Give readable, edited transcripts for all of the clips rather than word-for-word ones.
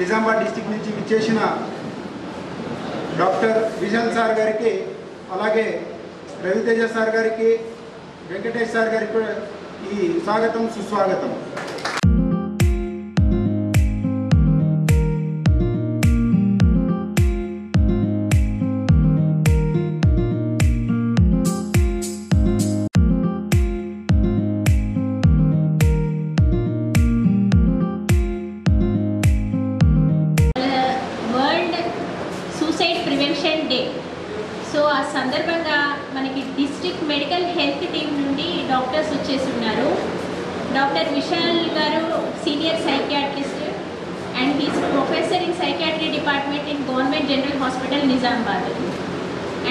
Nizamabad district నుంచి విచ్చేసిన doctor Vijayan sir గారికి, అలాగే రవితేజ సార్ గారికి, వెంకటేష్ సార్ గారికి ఈ స్వాగతం సుస్వాగతం. Prevention day. సో ఆ సందర్భంగా మనకి డిస్ట్రిక్ట్ మెడికల్ హెల్త్ టీమ్ నుండి డాక్టర్స్ వచ్చేసి ఉన్నారు. డాక్టర్ విశాల్ గారు senior psychiatrist and he's professor in psychiatry department in government general hospital Nizamabad.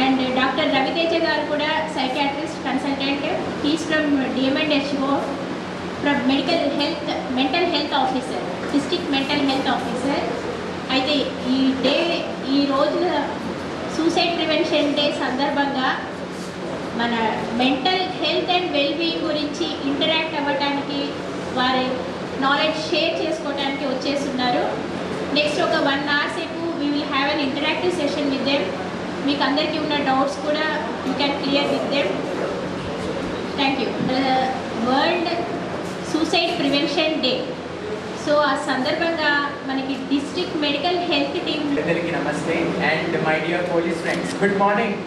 And doctor Raviteja గారు కూడా psychiatrist consultant. He's from DMHO from mental health officer, district mental health officer. అయితే ఈ రోజు suicide prevention day సందర్భంగా మన mental health and wellbeing గురించి interact అవ్వడానికి, వారి నాలెడ్జ్ షేర్ చేసుకోవడానికి వచ్చేస్తున్నారు. నెక్స్ట్ ఒక 1 hour సేపు we will have an interactive session with them. మీకు అందరికీ ఉన్న డౌట్స్ కూడా you can clear with them. Thank you. World suicide prevention day. So ఆ సందర్భంగా మనకి డిస్ట్రిక్ట్ మెడికల్ హెల్త్ టీమ్. అందరికీ నమస్తే and my dear police friends, good morning.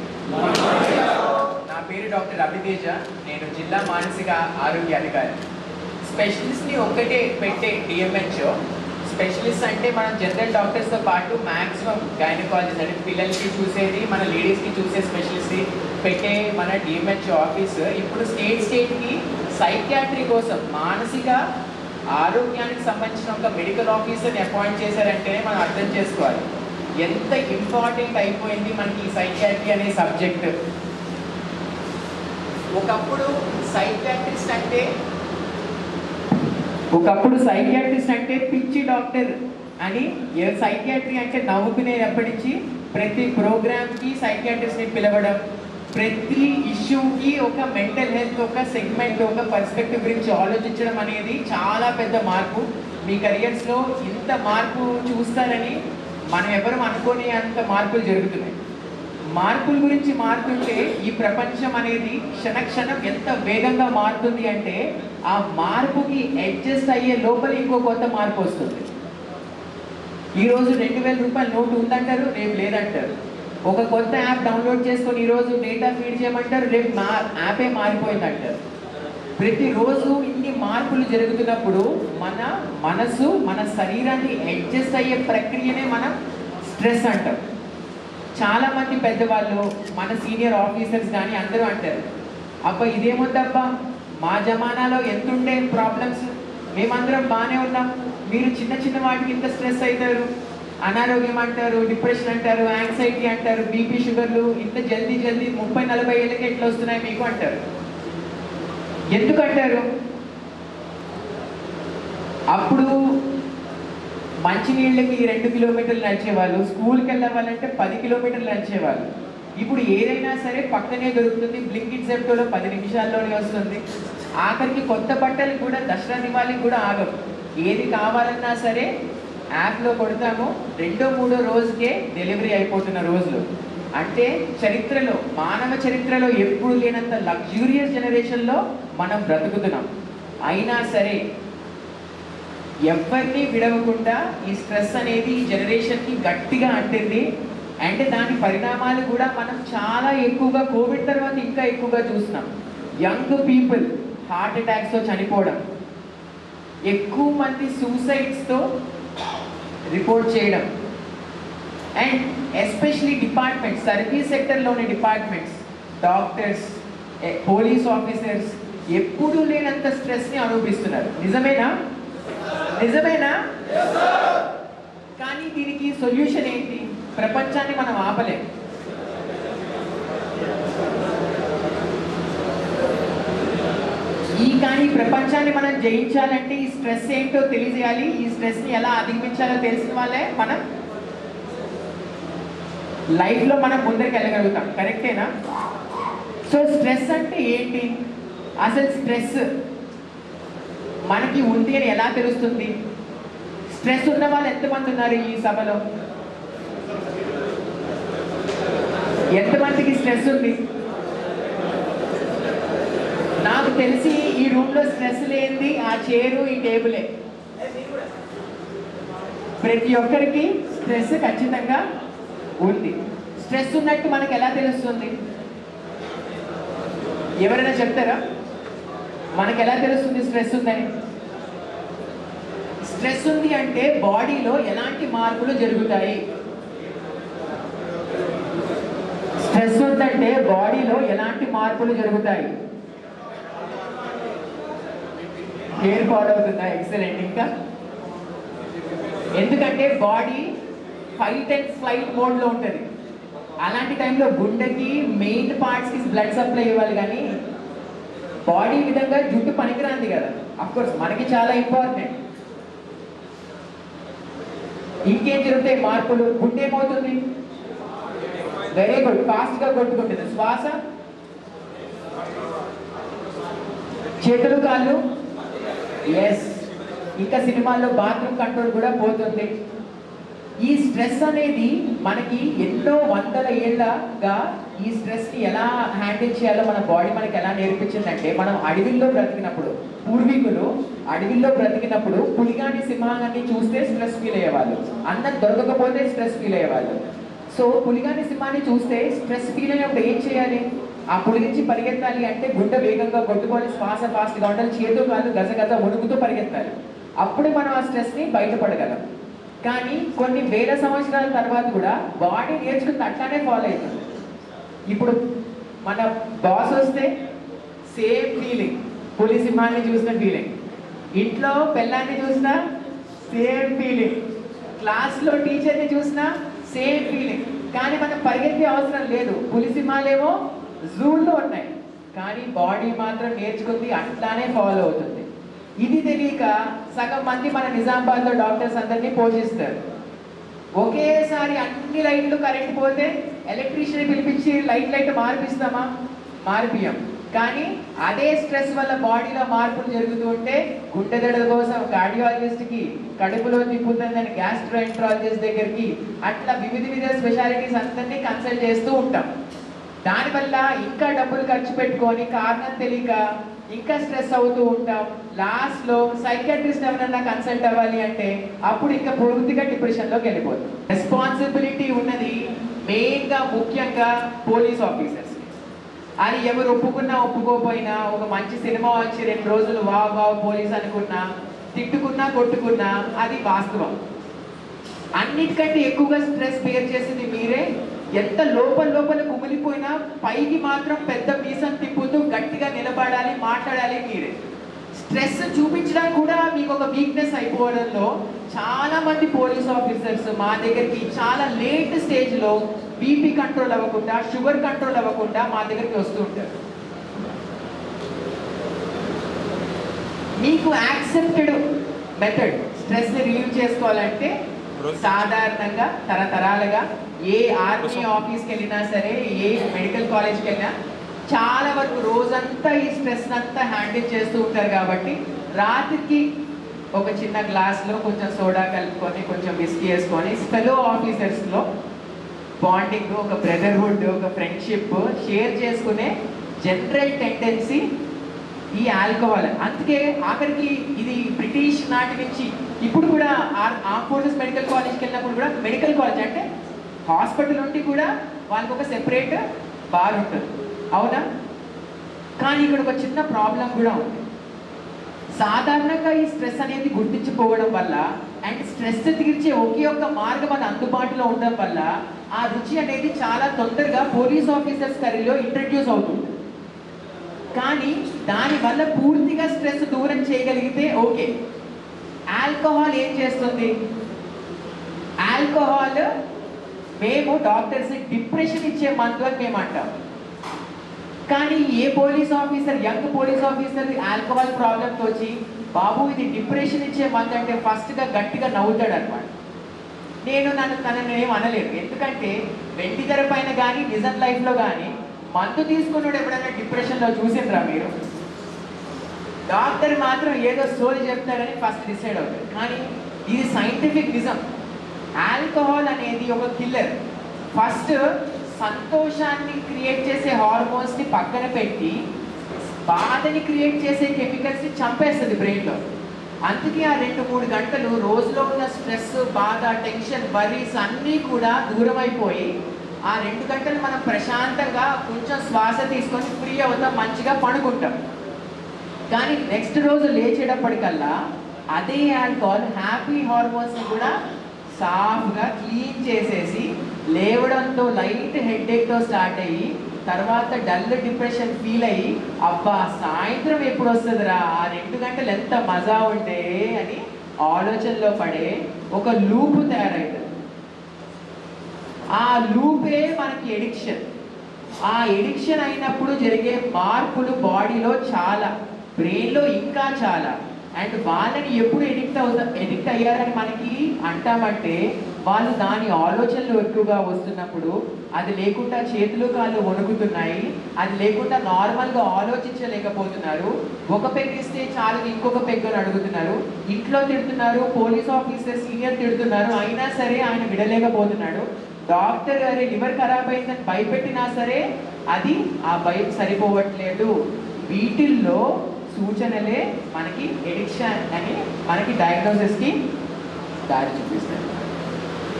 నా పేరు డాక్టర్ రవితేజ. నేను జిల్లా మానసిక ఆరోగ్య అధికారి. స్పెషలిస్ట్ని ఒక్కటే పెట్టే DMHO. స్పెషలిస్ట్ అంటే మనం జనరల్ డాక్టర్స్తో పాటు మ్యాక్సిమం గైనకాలజిస్ట్ అంటే పిల్లలకి చూసేది, మన లేడీస్కి చూసే స్పెషలిస్ట్ని పెట్టే మన DMHO ఆఫీస్ ఇప్పుడు స్టేట్కి సైకియాట్రీ కోసం మానసిక ఆరోగ్యానికి సంబంధించిన ఒక మెడికల్ ఆఫీసర్ని అపాయింట్ చేశారంటేనే మనం అర్థం చేసుకోవాలి ఎంత ఇంపార్టెంట్ అయిపోయింది మనకి ఈ సైకియాట్రీ అనే సబ్జెక్ట్. ఒకప్పుడు సైకియాట్రిస్ట్ అంటే పిచ్చి డాక్టర్ అని, సైకియాట్రీ అంటే నవ్వుకునేటప్పటి నుంచి ప్రతి ప్రోగ్రామ్కి సైకియాట్రిస్ట్ని పిలవడం, ప్రతి ఇష్యూకి ఒక మెంటల్ హెల్త్ ఒక సెగ్మెంట్ ఒక పర్స్పెక్టివ్ గురించి ఆలోచించడం అనేది చాలా పెద్ద మార్పు. మీ కెరియర్స్లో ఇంత మార్పు చూస్తారని మనం ఎవరు అనుకోని అంత మార్పులు జరుగుతున్నాయి. మార్పుల గురించి మారుతుంటే ఈ ప్రపంచం అనేది క్షణక్షణం ఎంత వేగంగా మారుతుంది అంటే ఆ మార్పుకి అడ్జస్ట్ అయ్యే లోపల ఇంకో కొత్త మార్పు వస్తుంది. ఈరోజు 2000 రూపాయల నోటు ఉందంటారు, రేపు లేదంటారు. ఒక కొత్త యాప్ డౌన్లోడ్ చేసుకొని ఈరోజు డేటా ఫీడ్ చేయమంటారు, రేపు యాపే మారిపోయిందంటారు. ప్రతిరోజు ఇన్ని మార్పులు జరుగుతున్నప్పుడు మన మనసు మన శరీరాన్ని అడ్జస్ట్ అయ్యే ప్రక్రియనే మనం స్ట్రెస్ అంటాం. చాలామంది పెద్దవాళ్ళు మన సీనియర్ ఆఫీసర్స్ కానీ అందరూ అంటారు, అబ్బా ఇదేముందబ్బా మా జమానాలో ఎంతుండే ప్రాబ్లమ్స్, మేమందరం బాగానే ఉన్నాం, మీరు చిన్న చిన్న వాటికి ఇంత స్ట్రెస్ అవుతారు, అనారోగ్యం అంటారు, డిప్రెషన్ అంటారు, యాంగ్జైటీ అంటారు, బీపీ షుగర్లు ఇంత జల్దీ 30-40 ఏళ్ళకి ఎట్లా వస్తున్నాయి మీకు అంటారు. ఎందుకంటారు? అప్పుడు మంచినీళ్ళకి 2 కిలోమీటర్లు నడిచేవాళ్ళు, స్కూల్కి వెళ్ళవాలంటే 10 కిలోమీటర్లు నడిచేవాళ్ళు. ఇప్పుడు ఏదైనా సరే పక్కనే దొరుకుతుంది, బ్లింకిట్ జెప్టోలో 10 నిమిషాల్లోనే వస్తుంది. ఆఖరికి కొత్త బట్టలు కూడా దసరా దివాళీకి కూడా ఆగవు. ఏది కావాలన్నా సరే యాప్లో కొడతాము, 2-3 రోజుకే డెలివరీ అయిపోతున్న రోజులు. అంటే చరిత్రలో మానవ చరిత్రలో ఎప్పుడు లేనంత లగ్జూరియస్ జనరేషన్లో మనం బ్రతుకుతున్నాం. అయినా సరే ఎవరిని విడవకుండా ఈ స్ట్రెస్ అనేది ఈ జనరేషన్కి గట్టిగా అంటింది. అంటే దాని పరిణామాలు కూడా మనం చాలా ఎక్కువగా కోవిడ్ తర్వాత ఇంకా ఎక్కువగా చూస్తున్నాం. యంగ్ పీపుల్ హార్ట్ అటాక్స్తో చనిపోవడం, ఎక్కువ మంది సూసైడ్స్తో రిపోర్ట్ చేయడం, అండ్ ఎస్పెషలీ డిపార్ట్మెంట్స్, సర్వీస్ సెక్టర్లోని డిపార్ట్మెంట్స్, డాక్టర్స్, పోలీస్ ఆఫీసర్స్ ఎప్పుడూ లేనంత స్ట్రెస్ని అనుభవిస్తున్నారు. నిజమేనా? కానీ దీనికి సొల్యూషన్ ఏంటి? ప్రపంచాన్ని మనం ఆపలేం. కానీ ప్రపంచాన్ని మనం జయించాలంటే ఈ స్ట్రెస్ ఏంటో తెలియజేయాలి. ఈ స్ట్రెస్ని ఎలా అధిగమించాలో తెలిసిన వాళ్ళే మనం లైఫ్లో మనం ముందరికి వెళ్ళగలుగుతాం. కరెక్టేనా? సో స్ట్రెస్ అంటే ఏంటి? అసలు స్ట్రెస్ మనకి ఉంది అని ఎలా తెలుస్తుంది? స్ట్రెస్ ఉన్న వాళ్ళు ఎంతమంది ఉన్నారు ఈ సభలో? ఎంతమందికి స్ట్రెస్ ఉంది? నాకు తెలిసి ఈ రూమ్లో స్ట్రెస్ లేనిది ఆ చైరు ఈ టేబులే. ప్రతి ఒక్కరికి స్ట్రెస్ ఖచ్చితంగా ఉంది. స్ట్రెస్ ఉన్నట్టు మనకు ఎలా తెలుస్తుంది? ఎవరైనా చెప్తారా? మనకు ఎలా తెలుస్తుంది స్ట్రెస్ ఉందని? స్ట్రెస్ ఉంది అంటే బాడీలో ఎలాంటి మార్పులు జరుగుతాయి? స్ట్రెస్ ఉందంటే బాడీలో ఎలాంటి మార్పులు జరుగుతాయి? హెయిర్ ఫాల్ అవుతుందా? ఎక్సలెంట్. ఇంకా ఎందుకంటే బాడీ ఫైట్ అండ్ ఫ్లైట్ మోడ్లో ఉంటుంది. అలాంటి టైంలో గుండెకి మెయిన్ పార్ట్స్కి బ్లడ్ సప్లై ఇవ్వాలి, కానీ బాడీ విధంగా జుట్టు పనికిరాంది కదా. అఫ్కోర్స్ మనకి చాలా ఇంపార్టెంట్. ఇంకేం జరుగుతాయి మార్పులు? గుండె ఏమవుతుంది? వెరీ గుడ్, ఫాస్ట్గా కొట్టుకుంటుంది. శ్వాస, చేతులు కాళ్ళు, ఎస్. ఇంకా సినిమాల్లో బాత్రూమ్ కంట్రోల్ కూడా పోతుంది. ఈ స్ట్రెస్ అనేది మనకి ఎన్నో వందల ఏళ్ళగా ఈ స్ట్రెస్ని ఎలా హ్యాండిల్ చేయాలో మన బాడీ మనకి ఎలా నేర్పించిందంటే, మనం అడవిల్లో బ్రతికినప్పుడు, పూర్వీకులు అడవిల్లో బ్రతికినప్పుడు పులిగాని సింహాన్ని చూస్తే స్ట్రెస్ ఫీల్ అయ్యేవాళ్ళు, అన్నం దొరకకపోతే స్ట్రెస్ ఫీల్ అయ్యేవాళ్ళు. సో పులిగాని సింహాన్ని చూస్తే స్ట్రెస్ ఫీల్ అయినప్పుడు ఏం చేయాలి? ఆ పులి నుంచి పరిగెత్తాలి అంటే గుండె వేగంగా కొట్టుకోవాలి, శ్వాస ఫాస్ట్గా ఉండాలి, చేతులు కాళ్ళు గజగజ వణుకుతూ పరిగెత్తాలి. అప్పుడు మనం ఆ స్ట్రెస్ని బయటపడగలం. కానీ కొన్ని వేల సంవత్సరాల తర్వాత కూడా బాడీ నేర్చుకుని అట్లానే ఫాలో అవుతుంది. ఇప్పుడు మన బాస్ వస్తే సేమ్ ఫీలింగ్, పులి సింహాన్ని చూసిన ఫీలింగ్, ఇంట్లో పిల్లాన్ని చూసినా సేమ్ ఫీలింగ్, క్లాస్లో టీచర్ని చూసినా సేమ్ ఫీలింగ్. కానీ మనం పరిగెత్తే అవసరం లేదు. పులి సింహాలేమో జూల్లో ఉన్నాయి, కానీ బాడీ మాత్రం నేర్చుకుంది అట్లానే ఫాలో అవుతుంది. ఇది తెలియక సగం మంది మన నిజామాబాద్లో డాక్టర్స్ అందరినీ పోషిస్తారు. ఒకేసారి అన్ని లైట్లు కరెంట్ పోతే ఎలక్ట్రీషియన్ పిలిపించి లైట్ మార్పిస్తామా? మార్పియం. కానీ అదే స్ట్రెస్ వల్ల బాడీలో మార్పులు జరుగుతూ ఉంటే గుండె దడ కోసం కార్డియాలజిస్ట్కి, కడుపులో తిప్పుతుందని గ్యాస్ట్రోఎంట్రాలజిస్ట్ దగ్గరికి, అట్లా వివిధ స్పెషాలిటీస్ అందరినీ కన్సల్ట్ చేస్తూ ఉంటాం. దానివల్ల ఇంకా డబ్బులు ఖర్చు పెట్టుకొని కారణం తెలియక ఇంకా స్ట్రెస్ అవుతూ ఉంటాం. లాస్ట్లో సైకియాట్రిస్ట్ ఎవరైనా కన్సల్ట్ అవ్వాలి అంటే అప్పుడు ఇంకా పూర్తిగా డిప్రెషన్లోకి వెళ్ళిపోతుంది. రెస్పాన్సిబిలిటీ ఉన్నది మెయిన్గా ముఖ్యంగా పోలీస్ ఆఫీసర్స్. అది ఎవరు ఒప్పుకున్నా ఒప్పుకోపోయినా, ఒక మంచి సినిమా వచ్చి 2 రోజులు వావ్ పోలీస్ అనుకున్నా, తిట్టుకున్నా కొట్టుకున్నా అది వాస్తవం. అన్నిటికంటే ఎక్కువగా స్ట్రెస్ బేర్ చేసింది మీరే. ఎంత లోపల కుమిలిపోయినా పైకి మాత్రం పెద్ద మీసం తిప్పుతూ గట్టిగా నిలబడాలి, మాట్లాడాలి మీరే. స్ట్రెస్ చూపించడానికి కూడా మీకు ఒక వీక్నెస్ అయిపోవడంలో చాలా మంది పోలీస్ ఆఫీసర్స్ మా దగ్గరికి చాలా లేట్ స్టేజ్లో బీపీ కంట్రోల్ అవ్వకుండా, షుగర్ కంట్రోల్ అవ్వకుండా మా దగ్గరికి వస్తూ ఉంటారు. మీకు యాక్సెప్టెడ్ మెథడ్ స్ట్రెస్ని రిలీవ్ చేసుకోవాలంటే సాధారణంగా తరతరాలుగా ఏ ఆర్మీ ఆఫీస్కి వెళ్ళినా సరే, ఏ మెడికల్ కాలేజ్కి వెళ్ళినా చాలా వరకు రోజంతా ఈ స్ట్రెస్ అంతా హ్యాండిల్ చేస్తూ ఉంటారు. కాబట్టి రాత్రికి ఒక చిన్న గ్లాస్లో కొంచెం సోడా కలుపుకొని, కొంచెం విస్కీ వేసుకొని ఫెలో ఆఫీసర్స్లో బాండింగ్, ఒక బ్రదర్హుడ్, ఒక ఫ్రెండ్షిప్ షేర్ చేసుకునే జనరల్ టెండెన్సీ ఈ ఆల్కహాల్. అందుకే ఆఖరికి ఇది బ్రిటిష్ నాటి నుంచి ఇప్పుడు కూడా ఆర్మ్ ఫోర్సెస్ మెడికల్ కాలేజ్కి వెళ్ళినప్పుడు కూడా, మెడికల్ కాలేజ్ అంటే హాస్పిటల్ నుండి కూడా వాళ్ళకి ఒక సెపరేట్ బార్ ఉంటుంది, అవునా? కానీ ఇక్కడ ఒక చిన్న ప్రాబ్లం కూడా ఉంది. సాధారణంగా ఈ స్ట్రెస్ అనేది గుర్తించిపోవడం వల్ల అండ్ స్ట్రెస్ తీర్చే ఒకే ఒక్క మార్గం మన అందుబాటులో ఉండడం వల్ల ఆ రుచి అనేది చాలా తొందరగా పోలీస్ ఆఫీసర్స్ కర్రీలో ఇంట్రడ్యూస్ అవుతుంది. కానీ దానివల్ల పూర్తిగా స్ట్రెస్ దూరం చేయగలిగితే ఓకే. ఆల్కహాల్ ఏం చేస్తుంది? ఆల్కహాల్ మేము డాక్టర్స్ డిప్రెషన్ ఇచ్చే మందు అని మేము అంటాం. కానీ ఏ police officer, young police officer alcohol ప్రాబ్లంతో వచ్చి బాబు ఇది డిప్రెషన్ ఇచ్చే మందు అంటే ఫస్ట్గా గట్టిగా నవ్వుతాడు అనమాట. తనని ఏం అనలేదు, ఎందుకంటే వెండి తెర పైన కానీ నిజం లైఫ్లో కానీ మందు తీసుకున్నాడు ఎప్పుడైనా డిప్రెషన్లో చూసిండ్రా మీరు? డాక్టర్ మాత్రం ఏదో సోల్ చెప్తాడని ఫస్ట్ డిసైడ్ అవుతాడు. కానీ ఇది సైంటిఫిక్ నిజం. ఆల్కహాల్ అనేది ఒక కిల్లర్. ఫస్ట్ సంతోషాన్ని క్రియేట్ చేసే హార్మోన్స్ని పక్కన పెట్టి బాధని క్రియేట్ చేసే కెమికల్స్ని చంపేస్తుంది బ్రెయిన్లో. అందుకే ఆ 2-3 గంటలు రోజులో ఉన్న స్ట్రెస్, బాధ, టెన్షన్, వరీస్ అన్నీ కూడా దూరం అయిపోయి ఆ 2 గంటలు మనం ప్రశాంతంగా కొంచెం శ్వాస తీసుకొని ఫ్రీ అవుతాం, మంచిగా పడుకుంటాం. కానీ నెక్స్ట్ రోజు లేచేటప్పటికల్లా అదే ఆల్కహాల్ హ్యాపీ హార్మోన్స్ని కూడా సాఫ్గా క్లీన్ చేసేసి లేవడంతో లైట్ హెడ్ఏక్తో స్టార్ట్ అయ్యి తర్వాత డల్ డిప్రెషన్ ఫీల్ అయ్యి అబ్బా సాయంత్రం ఎప్పుడు వస్తుందిరా, ఆ 2 గంటలు ఎంత మజా ఉండే అని ఆలోచనలో పడే ఒక లూప్ తయారైతుంది. ఆ లూపే మనకి ఎడిక్షన్. ఆ ఎడిక్షన్ అయినప్పుడు జరిగే మార్పులు బాడీలో చాలా, బ్రెయిన్లో ఇంకా చాలా. అండ్ వాళ్ళని ఎప్పుడు ఎడిక్ట్ అయ్యారని మనకి అంటామంటే వాళ్ళు దాని ఆలోచనలు ఎక్కువగా వస్తున్నప్పుడు, అది లేకుండా చేతులు కాళ్ళు వణుకుతున్నాయి, అది లేకుండా నార్మల్గా ఆలోచించలేకపోతున్నారు, ఒక పెగ్ ఇస్తే చాలు ఇంకొక పెగ్ అడుగుతున్నారు, ఇంట్లో తిడుతున్నారు, పోలీస్ ఆఫీసర్ సీనియర్ తిడుతున్నారు, అయినా సరే ఆయన విడలేకపోతున్నాడు, డాక్టర్ గారి లివర్ ఖరాబ్ అయిందని భయపెట్టినా సరే అది ఆ భయం సరిపోవట్లేదు. వీటిల్లో సూచనలే మనకి ఎడిక్షన్ అని మనకి డయాగ్నోసిస్కి దారి చూపిస్తాయి.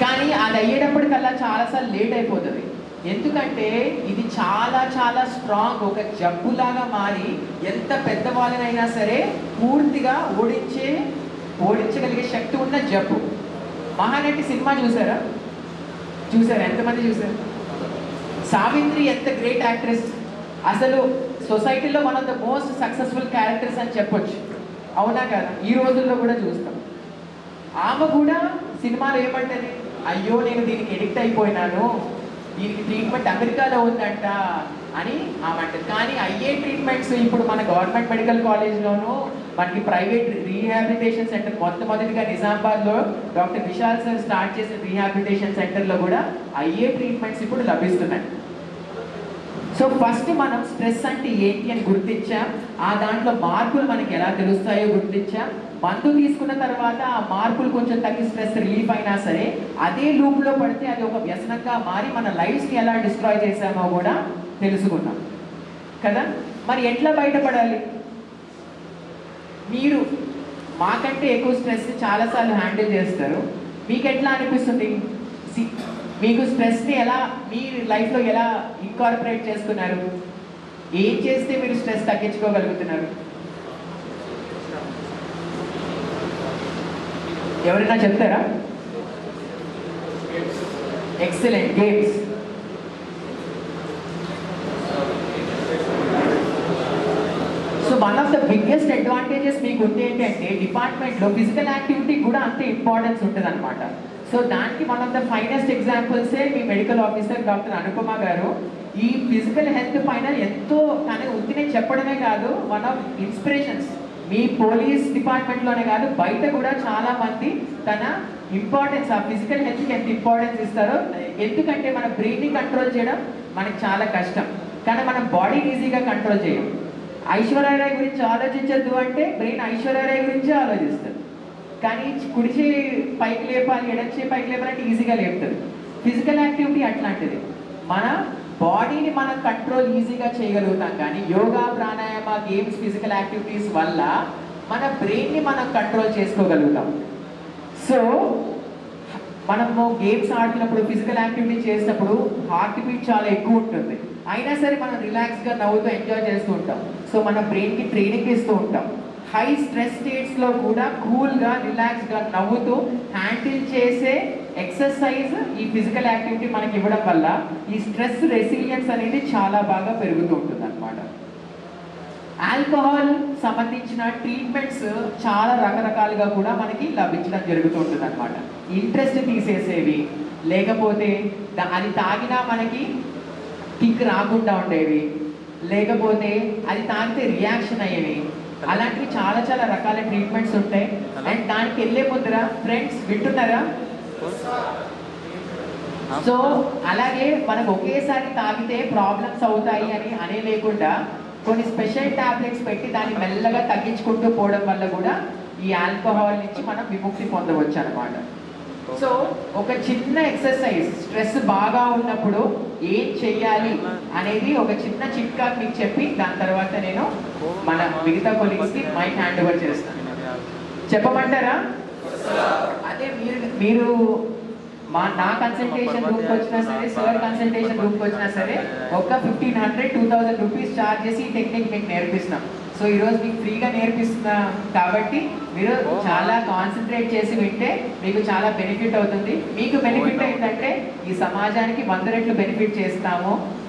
కానీ అది అయ్యేటప్పటికల్లా చాలాసార్లు లేట్ అయిపోతుంది. ఎందుకంటే ఇది చాలా చాలా స్ట్రాంగ్, ఒక జబ్బులాగా మారి ఎంత పెద్దవాళ్ళనైనా సరే పూర్తిగా ఓడించగలిగే శక్తి ఉన్న జబ్బు. మహానటి సినిమా చూసారా? ఎంతమంది చూసారు? సావిత్రి ఎంత గ్రేట్ యాక్ట్రెస్, అసలు సొసైటీలో one of the most successful characters అని చెప్పొచ్చు, అవునా కదా? ఈ రోజుల్లో కూడా చూస్తాం. ఆమె కూడా సినిమాలో ఏమంటది, అయ్యో నేను దీనికి ఎడిక్ట్ అయిపోయినాను, దీనికి ట్రీట్మెంట్ అమెరికాలో ఉందంట అని ఆమె అంటది. కానీ అయ్యే ట్రీట్మెంట్స్ ఇప్పుడు మన గవర్నమెంట్ మెడికల్ కాలేజ్లోనూ మనకి ప్రైవేట్ రీహాబిలిటేషన్ సెంటర్ మొట్టమొదటిగా నిజామాబాద్లో డాక్టర్ విశాల్ సార్ స్టార్ట్ చేసిన రీహాబిలిటేషన్ సెంటర్లో కూడా అయ్యే ట్రీట్మెంట్స్ ఇప్పుడు లభిస్తున్నాయి. సో ఫస్ట్ మనం స్ట్రెస్ అంటే ఏంటి అని గుర్తించాం, ఆ దాంట్లో మార్పులు మనకి ఎలా తెలుస్తాయో గుర్తించాం. మందు తీసుకున్న తర్వాత ఆ మార్పులు కొంచెం తగ్గి స్ట్రెస్ రిలీఫ్ అయినా సరే అదే లూప్లో పడితే అది ఒక వ్యసనంగా మారి మన లైఫ్స్ని ఎలా డిస్ట్రాయ్ చేసామో కూడా తెలుసుకున్నాం కదా. మరి ఎట్లా బయటపడాలి? మీరు మాకంటే ఎక్కువ స్ట్రెస్ని చాలాసార్లు హ్యాండిల్ చేస్తారు, మీకు ఎట్లా అనిపిస్తుంది? మీకు స్ట్రెస్ని ఎలా మీ లైఫ్లో ఎలా ఇన్కార్పొరేట్ చేసుకున్నారు? ఏం చేస్తే మీరు స్ట్రెస్ తగ్గించుకోగలుగుతున్నారు? ఎవరైనా చెప్తారా? Excellent, games. So one of the biggest advantages మీకు ఉంది ఏంటంటే డిపార్ట్మెంట్లో ఫిజికల్ యాక్టివిటీ కూడా అంతే ఇంపార్టెన్స్ ఉంటుంది అనమాట. సో దానికి వన్ ఆఫ్ ద ఫైనెస్ట్ ఎగ్జాంపుల్సే మీ మెడికల్ ఆఫీసర్ డాక్టర్ అనుపమ గారు. ఈ ఫిజికల్ హెల్త్ పైన ఎంతో తన ఉత్తినే చెప్పడమే కాదు, వన్ ఆఫ్ ఇన్స్పిరేషన్స్. మీ పోలీస్ డిపార్ట్మెంట్లోనే కాదు బయట కూడా చాలా మంది తన ఇంపార్టెన్స్, ఆ ఫిజికల్ హెల్త్కి ఎంత ఇంపార్టెన్స్ ఇస్తారో. ఎందుకంటే మన బ్రెయిన్ని కంట్రోల్ చేయడం మనకి చాలా కష్టం, కానీ మనం బాడీని ఈజీగా కంట్రోల్ చేయం. ఐశ్వర్యరాయ్ గురించి ఆలోచించద్దు అంటే బ్రెయిన్ ఐశ్వర్యరాయ్ గురించే ఆలోచిస్తుంది, కానీ కుడిచే పైకి లేపాలి, ఎడచే పైకి లేపాలంటే ఈజీగా లేపుతుంది. ఫిజికల్ యాక్టివిటీ అట్లాంటిది. మన బాడీని మనం కంట్రోల్ ఈజీగా చేయగలుగుతాం, కానీ yoga, pranayama, games, physical activities వల్ల మన బ్రెయిన్ని మనం కంట్రోల్ చేసుకోగలుగుతాం. సో మనము గేమ్స్ ఆడుతున్నప్పుడు, ఫిజికల్ యాక్టివిటీ చేసినప్పుడు హార్ట్ బీట్ చాలా ఎక్కువ ఉంటుంది, అయినా సరే మనం రిలాక్స్గా నవ్వుతూ ఎంజాయ్ చేస్తూ ఉంటాం. సో మన బ్రెయిన్కి ట్రైనింగ్ ఇస్తూ ఉంటాం. హై స్ట్రెస్ స్టేట్స్లో కూడా కూల్గా, రిలాక్స్గా నవ్వుతూ హ్యాండిల్ చేసే ఎక్సర్సైజ్ ఈ ఫిజికల్ యాక్టివిటీ మనకి ఇవ్వడం వల్ల ఈ స్ట్రెస్ రెసిలియన్స్ అనేది చాలా బాగా పెరుగుతూ ఉంటుంది అనమాట. ఆల్కహాల్ సంబంధించిన ట్రీట్మెంట్స్ చాలా రకరకాలుగా కూడా మనకి లభించడం జరుగుతూ ఉంటుంది అనమాట. ఇంట్రెస్ట్ తీసేసేవి, లేకపోతే అది తాగినా మనకి కిక్ రాకుండా ఉండేవి, లేకపోతే అది తాగితే రియాక్షన్ అయ్యేవి, అలాంటివి చాలా చాలా రకాల ట్రీట్మెంట్స్ ఉంటాయి. అండ్ దానికి వెళ్ళే ముందర ఫ్రెండ్స్ వింటున్నారా? సో అలాగే మనకు ఒకేసారి తాగితే ప్రాబ్లమ్స్ అవుతాయి అని అనే లేకుండా కొన్ని స్పెషల్ టాబ్లెట్స్ పెట్టి దాన్ని మెల్లగా తగ్గించుకుంటూ పోవడం వల్ల కూడా ఈ ఆల్కహాల్ నుంచి మనం విముక్తి పొందవచ్చు అనమాట. సో ఒక చిన్న ఎక్సర్సైజ్, స్ట్రెస్ బాగా ఉన్నప్పుడు ఏం చెయ్యాలి అనేది ఒక చిన్న చిట్కా మీకు చెప్పి దాని తర్వాత నేను మన మిగతా కొలీగ్స్కి మైక్ హ్యాండ్ ఓవర్ చేస్తాను. చెప్పమంటారా? అదే మీరు నా కన్సల్టేషన్ రూమ్కి వచ్చినా సరే, సార్ కన్సల్టేషన్ రూమ్కి వచ్చినా సరే ఒక 1500-2000 రూపీస్ ఛార్జ్ చేసి ఈ టెక్నిక్ మీకు నేర్పిస్తున్నాం. సో ఈరోజు మీకు ఫ్రీగా నేర్పిస్తున్నా కాబట్టి మీరు చాలా కాన్సన్ట్రేట్ చేసి వింటే మీకు చాలా బెనిఫిట్ అవుతుంది. మీకు బెనిఫిట్ ఏంటంటే ఈ సమాజానికి 100 రెట్లు బెనిఫిట్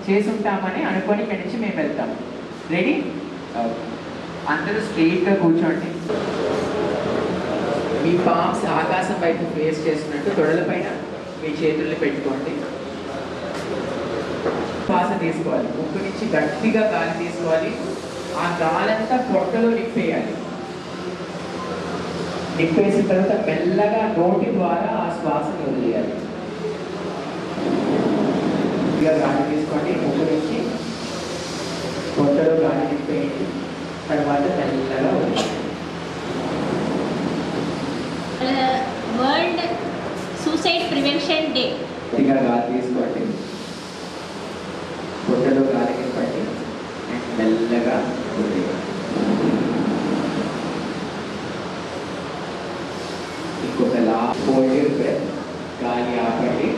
చేసుంటామని అనుకొని ఇక్కడి నుంచి మేము వెళ్తాము. రెడీ? అందరూ స్ట్రెయిట్గా కూర్చోండి. మీ పామ్స్ ఆకాశం వైపు ఫేస్ చేస్తున్నట్టు తొడల పైన మీ చేతుల్ని పెట్టుకోండి. శ్వాస తీసుకోవాలి. ముక్కు నుంచి గట్టిగా గాలి తీసుకోవాలి. ఆ గాలంతా పొట్టలో నింపేయాలి. నింపేసిన తర్వాత మెల్లగా నోటి ద్వారా ఆ శ్వాసని వదిలేయాలి. గాలి తీసుకోండి. ముక్కు నుంచి పొట్టలో గాలి నింపేయండి. తర్వాత మెల్లగా వదిలేయాలి. World suicide prevention day. గట్టిగా గాలి తీసుకోండి. పొట్టలో గాలి నింపండి. మెల్లగా ఇంకొక లాస్ట్ గాలి ఆపండి.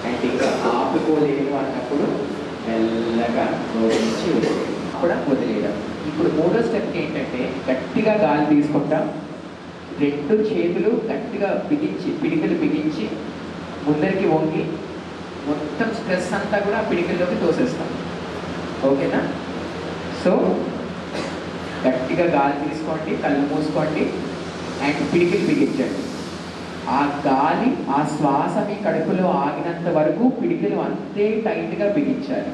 అండ్ ఇంకా ఆపుకోలేను అన్నప్పుడు మెల్లగా నుంచి కూడా వదిలేయడం. ఇప్పుడు మూడో స్టెప్ ఏంటంటే గట్టిగా గాలి తీసుకుంటాం. 2 చేతులు గట్టిగా పిడికలు బిగించి ముందరికి వంగి మొత్తం స్ట్రెస్ అంతా కూడా పిడికల్లోకి తోసేస్తాం. ఓకేనా? సో గట్టిగా గాలి తీసుకోండి, కళ్ళు మూసుకోండి అండ్ పిడికిలు బిగించండి. ఆ గాలి, ఆ శ్వాస మీ కడుపులో ఆగినంత వరకు పిడికిలు అంతే టైట్గా బిగించాలి.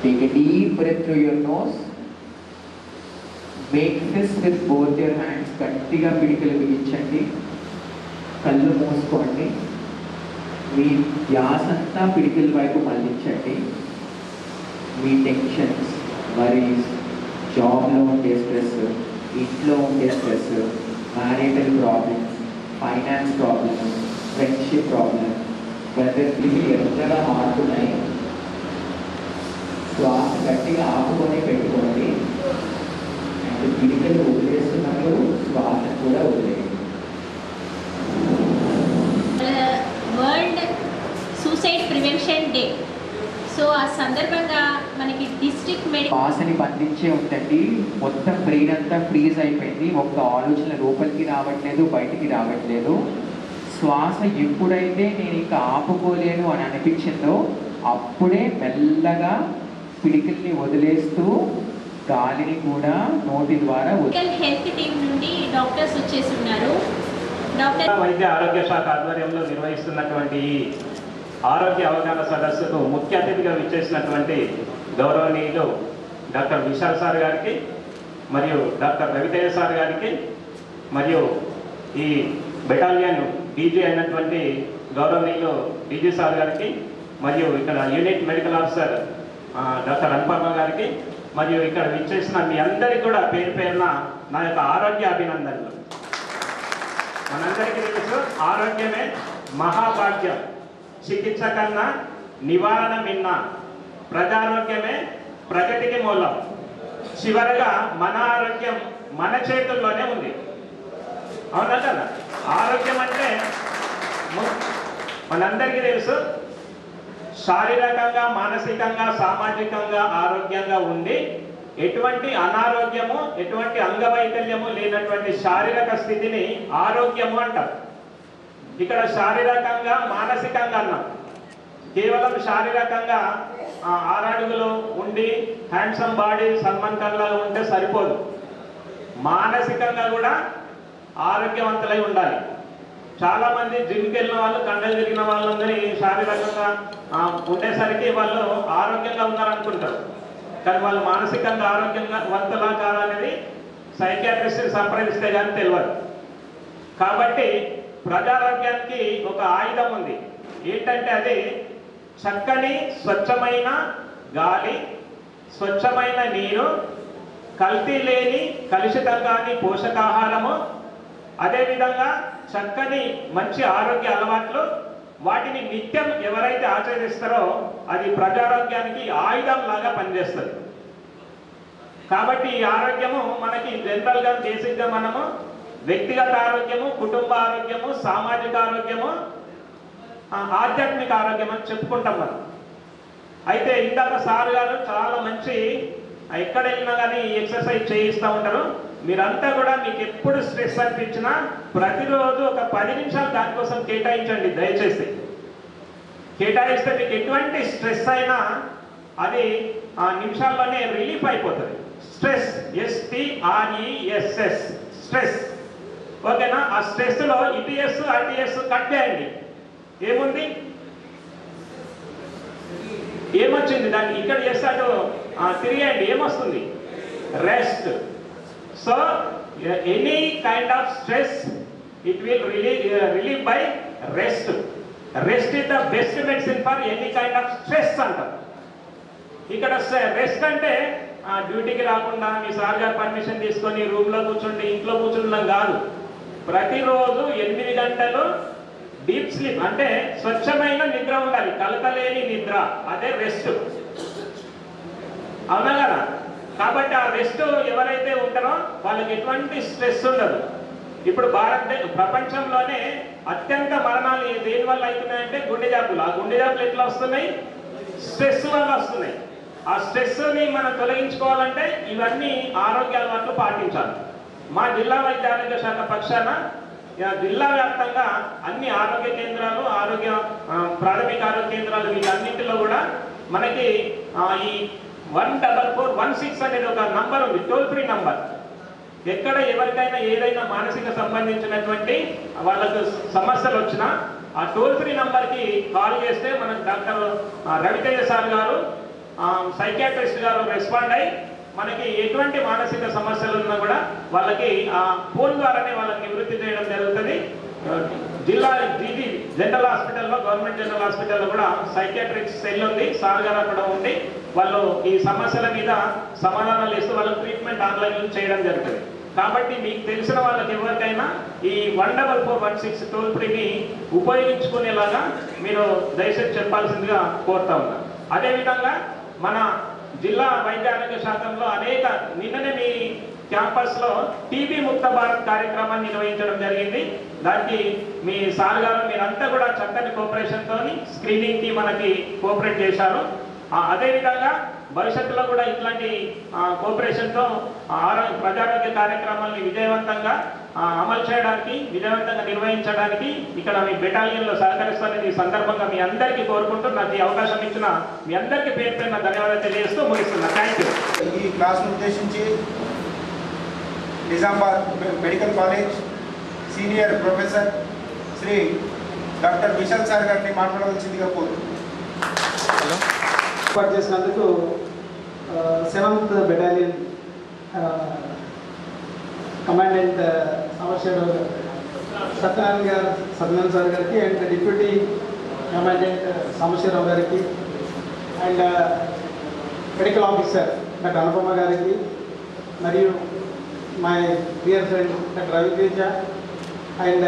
Take a deep breath through your nose. Make fist with both your hands. గట్టిగా పిడికిలు బిగించండి. కళ్ళు మూసుకోండి. మీ ధ్యాస అంతా పిడికిల వైపు మళ్ళించండి. మీ టెన్షన్స్, వరీస్, జాబ్లో ఉండే స్ట్రెస్, ఇంట్లో ఉండే stress, marital problems, finance problems, friendship problems, ప్రతి ఎంతగా మారుతున్నాయి. శ్వాస గట్టిగా ఆపుకొని పెట్టుకోండి. అండ్ పిడికలు వదిలేస్తున్నప్పుడు శ్వాస కూడా వదిలేయండి. World suicide prevention day. So ఆ సందర్భంగా మనకి డిస్ట్రిక్ట్ మెడికల్ శ్వాసని బంధించే ఉందండి. మొత్తం బ్రెయిన్ అంతా ఫ్రీజ్ అయిపోయింది. ఒక్క ఆలోచన లోపలికి రావట్లేదు, బయటికి రావట్లేదు. శ్వాస ఎప్పుడైతే నేను ఇంకా ఆపుకోలేను అని అనిపించిందో అప్పుడే మెల్లగా పిడికిల్ని వదిలేస్తూ గాలిని కూడా నోటి ద్వారా హెల్త్ టీమ్ నుండి డాక్టర్స్ వచ్చేసి ఉన్నారు. డాక్టర్ వైద్య ఆరోగ్య శాఖ ఆధ్వర్యంలో నిర్వహిస్తున్నటువంటి ఈ ఆరోగ్య అవగాహన సదస్సుకు ముఖ్య అతిథిగా విచ్చేసినటువంటి గౌరవనీయులు డాక్టర్ విశాల్ సార్ గారికి మరియు డాక్టర్ రవితేజ సార్ గారికి మరియు ఈ బెటాలియన్ డీజీ అయినటువంటి గౌరవనీయులు డీజీ సార్ గారికి మరియు ఇక్కడ unit medical officer doctor Anupama గారికి మరియు ఇక్కడ విచ్చేసిన మీ అందరికీ కూడా పేరు పేరున నా యొక్క ఆరోగ్య అభినందనలు. మనందరికీ తెలుసు ఆరోగ్యమే మహాభాగ్యం. చికిత్స కన్నా నివారణ మిన్న. ప్రజారోగ్యమే ప్రగతికి మూలం. చివరగా మన ఆరోగ్యం మన చేతుల్లోనే ఉంది. అవునా కదా? ఆరోగ్యం అంటే మనందరికీ తెలుసు శారీరకంగా, మానసికంగా, సామాజికంగా ఆరోగ్యంగా ఉండి ఎటువంటి అనారోగ్యము, ఎటువంటి అంగవైకల్యము లేనటువంటి శారీరక స్థితిని ఆరోగ్యము అంటారు. ఇక్కడ శారీరకంగా, మానసికంగా అన్నాం. కేవలం శారీరకంగా 6 అడుగులు ఉండి హ్యాండ్సమ్ బాడీ, సల్మాన్ ఖాన్ లాగా ఉంటే సరిపోదు. మానసికంగా కూడా ఆరోగ్యవంతులై ఉండాలి. చాలా మంది జిమ్కి వెళ్ళిన వాళ్ళు, కండలు తిరిగిన వాళ్ళందరి శారీరకంగా ఉండేసరికి వాళ్ళు ఆరోగ్యంగా ఉన్నారనుకుంటారు. కానీ వాళ్ళు మానసికంగా ఆరోగ్యంగా వంతులా కాదనేది సైకియాట్రిస్ట్ని సంప్రదిస్తే కానీ తెలియదు. కాబట్టి ప్రజారోగ్యానికి ఒక ఆయుధం ఉంది. ఏంటంటే అది చక్కని స్వచ్ఛమైన గాలి, స్వచ్ఛమైన నీరు, కల్తీ లేని కలుషితం కాని పోషకాహారము, అదేవిధంగా చక్కని మంచి ఆరోగ్య అలవాట్లు, వాటిని నిత్యం ఎవరైతే ఆచరిస్తారో అది ప్రజారోగ్యానికి ఆయుధం లాగా పనిచేస్తుంది. కాబట్టి ఈ ఆరోగ్యము మనకి జనరల్గా బేసిక్గా మనము వ్యక్తిగత ఆరోగ్యము, కుటుంబ ఆరోగ్యము, సామాజిక ఆరోగ్యము, ఆధ్యాత్మిక ఆరోగ్యం అని చెప్పుకుంటాం మనం. అయితే ఇందాక సార్ గారు చాలా మంచి ఎక్కడ వెళ్ళినా కానీ ఎక్సర్సైజ్ చేయిస్తూ ఉంటారు. మీరంతా కూడా మీకు ఎప్పుడు స్ట్రెస్ అనిపించినా ప్రతిరోజు ఒక 10 నిమిషాలు దానికోసం కేటాయించండి దయచేసి. కేటాయిస్తే మీకు ఎటువంటి స్ట్రెస్ అయినా అది ఆ నిమిషాల్లోనే రిలీఫ్ అయిపోతుంది. Stress, STRESS, stress. ఓకేనా? ఆ స్ట్రెస్లో ఇటిఎస్ ఆర్టిఎస్ కట్ చేయండి. ఏముంది, ఏమొచ్చింది దాన్ని ఇక్కడ చేస్తే అటు తిరిగేయండి, ఏమొస్తుంది? Rest. So any kind of stress it will relieve by rest. Rest is the best medicine for any kind of stress అంటారు. ఇక్కడ రెస్ట్ అంటే డ్యూటీకి రాకుండా మీ సార్ గారు పర్మిషన్ తీసుకొని రూమ్లో కూర్చోండి, ఇంట్లో కూర్చుండడం కాదు. ప్రతిరోజు 8 గంటలు డీప్ స్లీప్ అంటే స్వచ్ఛమైన నిద్ర ఉండాలి, కలకలేని నిద్ర, అదే రెస్ట్. అవునా కదా? కాబట్టి ఆ రెస్ట్ ఎవరైతే ఉంటారో వాళ్ళకి ఎటువంటి స్ట్రెస్ ఉండదు. ఇప్పుడు ప్రపంచంలోనే అత్యంత మరణాలు దేని వల్ల అవుతున్నాయంటే గుండె జబ్బులు. ఆ గుండె జబ్బులు ఎట్లా వస్తున్నాయి? స్ట్రెస్ వల్ల వస్తున్నాయి. ఆ స్ట్రెస్ని మనం తొలగించుకోవాలంటే ఇవన్నీ ఆరోగ్య అలవాట్లు పాటించాలి. మా జిల్లా వైద్య ఆరోగ్య శాఖ పక్షాన జిల్లా వ్యాప్తంగా అన్ని ఆరోగ్య కేంద్రాలు, ప్రాథమిక ఆరోగ్య కేంద్రాలు వీటన్నింటిలో కూడా మనకి ఈ 14416 అనేది ఒక నంబర్ ఉంది, టోల్ ఫ్రీ నంబర్. ఎక్కడ ఎవరికైనా ఏదైనా మానసిక సంబంధించినటువంటి వాళ్ళకు సమస్యలు వచ్చినా ఆ టోల్ ఫ్రీ నంబర్కి కాల్ చేస్తే మనకు డాక్టర్ రవితేజ సార్ గారు, సైకియాట్రిస్ట్ గారు రెస్పాండ్ అయ్యి మనకి ఎటువంటి మానసిక సమస్యలు ఉన్నా కూడా వాళ్ళకి ఆ ఫోన్ ద్వారానే వాళ్ళకి నివృత్తి చేయడం జరుగుతుంది. జిల్లా జీజీ జనరల్ హాస్పిటల్లో, గవర్నమెంట్ జనరల్ హాస్పిటల్లో కూడా సైకియాట్రిక్ సెల్ ఉంది, సార్ గారు అక్కడ ఉండి వాళ్ళు ఈ సమస్యల మీద సమాధానాలు ఇస్తూ వాళ్ళకి ట్రీట్మెంట్ ఆన్లైన్లో చేయడం జరుగుతుంది. కాబట్టి మీకు తెలిసిన వాళ్ళకి ఎవరికైనా ఈ 14416 టోల్ ఫ్రీని ఉపయోగించుకునేలాగా మీరు దయచేసి చెప్పాల్సిందిగా కోరుతా ఉన్నా. అదేవిధంగా మన జిల్లా వైద్య ఆరోగ్య శాఖలో నిన్ననే మీ క్యాంపస్లో టీబీ ముక్త భారత్ కార్యక్రమాన్ని నిర్వహించడం జరిగింది. దానికి మీ సార్ గారు మీరంతా కూడా చక్కని కోఆపరేషన్తో స్క్రీనింగ్కి మనకి కోఆపరేట్ చేశారు. అదేవిధంగా భవిష్యత్తులో కూడా ఇట్లాంటి కోఆపరేషన్తో ప్రజారోగ్య కార్యక్రమాలని విజయవంతంగా అమలు చేయడానికి, విజయవంతంగా నిర్వహించడానికి ఇక్కడ మీ బెటాలియన్లో సహకరిస్తానని ఈ సందర్భంగా మీ అందరికీ కోరుకుంటూ నాకు ఈ అవకాశం ఇచ్చిన మీ అందరికీ పేరు పేరున ధన్యవాదాలు తెలియజేస్తూ ముగిస్తున్నా. Thank you. ఈ క్లాస్ను ఉద్దేశించి Nizamabad medical college senior professor Shri doctor Vishal sir గారిని మాట్లాడవలసిందిగా కోరుతున్నాను. ఏర్పాటు చేసినందుకు 7th battalion commandant Satyanarayana sir గారికి అండ్ డిప్యూటీ కమాండెంట్ సాంబశివరావు గారికి and medical officer doctor Anupama గారికి మరియు my dear friend doctor Raviteja and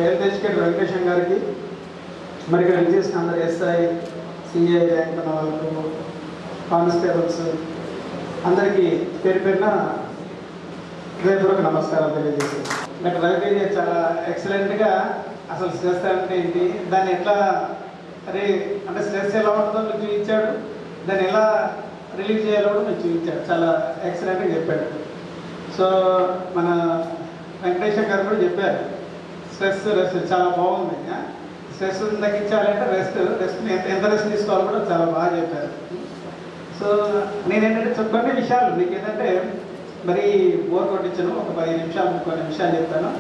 health educator Venkatesham గారికి, మరి ఇక్కడ విజేసిన అందరు ఎస్ఐ, సిఐ ర్యాంక్ ఉన్న వాళ్ళకు, కానిస్టేబుల్స్ అందరికీ పేరు పేరున హృదయపూర్వక నమస్కారం తెలియజేస్తాను. డాక్టర్ రవితేజ చాలా ఎక్సలెంట్గా అసలు స్ట్రెస్ అంటే ఏంటి, దాన్ని ఎట్లా అంటే స్ట్రెస్ ఎలా ఉంటుందో మీకు చూపించాడు, దాన్ని ఎలా రిలీవ్ చేయాలో కూడా మీకు చూపించాడు. చాలా ఎక్సలెంట్గా చెప్పాడు. సో మన వెంకటేశ్వర గారు కూడా చెప్పారు స్ట్రెస్ రెస్ట్ చాలా బాగుంది. స్ట్రెస్ తగ్గించాలంటే రెస్ట్ని ఎంత రెస్ట్ తీసుకోవాలో కూడా చాలా బాగా చెప్పారు. సో నేనేంటంటే కొన్ని విషయాలు మీకు ఏంటంటే మరి బోర్ కొట్టించను, ఒక 10 నిమిషాలు కొన్ని విషయాలు చెప్తాను.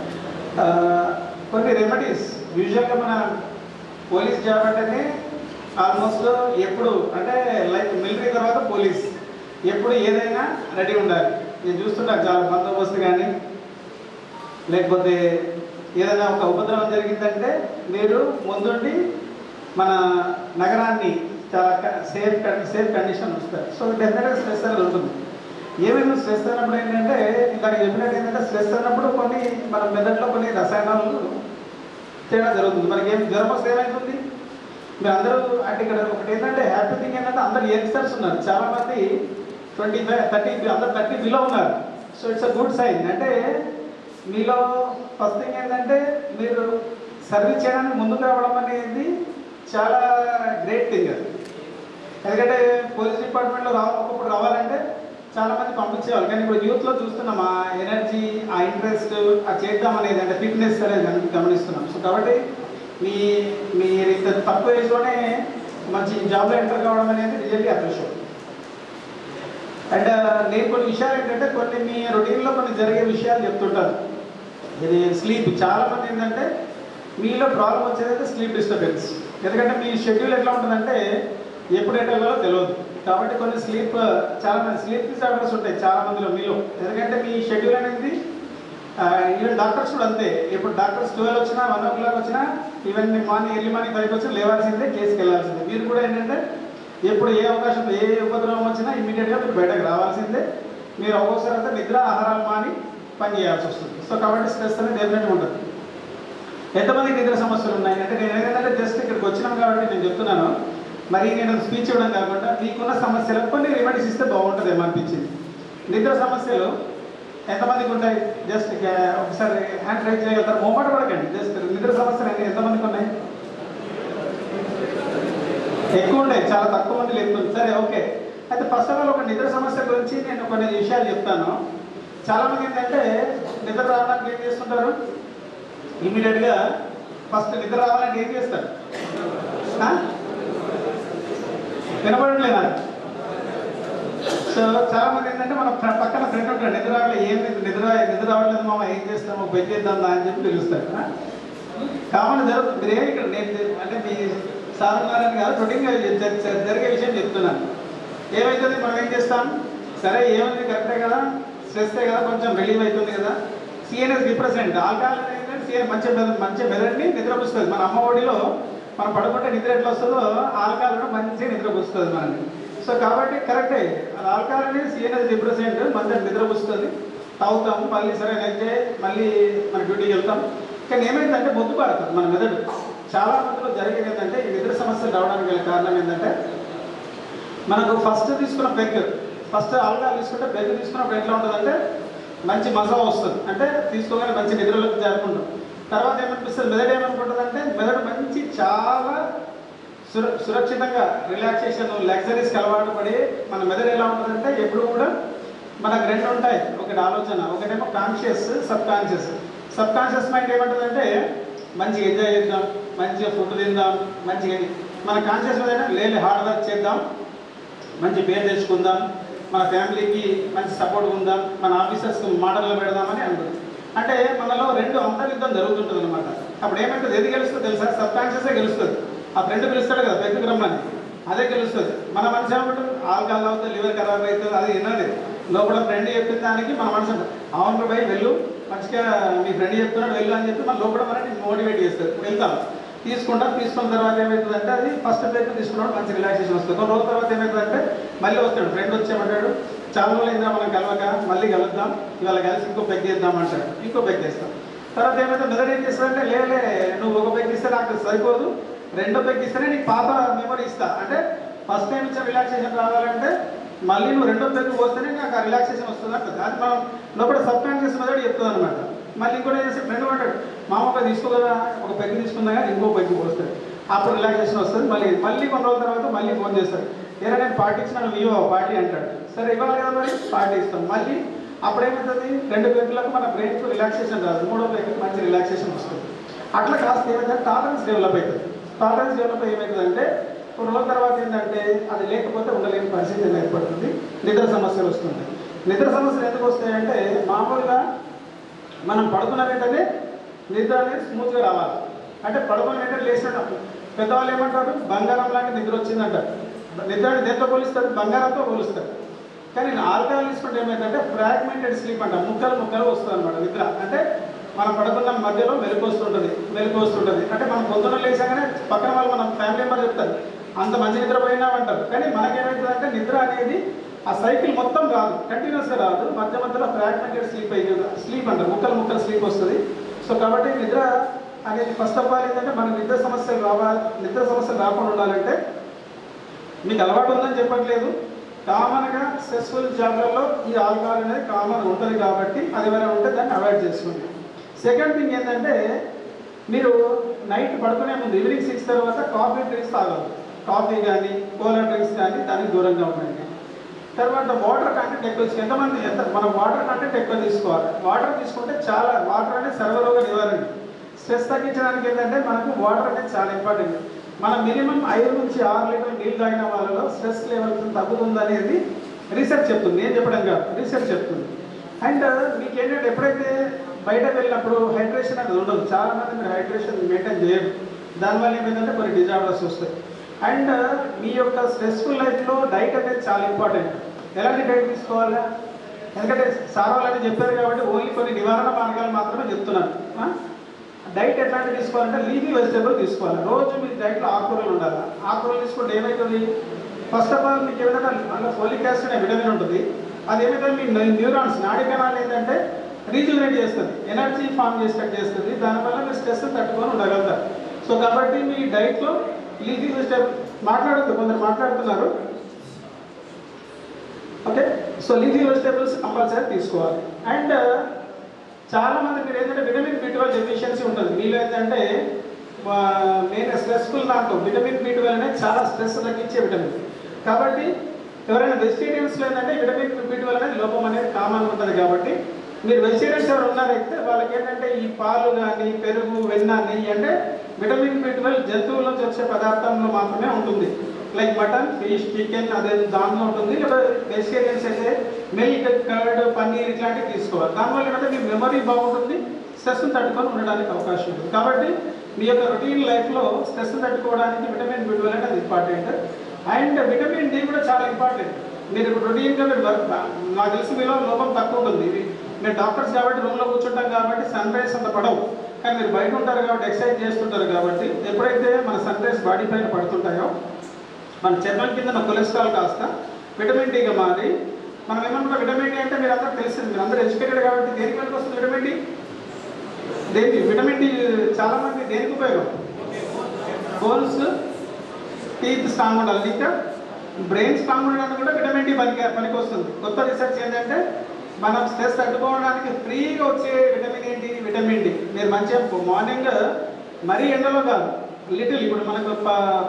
కొన్ని రెమెడీస్ యూజువల్గా మన పోలీస్ జాబ్ అంటేనే ఆల్మోస్ట్ ఎప్పుడు అంటే లైక్ మిలిటరీ తర్వాత పోలీస్ ఎప్పుడు ఏదైనా రెడీ ఉండాలి. నేను చూస్తుంటాను చాలా బందోబస్తు కానీ లేకపోతే ఏదైనా ఒక ఉపద్రవం జరిగిందంటే మీరు ముందుండి మన నగరాన్ని చాలా సేఫ్ కండిషన్ వస్తుంది. సో డెఫినెట్గా స్ట్రెస్ అనేది ఉంటుంది. ఏమైనా స్ట్రెస్ అయినప్పుడు ఏంటంటే ఇందాక చెప్పినట్టు ఏంటంటే స్ట్రెస్ అయినప్పుడు కొన్ని మన మెదడులో కొన్ని రసాయనాలు తేడా జరుగుతుంది. మనకి ఏం జ్వరం వస్తే ఏమవుతుంది? మీరు అందరూ అంటే ఇక్కడ ఒకటి ఏంటంటే హ్యాపీ థింగ్ ఏంటంటే అందరు యంగ్స్టర్స్ ఉన్నారు, చాలామంది 25, 30 అందరు 30 బిలో ఉన్నారు. So it's a good sign. అంటే మీలో ఫస్ట్ థింగ్ ఏంటంటే మీరు సర్వీస్ చేయడానికి ముందుకు రావడం అనేది చాలా గ్రేట్ థింగ్ అది. ఎందుకంటే పోలీస్ డిపార్ట్మెంట్లో ఒకప్పుడు రావాలంటే చాలామంది పంపించేవాళ్ళు, కానీ ఇప్పుడు యూత్లో చూస్తున్నాం ఆ ఎనర్జీ, ఆ ఇంట్రెస్ట్, ఆ చేద్దాం అనేది అంటే ఫిట్నెస్ అనేది గమనిస్తున్నాం. సో కాబట్టి మీరు ఇంత తక్కువ ఏజ్లోనే మంచి జాబ్లో ఎంటర్ కావడం అనేది రియల్లీ అప్రిషియేట్. అండ్ నేను కొన్ని విషయాలు ఏంటంటే కొన్ని మీ రొటీన్లో కొన్ని జరిగే విషయాలు చెప్తుంటాను. ఇది స్లీప్. చాలామంది ఏంటంటే మీలో ప్రాబ్లం వచ్చేది స్లీప్ డిస్టర్బెన్స్. ఎందుకంటే మీ షెడ్యూల్ ఎట్లా ఉంటుందంటే ఎప్పుడు ఎట్లా తెలియదు. కాబట్టి కొన్ని చాలామంది స్లీప్ డిసార్డర్స్ ఉంటాయి చాలామందిలో మీలో. ఎందుకంటే మీ షెడ్యూల్ అనేది ఈవెన్ డాక్టర్స్ కూడా అంతే. ఇప్పుడు డాక్టర్స్ 12 వచ్చినా 1 o'clock వచ్చినా ఈవెన్ ఎర్లీ మార్నింగ్ 5 వచ్చినా లేవాల్సిందే, కేసుకి వెళ్ళాల్సిందే. మీరు కూడా ఏంటంటే ఎప్పుడు ఏ అవకాశం ఏ ఉపద్రవం వచ్చినా ఇమీడియట్గా మీరు బయటకు రావాల్సిందే. మీరు ఒక్కోసారి అయితే నిద్ర ఆహారాలు మాని పని చేయాల్సి వస్తుంది. సో కాబట్టి స్ట్రెస్ అనేది డెఫినెట్గా ఉంటుంది. ఎంతమందికి నిద్ర సమస్యలు ఉన్నాయి అంటే నేను ఏంటంటే జస్ట్ ఇక్కడికి వచ్చినాం కాబట్టి నేను చెప్తున్నాను. మరి నేను స్పీచ్ ఇవ్వడం కాకుండా మీకున్న సమస్యలకు కొన్ని రెమెడీస్ ఇస్తే బాగుంటుందేమో అనిపించింది. నిద్ర సమస్యలు ఎంతమందికి ఉంటాయి? జస్ట్ ఒకసారి హ్యాండ్ రైజ్ చేయగలుగుతారు, మొమ్మట పడకండి. జస్ట్ నిద్ర సమస్యలు ఎంతమందికి ఉన్నాయి? ఎక్కువ ఉంటాయి, చాలా తక్కువ మంది లేదు. సరే, ఓకే. అయితే ఫస్ట్ ఆఫ్ ఆల్ ఒక నిద్ర సమస్య గురించి నేను కొన్ని విషయాలు చెప్తాను. చాలామంది ఏంటంటే నిద్ర రావడానికి ఏం చేస్తుంటారు? ఇమీడియట్గా ఫస్ట్ నిద్ర రావాలంటే ఏం చేస్తారు? వినపడట్లేదా? సో చాలామంది ఏంటంటే మన పక్కన ఫ్రెండ్ ఉంటాడు, నిద్ర రావట్లేదు, నిద్ర రావట్లేదు మామ, ఏం చేస్తాము, బెడ్ చేద్దాం అని చెప్పి పిలుస్తాడు. కామన్ జరుగుతుంది. మీరేమి ఇక్కడ నేను అంటే మీ సాధారణంగా కాదు, రొటీన్గా జరిగే విషయం చెప్తున్నాను. ఏమవుతుంది? మనం ఏం చేస్తాం? సరే ఏమైంది, కరెక్టే కదా, స్ట్రెస్టే కదా, కొంచెం రిలీవ్ అవుతుంది కదా. CNS depressant. ఆల్కహాల్ ఏంటంటే సిఎన్ మంచి మెదడుని నిద్రపుస్తుంది. మన అమ్మ ఒడిలో మనం పడుకుంటే నిద్ర ఎట్లా వస్తుందో ఆల్కహాల్ కూడా మంచిగా నిద్రపుస్తుంది మనల్ని. సో కాబట్టి కరెక్టే, ఆల్కహాల్ అనేది సిఎన్ఎస్ డిప్రెసెంట్, మంచిగా నిద్రపుస్తుంది. తాగుతాము, మళ్ళీ సరే నెక్స్ట్ డే మళ్ళీ మన డ్యూటీకి వెళ్తాం. కానీ ఏమైందంటే మొద్దు పడుతుంది మన మెదడు. చాలా మందిలో జరిగేది ఏంటంటే ఈ నిద్ర సమస్యలు రావడానికి గల కారణం ఏంటంటే మనకు ఫస్ట్ తీసుకున్న ఫస్ట్ ఆల్కహాల్ తీసుకుంటే పెగ్ తీసుకున్నప్పుడు ఎట్లా ఉంటుందంటే మంచి మజా వస్తుంది, అంటే తీసుకోగానే మంచి నిద్రలోకి జరుపుకుంటాం. తర్వాత ఏమనిపిస్తుంది, మెదడు ఏమనుకుంటుంది అంటే మెదడు మంచి చాలా సురక్షితంగా రిలాక్సేషన్ లగ్జరీస్కి అలవాటు పడి మన మెదడు ఎలా ఉంటుందంటే ఎప్పుడు కూడా మనకు రెండు ఉంటాయి. ఒకటి ఆలోచన, ఒకటేమో conscious, sub conscious. Sub conscious mind ఏమంటుందంటే మంచిగా ఎంజాయ్ చేద్దాం, మంచిగా ఫుడ్ తిందాం, మంచిగా మన కాన్షియస్ మైండ్ లేదు హార్డ్ వర్క్ చేద్దాం, మంచి పేరు తెచ్చుకుందాం, మన ఫ్యామిలీకి మంచి సపోర్ట్ ఉందాం, మన ఆఫీసర్స్కి మోడల్లో పెడదామని అంటుంది. అంటే మనలో రెండు అంతర్యుద్ధం జరుగుతుంటుంది అనమాట. అప్పుడు ఏమైతుంది, ఏది గెలుస్తుందో తెలుసా? సబ్ కాన్షియసే గెలుస్తుంది. ఆ ఫ్రెండ్ పిలుస్తాడు కదా పెద్దకు రమ్మని, అదే గెలుస్తుంది. మన మనసు ఏమంటుంది, ఆల్కహాల్ అవుతుంది, లివర్ ఖరాబ్ అవుతుంది, అది విన్నది. లోపల ఫ్రెండ్ చెప్పిన దానికి మన మనసు అవును భయ్ వెళ్ళు, మంచిగా మీ ఫ్రెండ్ చెప్తున్నాడు వెళ్ళు అని చెప్పి మన లోపల మనని మోటివేట్ చేస్తారు. వెళ్తాం, తీసుకున్న తర్వాత ఏమవుతుందంటే అది ఫస్ట్ బ్రేక్ తీసుకున్నప్పుడు మంచి రిలాక్సేషన్ వస్తుంది. కొన్ని రోజుల తర్వాత ఏమవుతుందంటే మళ్ళీ వస్తాడు, ఫ్రెండ్ వచ్చేమంటాడు, చాలా రోజులు అయిందా మనం కలవక, మళ్ళీ కలుద్దాం, ఇవాళ కలిసి ఇంకో పెగ్ చేద్దాం అంటాడు, ఇంకో పెగ్ చేస్తాం. తర్వాత ఏమైతే మెదడు ఏం చేస్తుందంటే లేలే నువ్వు ఒక పెగ్ ఇస్తే నాకు సరిపోదు, రెండో పెగ్ ఇస్తేనే నీకు పాత మెమరీ ఇస్తా, అంటే ఫస్ట్ టైం ఇచ్చిన రిలాక్సేషన్ రావాలంటే మళ్ళీ నువ్వు రెండో పెగ్ పోస్తేనే నాకు ఆ రిలాక్సేషన్ వస్తుంది అంటుంది. అది మనం లోపల సబ్ కాన్షియస్ మెదడు చెప్తుంది అనమాట. మళ్ళీ ఇంకోటి ఏం చేస్తే ఫ్రెండ్ అంటాడు, మామూలుగా తీసుకోదా ఒక పెగ్ తీసుకుందా కానీ ఇంకో పెగ్ పోస్తాడు, అప్పుడు రిలాక్సేషన్ వస్తుంది. మళ్ళీ కొన్ని రోజుల తర్వాత మళ్ళీ ఫోన్ చేస్తాడు, ఏదైనా నేను పార్టీ ఇచ్చిన నువ్వు ఇవ్వ పార్టీ అంటాడు. సరే ఇవ్వాలి కదా మరి పార్టీ ఇస్తాం. మళ్ళీ అప్పుడు ఏమవుతుంది, రెండు పెగ్గులకు మన బ్రెయిన్కు రిలాక్సేషన్ రాదు, మూడో పెగ్గుకి మంచి రిలాక్సేషన్ వస్తుంది. అట్లా కాస్త ఏమైతే టాలరెన్స్ డెవలప్ అవుతుంది. టాలరెన్స్ డెవలప్ ఏమవుతుందంటే కొన్ని రోజుల తర్వాత ఏంటంటే అది లేకపోతే ఉండలేని పరిస్థితి ఏర్పడుతుంది, నిద్ర సమస్యలు వస్తుంది. నిద్ర సమస్యలు ఎందుకు వస్తాయంటే మామూలుగా మనం పడుకున్న వెంటనే నిద్ర అనేది స్మూత్గా రావాలి. అంటే పడుకున్న వెంటనే లేచినప్పుడు పెద్దవాళ్ళు ఏమంటారు, బంగారం లాంటి నిద్ర వచ్చిందంటారు. నిద్రని దేంతో పోలుస్తారు? బంగారంతో పోలుస్తారు. కానీ ఆల్కహాల్ తీసుకుంటే ఏమైందంటే ఫ్రాగ్మెంటెడ్ స్లీప్ అంట, ముక్కలు వస్తుంది అనమాట నిద్ర. అంటే మనం పడుకున్న మధ్యలో మెలకు వస్తుంటుంది. అంటే మనం పొద్దున్న లేచాగానే పక్కన వాళ్ళు మన ఫ్యామిలీ మెంబర్ చెప్తారు అంత మంచి నిద్ర పోయినామంటారు. కానీ మనకేమవుతుందంటే నిద్ర అనేది ఆ సైకిల్ మొత్తం రాదు, కంటిన్యూస్గా రాదు, మధ్య మధ్యలో ఫ్రాగ్మెంటెడ్ స్లీప్ అంటారు, ముక్కలు స్లీప్ వస్తుంది. సో కాబట్టి నిద్ర అనేది ఫస్ట్ ఆఫ్ ఆల్ ఏంటంటే మనకు నిద్ర సమస్యలు రాకుండా ఉండాలంటే మీకు అలవాటు ఉందని చెప్పట్లేదు, కామన్గా స్ట్రెస్ఫుల్ జాబ్లలో ఈ ఆల్కహాల్ అనేది కామన్ ఉంటుంది కాబట్టి అది ఏమైనా ఉంటే దాన్ని అవాయిడ్ చేసుకోండి. సెకండ్ థింగ్ ఏంటంటే మీరు నైట్ పడుకునే ముందు ఈవినింగ్ 6 తర్వాత కాఫీ డ్రింక్స్ తాగదు. కాఫీ కానీ కోలా డ్రింక్స్ కానీ దానికి దూరంగా ఉండండి. తర్వాత వాటర్ కంటెంట్ ఎక్కువ మనం వాటర్ కంటెంట్ ఎక్కువ తీసుకోవాలి. వాటర్ తీసుకుంటే చాలా వాటర్ అనేది సర్వరోగ నివారణ. స్ట్రెస్ తగ్గించడానికి ఏంటంటే మనకు వాటర్ అనేది చాలా ఇంపార్టెంట్. మనం మినిమం 5 నుంచి 6 లీటర్లు నీళ్ళు తాగిన వాళ్ళలో స్ట్రెస్ లెవెల్స్ తగ్గుతుంది అనేది రీసెర్చ్ చెప్తుంది, నేను చెప్పడం కాదు, రీసెర్చ్ చెప్తుంది. అండ్ మీకు ఏంటంటే ఎప్పుడైతే బయట వెళ్ళినప్పుడు హైడ్రేషన్ అనేది ఉండదు, చాలామంది మీరు హైడ్రేషన్ మెయింటైన్ చేయరు, దానివల్ల ఏమైందంటే కొన్ని డిజార్డర్స్ వస్తాయి. అండ్ మీ యొక్క స్ట్రెస్ఫుల్ లైఫ్లో డైట్ అనేది చాలా ఇంపార్టెంట్. ఎలాంటి డైట్ తీసుకోవాలా, ఎందుకంటే సార్ వాళ్ళని చెప్పారు కాబట్టి ఓన్లీ కొన్ని నివారణ మార్గాలు మాత్రమే చెప్తున్నాను. డైట్ ఎట్లాంటి తీసుకోవాలంటే లీఫీ వెజిటేబుల్ తీసుకోవాలి. రోజు మీ డైట్లో ఆకుకూరలు ఉండాలి. ఆకుకూరలు తీసుకుంటే ఏమవుతుంది, ఫస్ట్ ఆఫ్ ఆల్ మీకు ఏమైనా అందులో ఫోలిక్ యాసిడ్ అనే విటమిన్ ఉంటుంది. అది ఏమైతే మీ న్యూరాన్స్ నాడీ కణాలు ఏంటంటే రీజనరేట్ చేస్తుంది, ఎనర్జీ ఫామ్ చేస్తుంది. దానివల్ల మీరు స్ట్రెస్ తట్టుకొని ఉండగలుగుతారు. సో కాబట్టి మీ డైట్లో లీఫీ వెజిటేబుల్ కొందరు మాట్లాడుతున్నారు, okay. So leafy vegetables compulsory తీసుకోవాలి. అండ్ చాలామంది మీరు ఏంటంటే విటమిన్ B12 డెఫిషియన్సీ ఉంటుంది మీలో. ఏంటంటే మెయిన్ స్ట్రెస్ఫుల్ దాంట్లో విటమిన్ B12 అనేది చాలా స్ట్రెస్ తగ్గించే విటమిన్. కాబట్టి ఎవరైనా వెజిటేరియన్స్లో ఏంటంటే విటమిన్ B12 అనేది లోపం అనేది కామన్ ఉంటుంది. కాబట్టి మీరు వెజిటేరియన్స్ ఎవరు ఉన్నారైతే వాళ్ళకి ఏంటంటే ఈ పాలు కానీ పెరుగు వెన్న నెయ్యి అంటే విటమిన్ B12 జంతువుల నుంచి వచ్చే పదార్థంలో మాత్రమే ఉంటుంది. లైక్ మటన్, ఫిష్, చికెన్ అదే దాంట్లో ఉంటుంది. లేదా వెజిటేరియన్స్ అయితే మిల్క్, కర్డ్, పన్నీర్ ఇట్లాంటివి తీసుకోవాలి. దానివల్ల ఏంటంటే మీ మెమరీ బాగుంటుంది, స్ట్రెస్ని తట్టుకొని ఉండడానికి అవకాశం ఉంటుంది. కాబట్టి మీ యొక్క రొటీన్ లైఫ్లో స్ట్రెస్ని తట్టుకోవడానికి విటమిన్ B12 అనేది ఇంపార్టెంట్. అండ్ విటమిన్ D కూడా చాలా ఇంపార్టెంట్. మీరు రొటీన్గా మీరు నాకు తెలిసి మీలో లోపం తక్కువ ఉంటుంది. మీరు డాక్టర్స్ కాబట్టి రూమ్లో కూర్చుంటాం కాబట్టి సన్ రైజ్ అంత పడవు, కానీ మీరు బయట ఉంటారు కాబట్టి ఎక్సర్సైజ్ చేస్తుంటారు కాబట్టి ఎప్పుడైతే మన సన్ రైజ్ బాడీ పైన పడుతుంటాయో మన చర్మం కింద మన కొలెస్ట్రాల్ కాస్త విటమిన్ Dగా మారి మనం ఏమన్నా విటమిన్ D అంటే మీరు అందరూ తెలిసింది, మీరు అందరూ ఎడ్యుకేటెడ్ కాబట్టి దేనికి పనికి వస్తుంది విటమిన్ D? విటమిన్ D చాలామంది దేనికి ఉపయోగం? బోన్స్, టీత్ స్ట్రాంగ్ ఉండాలి, ఇంకా బ్రెయిన్ స్ట్రాంగ్ ఉండడానికి కూడా విటమిన్ D పనికి వస్తుంది. కొత్త రీసెర్చ్ ఏంటంటే మనం స్ట్రెస్ తట్టుకోవడానికి ఫ్రీగా వచ్చే విటమిన్ ఏంటి? Vitamin D. మీరు మంచిగా మార్నింగ్ మరీ ఎండలో కాదు, లిటిల్ ఇప్పుడు మనకు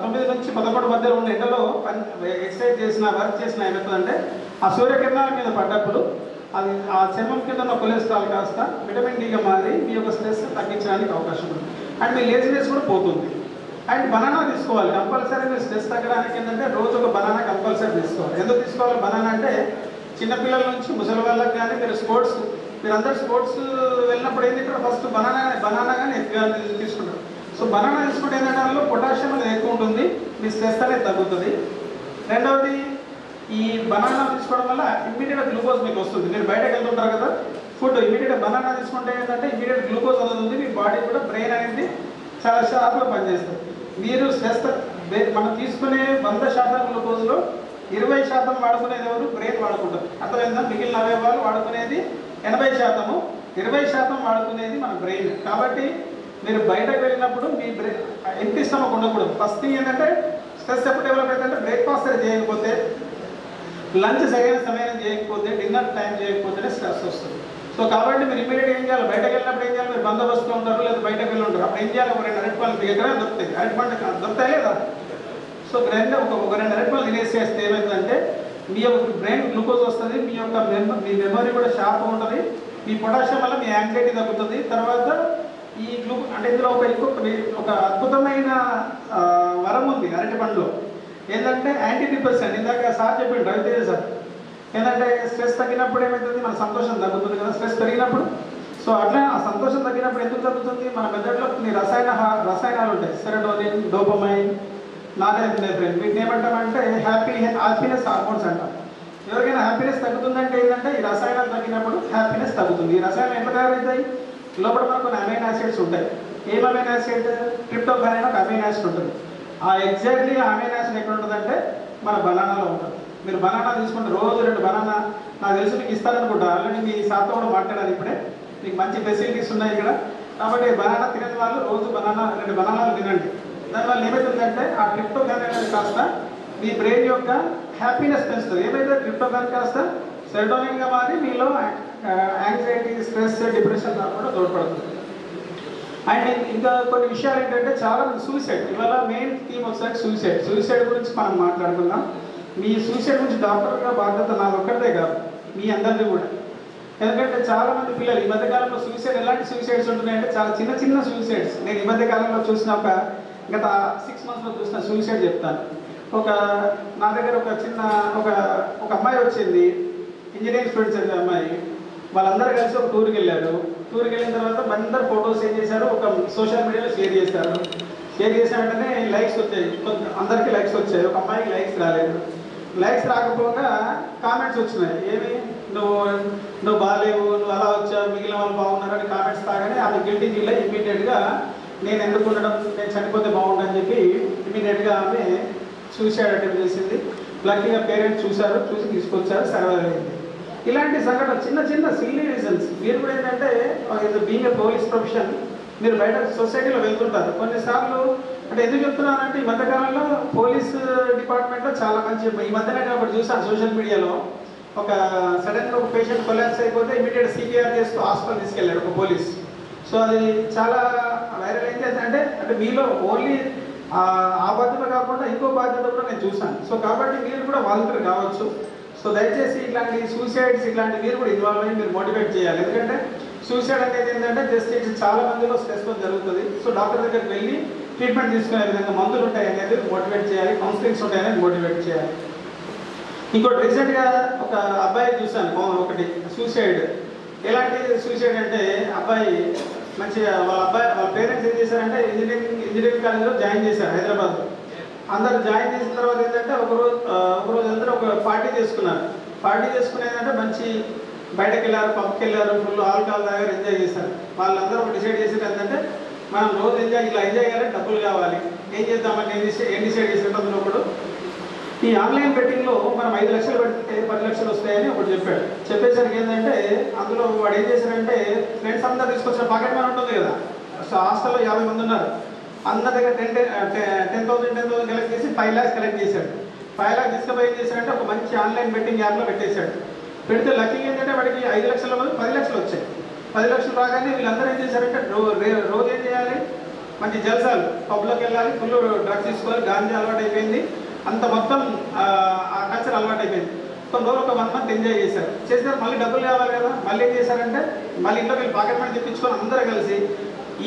9 నుంచి 11 మధ్యలో ఉన్న ఎండలో ఎక్సర్సైజ్ చేసిన వర్క్ చేసిన ఏమవుతుందంటే ఆ సూర్యకిరణాల మీద పడ్డప్పుడు అది ఆ చర్మం కింద ఉన్న కొలెస్ట్రాల్ కాస్త విటమిన్ Dగా మారి మీ యొక్క స్ట్రెస్ తగ్గించడానికి అవకాశం ఉంది. అండ్ మీ లేజినెస్ కూడా పోతుంది. అండ్ బనానా తీసుకోవాలి కంపల్సరీ. మీరు స్ట్రెస్ తగ్గడానికి ఏంటంటే రోజు ఒక బనానా కంపల్సరీ తీసుకోవాలి. ఎందుకు తీసుకోవాలి బనానా అంటే చిన్నపిల్లల నుంచి ముసలి వాళ్ళకి కానీ మీరు అందరు స్పోర్ట్స్ వెళ్ళినప్పుడు ఏం తింటారు? ఫస్ట్ బనానా కానీ ఎక్కువ తీసుకుంటారు. సో బనానా తీసుకుంటే ఏంటంటే అందులో పొటాషియం అనేది ఎక్కువ ఉంటుంది, మీ స్ట్రెస్ అనేది తగ్గుతుంది. రెండవది ఈ బనానా తీసుకోవడం వల్ల ఇమ్మీడియట్ గ్లూకోజ్ మీకు వస్తుంది. మీరు బయటకు వెళ్తుంటారు కదా, ఫుడ్ ఇమ్మీడియట్ బనానా తీసుకుంటే ఏంటంటే ఇమ్మీడియట్ గ్లూకోజ్ అందుతుంది. మీ బాడీ కూడా బ్రెయిన్ అనేది చాలా షార్ప్గా పనిచేస్తుంది. మీరు స్ట్రెస్ మనం తీసుకునే 100% గ్లూకోజ్లో 20% వాడుకునేది ఎవరు? బ్రెయిన్ వాడుకుంటారు. అర్థమైందా? మిగిలిన అవయవాలు వాడుకునేది 80%, 20% వాడుకునేది మన బ్రెయిన్. కాబట్టి మీరు బయటకు వెళ్ళినప్పుడు మీ బ్రెయిన్ ఎంటీ స్టమక్ ఉండకూడదు. ఫస్ట్ థింగ్ ఏంటంటే స్ట్రెస్ ఎప్పుడు డెవలప్ అవుతుందంటే బ్రేక్ఫాస్ట్ చేయకపోతే, లంచ్ సరైన సమయం చేయకపోతే, డిన్నర్ టైం చేయకపోతేనే స్ట్రెస్ వస్తుంది. సో కాబట్టి మీరు ఇమీడియట్ ఏం చేయాలి? బయటకు వెళ్ళినప్పుడు ఏం చేయాలి? మీరు బందోబస్తులో ఉంటారు లేదా బయటకు వెళ్ళి ఉంటారు, అప్పుడు ఏం చేయాలి? ఒక 2 అరటిపళ్ళు మీకు ఎక్కడైనా దొరుకుతాయి. అరటిపండు దొరుకుతాయి లేదా? సో ఒక 2 అరటిపళ్ళు తినేసేస్తే ఏమవుతుందంటే మీ యొక్క బ్రెయిన్ గ్లూకోజ్ వస్తుంది, మీ యొక్క మీ మెమరీ కూడా షార్ప్గా ఉంటుంది, మీ పొటాషియం వల్ల మీ యాంగ్జైటీ తగ్గుతుంది. తర్వాత ఈ అంటే ఇందులో ఒక అద్భుతమైన వరం ఉంది అరటిపండులో, ఏంటంటే యాంటీ డిప్రెసెంట్. ఇందాక సార్ చెప్పిండు రవితేజ సార్, ఏంటంటే స్ట్రెస్ తగ్గినప్పుడు ఏమవుతుంది? మన సంతోషం తగ్గుతుంది కదా స్ట్రెస్ పెరిగినప్పుడు. సో అట్లా ఆ సంతోషం తగ్గినప్పుడు ఎందుకు తగ్గుతుంది? మన మెదడులో కొన్ని రసాయనాలు ఉంటాయి, సెరోటోనిన్, డోపమైన్, నార్ఎఫ్రెన్. వీటిని ఏమంటామంటే హ్యాపీనెస్ హార్మోన్స్ అంటాం. ఎవరికైనా హ్యాపీనెస్ తగ్గుతుందంటే ఏంటంటే ఈ రసాయనాలు తగ్గినప్పుడు హ్యాపీనెస్ తగ్గుతుంది. ఈ రసాయనాలు ఎట్లా తయారవుతాయి? లోపల మనకు కొన్ని అమైనో యాసిడ్స్ ఉంటాయి. ఏం అమైనో యాసిడ్? ట్రిప్టోఫాన్ అనే ఒక అమైనో యాసిడ్ ఉంటుంది. ఆ ఎగ్జాక్ట్లీ ఆ అమైనో యాసిడ్ ఎక్కడ ఉంటుందంటే మన బనానాలో ఉంటుంది. మీరు బనానా తీసుకుంటే రోజు 2 బనానా, నాకు తెలిసి మీకు ఇస్తారనుకుంటా, ఆల్రెడీ మీ సార్తో కూడా మాట్లాడాలి ఇప్పుడే, మీకు మంచి ఫెసిలిటీస్ ఉన్నాయి ఇక్కడ. కాబట్టి బనానా తినని వాళ్ళు రోజు 2 బనానాలు తినండి. దానివల్ల ఏమవుతుందంటే ఆ ట్రిప్టోఫాన్ అనేది కాస్త మీ బ్రెయిన్ యొక్క హ్యాపీనెస్ పెంచుతుంది. ఏమైతే ట్రిప్టోఫాన్ కాస్త సెరోటోనిన్గా మారి మీలో యాంగ్జైటీ, స్ట్రెస్, డిప్రెషన్ కూడా తోడ్పడుతుంది. అండ్ ఇంకా కొన్ని విషయాలు ఏంటంటే చాలా మంది సూసైడ్, ఇవాళ మెయిన్ థీమ్ వచ్చేసరికి సూసైడ్ గురించి మనం మాట్లాడుకుందాం. మీ సూసైడ్ గురించి డాక్టర్గా బాధ్యత నాది ఒక్కటే కాదు, మీ అందరిది కూడా. ఎందుకంటే చాలా మంది పిల్లలు ఈ మధ్యకాలంలో సూసైడ్, ఎలాంటి సూసైడ్స్ ఉంటున్నాయంటే చాలా చిన్న సూసైడ్స్. నేను ఈ మధ్యకాలంలో చూసిన గత 6 monthsలో చూసిన సూసైడ్ చెప్తాను. నా దగ్గర ఒక అమ్మాయి వచ్చింది, ఇంజనీరింగ్ స్టూడెంట్స్ అయితే అమ్మాయి. వాళ్ళందరూ కలిసి ఒక టూర్కి వెళ్ళారు. టూర్కి వెళ్ళిన తర్వాత అందరు ఫొటోస్ ఏం చేశారు, ఒక సోషల్ మీడియాలో షేర్ చేశారు. షేర్ చేసిన వెంటనే లైక్స్ వచ్చాయి, అందరికీ లైక్స్ వచ్చాయి. ఒక అమ్మాయికి లైక్స్ రాలేదు. లైక్స్ రాకపోగా కామెంట్స్ వచ్చినాయి. ఏమి, నువ్వు బాగాలేవు, నువ్వు అలా వచ్చావు, మిగిలిన వాళ్ళు బాగున్నారని కామెంట్స్ రాగానే ఆమె గిల్టీ ఫీల్ అయ్యి ఇమ్మీడియట్గా నేను ఎందుకు ఉండడం, నేను చనిపోతే బాగుండని చెప్పి ఇమ్మీడియట్గా ఆమె సూసైడ్ అటెంప్ట్ చేసింది. లక్కీగా పేరెంట్స్ చూసి తీసుకొచ్చారు, సర్వైవ్ అయింది. ఇలాంటి సంఘటన చిన్న సిల్లీ రీజన్స్. మీరు కూడా ఏంటంటే బీయింగ్ ఏ పోలీస్ ప్రొఫెషన్, మీరు బయట సొసైటీలో వెళ్తుంటారు. కొన్నిసార్లు అంటే ఎందుకు చెప్తున్నానంటే ఈ మధ్యకాలంలో పోలీస్ డిపార్ట్మెంట్లో చాలా మంచి, ఈ మధ్యనే కాబట్టి చూసాను సోషల్ మీడియాలో, ఒక సడన్గా ఒక పేషెంట్ కొలాప్స్ అయిపోతే ఇమీడియట్ CPR చేస్తూ హాస్పిటల్ తీసుకెళ్ళాడు ఒక పోలీస్. సో అది చాలా వైరల్ అయింది. అంటే మీలో ఓన్లీ ఆ బాధ్యత కాకుండా ఇంకో బాధ్యత కూడా నేను చూసాను. సో కాబట్టి మీరు కూడా వాలంటీర్ కావచ్చు. సో దయచేసి ఇట్లాంటి సూసైడ్స్ మీరు కూడా ఇన్వాల్వ్ అయ్యి మీరు మోటివేట్ చేయాలి. ఎందుకంటే సూసైడ్ అనేది ఏంటంటే జస్ట్ చాలా మందిలో స్ట్రెస్తో జరుగుతుంది. సో డాక్టర్ దగ్గరికి వెళ్ళి ట్రీట్మెంట్ తీసుకునే విధంగా మందులు ఉంటాయి అనేది మోటివేట్ చేయాలి, కౌన్సిలింగ్స్ ఉంటాయనేది మోటివేట్ చేయాలి. ఇంకోటి రీసెంట్గా ఒక అబ్బాయి చూశాను, ఒకటి సూసైడ్. ఎలాంటి సూసైడ్ అంటే అబ్బాయి మంచిగా వాళ్ళ పేరెంట్స్ ఏం చేశారంటే ఇంజనీరింగ్ కాలేజ్లో జాయిన్ చేశారు హైదరాబాద్లో. అందరు జాయిన్ చేసిన తర్వాత ఏంటంటే ఒకరోజు అందరూ ఒక పార్టీ చేసుకున్నారు. పార్టీ చేసుకునేదంటే మంచి బయటకు వెళ్ళారు, పబ్కి వెళ్ళారు, ఫుల్ ఆల్కహాల్ తాగారు, ఎంజాయ్ చేశారు. వాళ్ళందరూ ఒక డిసైడ్ చేసేది ఏంటంటే మనం రోజు ఇలా ఎంజాయ్ చేయాలి, డబ్బులు కావాలి, ఏం చేద్దామని ఏం డిసైడ్ చేసేది. అందులో ఒకడు ఈ ఆన్లైన్ బెట్టింగ్లో మనం 5 లక్షలు పెడితే 10 లక్షలు వస్తాయని ఒకటి చెప్పాడు. చెప్పేసరికి ఏంటంటే అందులో వాడు ఏం చేశారంటే ఫ్రెండ్స్ అందరూ తీసుకొచ్చిన పాకెట్ మనీ ఉంటుంది కదా. సో హాస్టల్లో 50 మంది ఉన్నారు. అందరి దగ్గర 10,000 కలెక్ట్ చేసి 5 lakhs కలెక్ట్ చేశాడు. 5 lakhs తీసుకుపోయి ఏం చేశాడంటే ఒక మంచి ఆన్లైన్ బెట్టింగ్ యాప్లో పెట్టేశాడు. పెడితే లక్కీగా ఏంటంటే వాడికి 5 లక్షల బదులు 10 లక్షలు వచ్చాయి. 10 లక్షలు రాగానే వీళ్ళందరూ ఏం చేశారంటే రోజు ఏం చేయాలి, మంచి జల్సాలు, పబ్లోకి వెళ్ళాలి, ఫుల్ డ్రగ్స్ తీసుకోవాలి, గాంజా అలవాటు అయిపోయింది, అంత మొత్తం ఆ కల్చర్ అలవాటు అయిపోయింది. కొన్ని రోజులు ఒక 1 month ఎంజాయ్ చేశారు. మళ్ళీ డబ్బులు కావాలి కదా, మళ్ళీ ఏం చేశారంటే మళ్ళీ ఇంట్లోకి వెళ్ళి పాకెట్ మనీ తెప్పించుకొని అందరూ కలిసి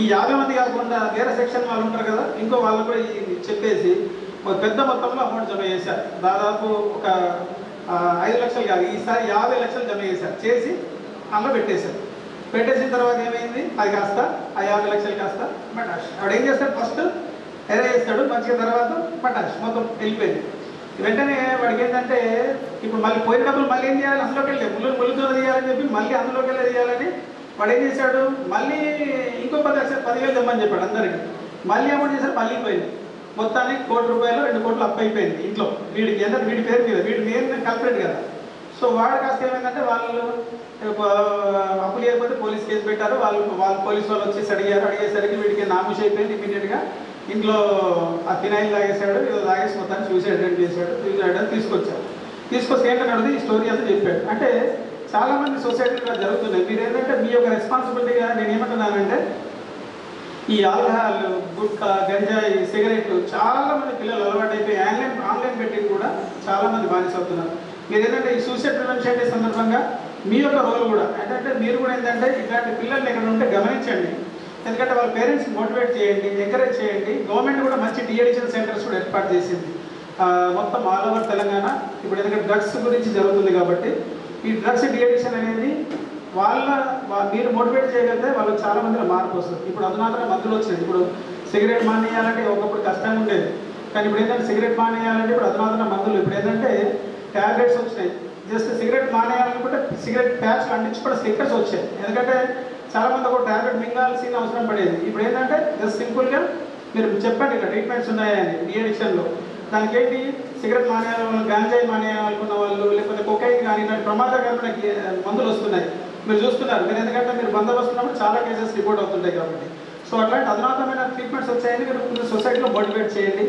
ఈ 50 మంది కాకుండా వేరే సెక్షన్ వాళ్ళు ఉంటారు కదా, ఇంకో వాళ్ళు కూడా చెప్పేసి ఒక పెద్ద మొత్తంలో అమౌంట్ జమ చేశారు. దాదాపు ఒక 5 లక్షలు కాదు, ఈసారి 50 లక్షలు జమ చేసి అందులో పెట్టేసిన తర్వాత ఏమైంది, అది కాస్త ఆ 50 లక్షలు కాస్త మటాష్. వాడు ఏం చేస్తాడు, ఫస్ట్ ఎరే చేస్తాడు, మంచిగా తర్వాత మటాష్ మొత్తం వెళ్ళిపోయింది. వెంటనే వాడికి ఏంటంటే ఇప్పుడు మళ్ళీ పోయిన డబ్బులు మళ్ళీ ఏం చేయాలి, అందులోకి వెళ్ళి ముళ్ళుతో తీయాలని చెప్పి మళ్ళీ అందులోకి వెళ్ళి తీయాలని వాడు ఏం చేశాడు, మళ్ళీ ఇంకో 10,000 తెమ్మని చెప్పాడు అందరికి. మళ్ళీ అమౌంట్ చేశాడు, మళ్ళీ పోయింది. మొత్తానికి ₹1 కోటి 2 కోట్లు అప్పు అయిపోయింది ఇంట్లో వీడి పేరు మీద. వీడి మెయిన్ కల్పరేట్ కదా. సో వాడు కాస్త ఏమైందంటే వాళ్ళు అప్పు లేకపోతే పోలీస్ కేసు పెట్టారు. వాళ్ళు పోలీసు వాళ్ళు వచ్చేసి అడిగేసరికి వీడికి నామూష్ అయిపోయింది. ఇమీడియట్గా ఇంట్లో ఆ ఫినాయిల్ తాగేశాడు, ఏదో తాగేసి మొత్తాన్ని సూసైడ్ అటెంప్ట్ చేశాడు. తీసుకొస్తే ఏంటన్నాడు ఈ స్టోరీ అంతా చెప్పాడు. అంటే చాలామంది సొసైటీలో జరుగుతున్నాయి. మీరు ఏంటంటే మీ యొక్క రెస్పాన్సిబిలిటీగా నేను ఏమంటున్నానంటే ఈ ఆల్కహాల్, గుట్కా, గంజాయి, సిగరెట్లు చాలామంది పిల్లలు అలవాటు అయిపోయి ఆన్లైన్ బెట్టింగ్ కూడా చాలామంది బానిస అవుతున్నారు. మీరు ఏంటంటే ఈ సూసైడ్ ప్రివెన్షన్ డే సందర్భంగా మీ యొక్క రోల్ కూడా ఏంటంటే మీరు కూడా ఏంటంటే ఇట్లాంటి పిల్లల్ని ఎక్కడ ఉంటే గమనించండి. ఎందుకంటే వాళ్ళ పేరెంట్స్ మోటివేట్ చేయండి, ఎంకరేజ్ చేయండి. గవర్నమెంట్ కూడా మంచి డీఅడిక్షన్ సెంటర్స్ కూడా ఏర్పాటు చేసింది మొత్తం ఆల్ ఓవర్ తెలంగాణ. ఇప్పుడు ఎందుకంటే డ్రగ్స్ గురించి జరుగుతుంది కాబట్టి ఈ డ్రగ్స్ డీఅడిక్షన్ అనేది మీరు మోటివేట్ చేయగలిగితే వాళ్ళకి చాలా మందిలో మార్పు వస్తుంది. ఇప్పుడు అధునాతన మందులు వచ్చినాయి. ఇప్పుడు సిగరెట్ మానేయాలంటే ఒకప్పుడు కష్టంగా ఉండేది, కానీ ఇప్పుడు ఏంటంటే సిగరెట్ మానేయాలంటే ఇప్పుడు అధునాతన మందులు. ఇప్పుడు ఏంటంటే ట్యాబ్లెట్స్ వచ్చినాయి. జస్ట్ సిగరెట్ మానేయాలనుకుంటే సిగరెట్ ప్యాచ్లు అంటించి కూడా స్టిక్కర్స్ వచ్చాయి. ఎందుకంటే చాలామంది ఒక ట్యాబ్లెట్ మింగాల్సిన అవసరం పడేది. ఇప్పుడు ఏంటంటే జస్ట్ సింపుల్గా మీరు చెప్పండి ఇక్కడ ట్రీట్మెంట్స్ ఉన్నాయని డీ అడిక్షన్లో. దానికి ఏంటి, సిగరెట్ మానేయాల వాళ్ళు, గాంజాయి మానేయాలనుకున్న వాళ్ళు, లేకపోతే కొకైన్ కానీ ఇలాంటి ప్రమాదకరమైన మందులు వస్తున్నాయి. మీరు చూస్తున్నారు. మీరు ఎందుకంటే మీరు బందోబస్తున్నప్పుడు చాలా కేసెస్ రిపోర్ట్ అవుతుంటాయి కాబట్టి. సో అట్లాంటి అధునాతమైన ట్రీట్మెంట్స్ వచ్చాయని మీరు సొసైటీలో మోటివేట్ చేయండి.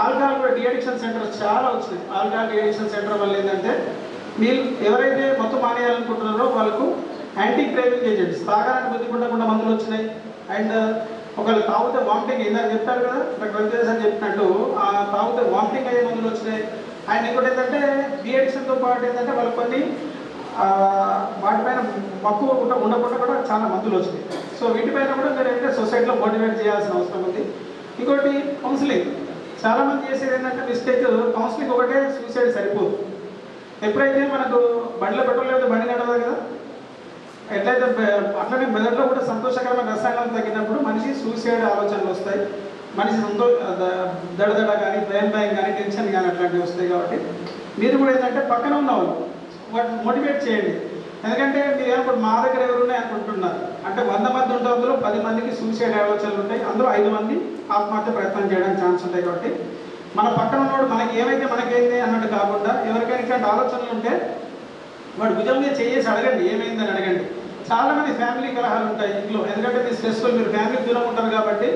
ఆల్కహాల్ కూడా డీ అడిక్షన్ సెంటర్స్ చాలా వచ్చినాయి. ఆల్కహాల్ డీ అడిక్షన్ సెంటర్ వల్ల ఏంటంటే మీరు ఎవరైతే మొత్తం మానేయాలనుకుంటున్నారో వాళ్ళకు యాంటీ క్రేవింగ్ ఏజెంట్స్, తాగడానికి బుద్ధి పుట్టకుండా మందులు వచ్చినాయి. అండ్ ఒకళ్ళు తాగితే వామిటింగ్ ఇందాక చెప్పారు కదా, డాక్టర్ వెంకటేష్ అని చెప్పినట్టు తాగితే వామిటింగ్ అయ్యే మందులు వచ్చినాయి. అండ్ ఇంకోటి ఏంటంటే డీ అడిక్షన్తో పాటు ఏంటంటే వాళ్ళకి కొన్ని వాటిపైన మక్కువ ఉండకుండా కూడా చాలా మందులు వచ్చినాయి. సో వీటిపైన కూడా మీరు ఏంటంటే సొసైటీలో మోటివేట్ చేయాల్సిన అవసరం ఉంది. ఇంకోటి కౌన్సిలింగ్. చాలామంది చేసేది ఏంటంటే మిస్టేక్, కౌన్సిలింగ్ ఒకటే సూసైడ్ సరిపోదు. ఎప్పుడైతే మనకు బండిలో పెట్రోల్ లేదా బండి నడవదు కదా, ఎట్లయితే అట్లనే మెదడులో కూడా సంతోషకరమైన రసాయనాలు తగ్గినప్పుడు మనిషి సూసైడ్ ఆలోచనలు వస్తాయి. మనిషి దడదడ కానీ, భయం కానీ, టెన్షన్ కానీ అట్లాంటివి వస్తాయి. కాబట్టి మీరు కూడా ఏంటంటే పక్కన ఉన్న వాళ్ళు వాటిని మోటివేట్ చేయండి. ఎందుకంటే మీరు ఏమనుకుంటు మా దగ్గర ఎవరు ఉన్నాయి అనుకుంటున్నారు అంటే 100 మంది ఉంటే అందులో 10 మందికి సూసైడ్ ఆలోచనలు ఉంటాయి, అందులో 5 మంది ఆత్మహత్య ప్రయత్నం చేయడానికి ఛాన్స్ ఉంటాయి. కాబట్టి మన పక్కన ఉన్నవాడు మనకి ఏమైతే మనకేంది అన్నట్టు కాకుండా ఎవరికైనా ఇట్లాంటి ఆలోచనలు ఉంటే వాడు భుజం మీద చేసి అడగండి, ఏమైందని అడగండి. చాలామంది ఫ్యామిలీ కలహాలు ఉంటాయి ఇంట్లో, ఎందుకంటే మీ స్ట్రెస్ఫుల్, మీరు ఫ్యామిలీ దూరం ఉంటారు కాబట్టి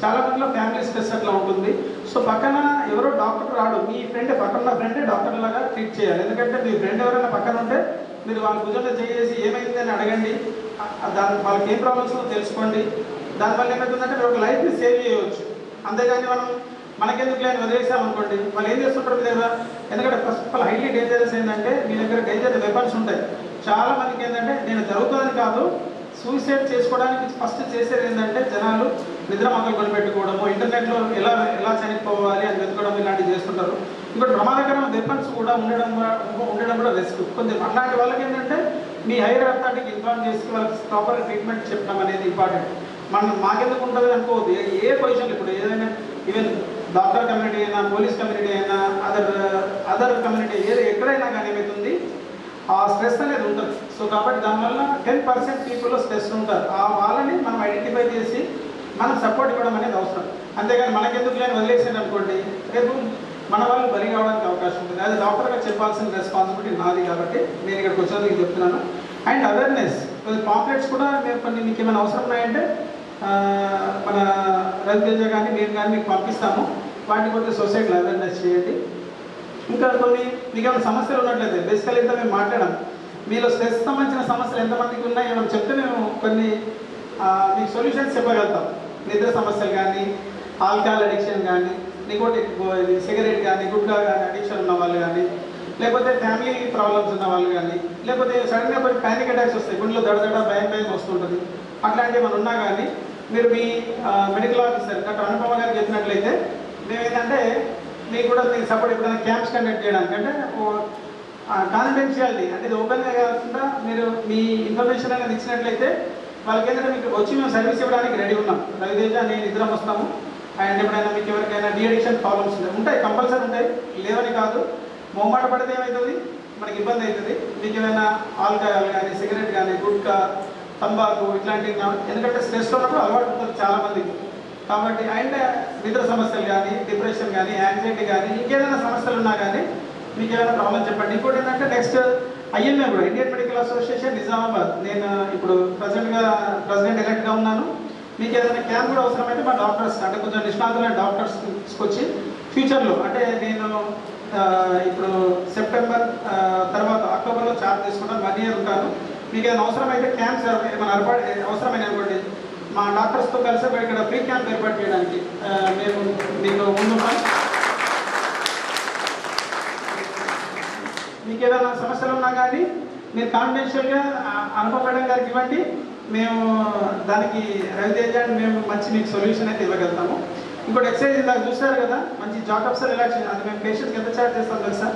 చాలా మందిలో ఫ్యామిలీ స్ట్రెస్ అట్లా ఉంటుంది. సో పక్కన ఎవరో డాక్టర్ రాడు, మీ ఫ్రెండ్ పక్కన ఉన్న ఫ్రెండే డాక్టర్ లాగా ట్రీట్ చేయాలి. ఎందుకంటే మీ ఫ్రెండ్ ఎవరైనా పక్కన ఉంటే మీరు వాళ్ళ భుజంలో చేసి ఏమైందని అడగండి, వాళ్ళకి ఏం ప్రాబ్లమ్స్ ఉందో తెలుసుకోండి. దానివల్ల ఏమవుతుందంటే మీరు ఒక లైఫ్ని సేవ్ చేయవచ్చు. అంతేగాని మనకెందుకు లేని వదిలేసామనుకోండి, వాళ్ళు ఏం చేస్తుంటారు మీ దగ్గర. ఎందుకంటే first of all highly dangerous ఏంటంటే మీ దగ్గర డేంజర్ వెపన్స్ ఉంటాయి. చాలా మందికి ఏంటంటే నేను జరుగుతుందని కాదు, సూసైడ్ చేసుకోవడానికి ఫస్ట్ చేసేది ఏంటంటే జనాలు నిద్ర మందులు కొనిపెట్టుకోవడము, ఇంటర్నెట్లో ఎలా చనిపోవాలి అని వెతుకోవడం ఇలాంటివి చేస్తుంటారు. ఇంకోటి ప్రమాదకరమైన వెపన్స్ కూడా ఉండడం కూడా రిస్క్. కొంచెం అట్లాంటి వాళ్ళకి ఏంటంటే మీ హైయర్ అథారిటీకి ఇన్ఫార్మ్ చేసి వాళ్ళకి ప్రాపర్ ట్రీట్మెంట్ చెప్పడం అనేది ఇంపార్టెంట్. మాకెందుకు ఉంటుంది అనుకోవద్దు. ఏ పొజిషన్ ఇప్పుడు ఏదైనా ఈవెన్ డాక్టర్ కమ్యూనిటీ అయినా, పోలీస్ కమ్యూనిటీ అయినా, అదర్ కమ్యూనిటీ ఎక్కడైనా కానీ ఏమవుతుంది, ఆ స్ట్రెస్ అనేది ఉంటుంది. సో కాబట్టి దానివల్ల 10% పీపుల్లో స్ట్రెస్ ఉంటారు. ఆ వాళ్ళని మనం ఐడెంటిఫై చేసి మనం సపోర్ట్ ఇవ్వడం అనేది అవసరం. అంతేగాని మనకెందుకు లేని వదిలేసాను అనుకోండి, రేపు మన వాళ్ళు బలి కావడానికి అవకాశం ఉంటుంది. అది డాక్టర్గా చెప్పాల్సిన రెస్పాన్సిబిలిటీ నాది. కాబట్టి నేను ఇక్కడికి వచ్చినందుకు చెప్తున్నాను. అండ్ అవేర్నెస్, పాంప్లెట్స్ కూడా కొన్ని మీకు ఏమైనా అవసరం ఉన్నాయంటే మన రవితేజ కానీ మేము కానీ మీకు పంపిస్తాము. వాటిని కొద్దిగా సొసైటీలో అవేర్నెస్ చేయండి. ఇంకా కొన్ని మీకు ఏమైనా సమస్యలు ఉన్నట్లయితే బేసికల్ ఇంత మేము మాట్లాడాం, మీలో స్ట్రెస్ సంబంధించిన సమస్యలు ఎంతమందికి ఉన్నాయి మనం చెప్తే మేము కొన్ని మీకు సొల్యూషన్స్ చెప్పగలుగుతాం. నిద్ర సమస్యలు కానీ, ఆల్కహాల్ అడిక్షన్ కానీ, ఇంకోటి సిగరెట్ కానీ, గుట్కా కానీ అడిక్షన్ ఉన్న వాళ్ళు కానీ, లేకపోతే ఫ్యామిలీ ప్రాబ్లమ్స్ ఉన్న వాళ్ళు కానీ, లేకపోతే సడన్గా కొన్ని ప్యానిక్ అటాక్స్ వస్తాయి, గుండెలో దడదడ భయం వస్తుంటుంది. అట్లాంటివి మనం ఉన్నా కానీ మీరు మీ మెడికల్ ఆఫీసర్ డాక్టర్ అనుపమ గారికి చెప్పినట్లయితే మేము ఏంటంటే మీకు కూడా మీకు సపోర్ట్ ఎప్పుడైనా క్యాంప్స్ కండక్ట్ చేయడానికి అంటే కాన్ఫిడెన్షియాలిటీ అంటే ఇది ఓపెన్గా కాకుండా మీరు మీ ఇన్ఫర్మేషన్ అనేది ఇచ్చినట్లయితే వాళ్ళకి ఏంటంటే మీకు వచ్చి మేము సర్వీస్ ఇవ్వడానికి రెడీ ఉన్నాం. రవితేజ నేను ఇద్దరం వస్తాము. అండ్ ఎప్పుడైనా మీకు ఎవరికైనా డీ అడిక్షన్ ప్రాబ్లమ్స్ ఉంటాయి, కంపల్సరీ ఉంటాయి, లేవని కాదు. మొహమాట పడితే ఏమవుతుంది, మనకి ఇబ్బంది అవుతుంది. మీకు ఏమైనా ఆల్కహాల్ కానీ, సిగరెట్ కానీ, గుట్కా, తంబాకు ఇట్లాంటివి, ఎందుకంటే స్ట్రెస్లో ఉన్నప్పుడు అలవాటు ఉంటుంది చాలామందికి. కాబట్టి అండ్ నిద్ర సమస్యలు కానీ, డిప్రెషన్ కానీ, యాంగ్జైటీ కానీ, ఇంకేదైనా సమస్యలు ఉన్నా కానీ మీకు ఏమైనా ప్రాబ్లం చెప్పండి. ఇంకోటి ఏంటంటే నెక్స్ట్ ఐఎంఏ కూడా ఇండియన్ మెడికల్ అసోసియేషన్ నిజామాబాద్, నేను ఇప్పుడు ప్రెసిడెంట్ ఎలక్ట్గా ఉన్నాను. మీకు ఏదైనా క్యాంప్ కూడా అవసరమైతే మా డాక్టర్స్ అంటే కొంచెం నిష్ణాతులైన డాక్టర్స్ తీసుకొచ్చి ఫ్యూచర్లో అంటే నేను ఇప్పుడు సెప్టెంబర్ తర్వాత అక్టోబర్లో చార్జ్ తీసుకుంటాను, 1 year ఉంటాను. మీకు ఏదైనా అవసరమైతే క్యాంప్స్ ఏమైనా అవసరమైన అనుకోండి, మా డాక్టర్స్తో కలిసి ఇక్కడ ఫ్రీ క్యాంప్ ఏర్పాటు చేయడానికి మేము మీకు ముందుంటాం. మీకు ఏదైనా సమస్యలు ఉన్నా కానీ మీరు కాన్ఫిడెన్షియల్గా అనుపమ మేడం గారికి ఇవ్వండి. మేము దానికి రవితేజ మేము మంచి మీకు సొల్యూషన్ అయితే ఇవ్వగలుగుతాము. ఇంకోటి ఎక్సర్సైజ్ ఇందాక చూస్తారు కదా, మంచి జాకప్స్ రిలాక్సేషన్, అది మేము పేషెంట్కి ఎంత ఛార్జ్ చేస్తాం తెలుసా?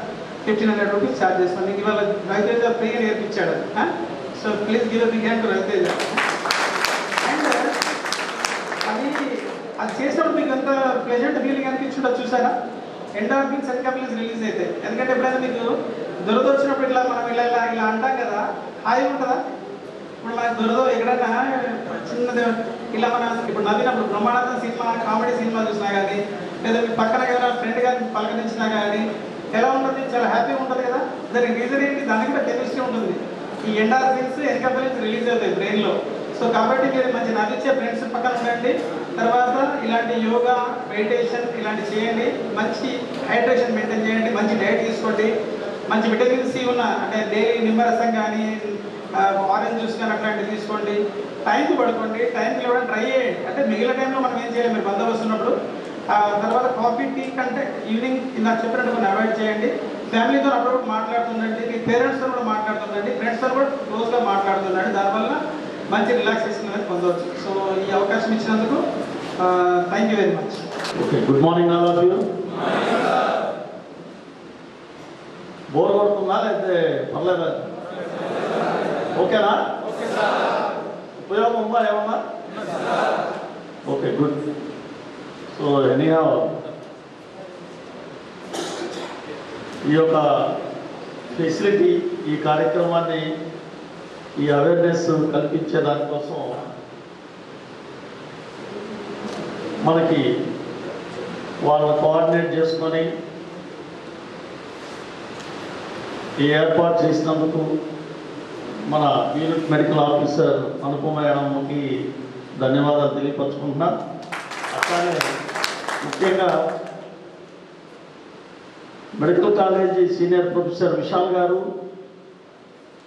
1500 rupees ఛార్జ్ చేస్తాం. మీకు ఇవాళ రవితేజ ఫ్రీగా నేర్పించాడు. So please give big hand to Raviteja. And అది చేసినప్పుడు మీకు ఎంత ప్లెజెంట్ ఫీలింగ్ అనిపించుంటుంది చూసారా? ఎండార్ఫిన్స్ అండ్ కెమికల్స్ రిలీజ్ అవుతాయి. ఎందుకంటే ఎప్పుడైనా మీకు దురద వచ్చినప్పుడు ఇట్లా మనం ఇలా అంటాం కదా, హాయిగా ఉంటుందా? ఇప్పుడు మనకు దొరకదు ఎక్కడైనా చిన్నది ఇలా మన ఇప్పుడు నవ్వినప్పుడు బ్రహ్మానందం సినిమా కామెడీ సినిమా చూసినా కానీ లేదా మీ పక్కన ఎవరైనా ఫ్రెండ్ కానీ పలకరించినా కానీ ఎలా ఉంటుంది? చాలా హ్యాపీగా ఉంటుంది కదా. దానికి రీజన్ ఏంటి? దానికి కూడా కెమిస్ట్రీ ఉంటుంది. ఈ ఎండార్ఫిన్స్ ఎన్కఫలిన్స్ రిలీజ్ అవుతాయి బ్రెయిన్లో. సో కాబట్టి మీరు మంచి నవ్వించే ఫ్రెండ్స్ పక్కన ఉండండి. తర్వాత ఇలాంటి యోగా, మెడిటేషన్ ఇలాంటివి చేయండి. మంచి హైడ్రేషన్ మెయింటైన్ చేయండి. మంచి డైట్ తీసుకోండి. మంచి విటమిన్ సి ఉన్న అంటే డైలీ నిమ్మరసం కానీ ఆరెంజ్ జ్యూస్ కానీ అట్లాంటివి తీసుకోండి. టైంకి పడుకోండి. టైంకి ఇవ్వడం ట్రై చేయండి. అంటే మిగిలిన టైంలో మనం ఏం చేయాలి? మీరు బందోబస్తు ఉన్నప్పుడు తర్వాత కాఫీ, టీ కంటే ఈవినింగ్ ఇందాక చెప్పినట్టు కొన్ని అవాయిడ్ చేయండి. ఫ్యామిలీతో అప్పుడప్పుడు మాట్లాడుతుండండి. మీ పేరెంట్స్తో కూడా మాట్లాడుతుండండి. ఫ్రెండ్స్తో కూడా క్లోజ్గా మాట్లాడుతుండండి. దానివల్ల మంచి రిలాక్సేషన్ అనేది పొందవచ్చు. సో ఈ అవకాశం ఇచ్చినందుకు thank you very much. Okay, good morning all of you. Bore కొడుతుందా లేకపోతే పర్లేదా? ఓకేనా? ఉపయోగం ఉందా ఏమన్నా? Okay, good. సో ఎనీహౌ ఈ యొక్క ఫెసిలిటీ, ఈ కార్యక్రమాన్ని, ఈ అవేర్నెస్ కల్పించే దానికోసం మనకి వాళ్ళని కోఆర్డినేట్ చేసుకొని ఈ ఏర్పాటు చేసినందుకు మన యూనిట్ మెడికల్ ఆఫీసర్ అనుపమ మేడంకి ధన్యవాదాలు తెలియపరచుకుంటున్నా. అట్లానే ముఖ్యంగా medical college senior professor Vishal గారు,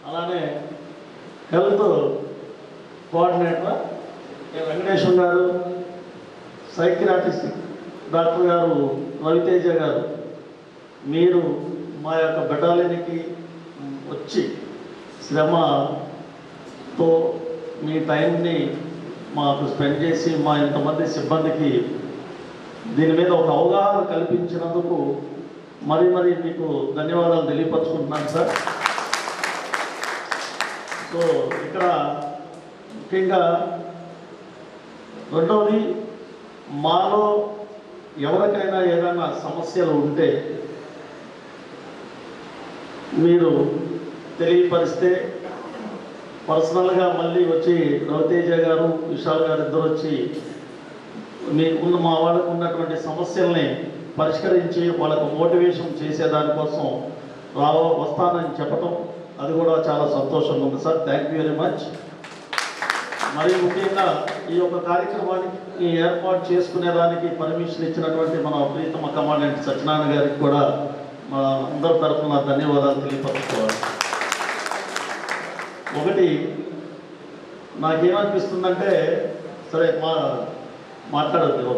అలానే హెల్త్ కోఆర్డినేటర్ వెంకటేశ్వర్ గారు, సైకియాట్రిస్ట్ డాక్టర్ గారు రవితేజ గారు, మీరు మా యొక్క బెటాలియన్కి వచ్చి శ్రమతో మీ టైంని మాకు స్పెండ్ చేసి మా ఇంతమంది సిబ్బందికి దీని మీద ఒక అవగాహన కల్పించినందుకు మరీ మీకు ధన్యవాదాలు తెలియపరచుకుంటున్నాను సార్. సో ఇక్కడ ముఖ్యంగా రెండవది, మాలో ఎవరికైనా ఏదైనా సమస్యలు ఉంటే మీరు తెలియపరిస్తే పర్సనల్గా మళ్ళీ వచ్చి రవితేజ గారు, విశాల్ గారు ఇద్దరు వచ్చి మీకున్న మా వాళ్ళకు ఉన్నటువంటి సమస్యల్ని పరిష్కరించి వాళ్ళకు మోటివేషన్ చేసేదానికోసం వస్తానని చెప్పటం, అది కూడా చాలా సంతోషంగా ఉంది sir. Thank you very much. మరి ముఖ్యంగా ఈ యొక్క కార్యక్రమానికి ఏర్పాటు చేసుకునేదానికి పర్మిషన్ ఇచ్చినటువంటి మన ప్రీతమ కమాండెంట్ సత్యనారాయణ గారికి కూడా మా అందరి తరఫున ధన్యవాదాలు తెలియపరచుకోవాలి. ఒకటి నాకేమనిపిస్తుందంటే, సరే మాట్లాడద్దు,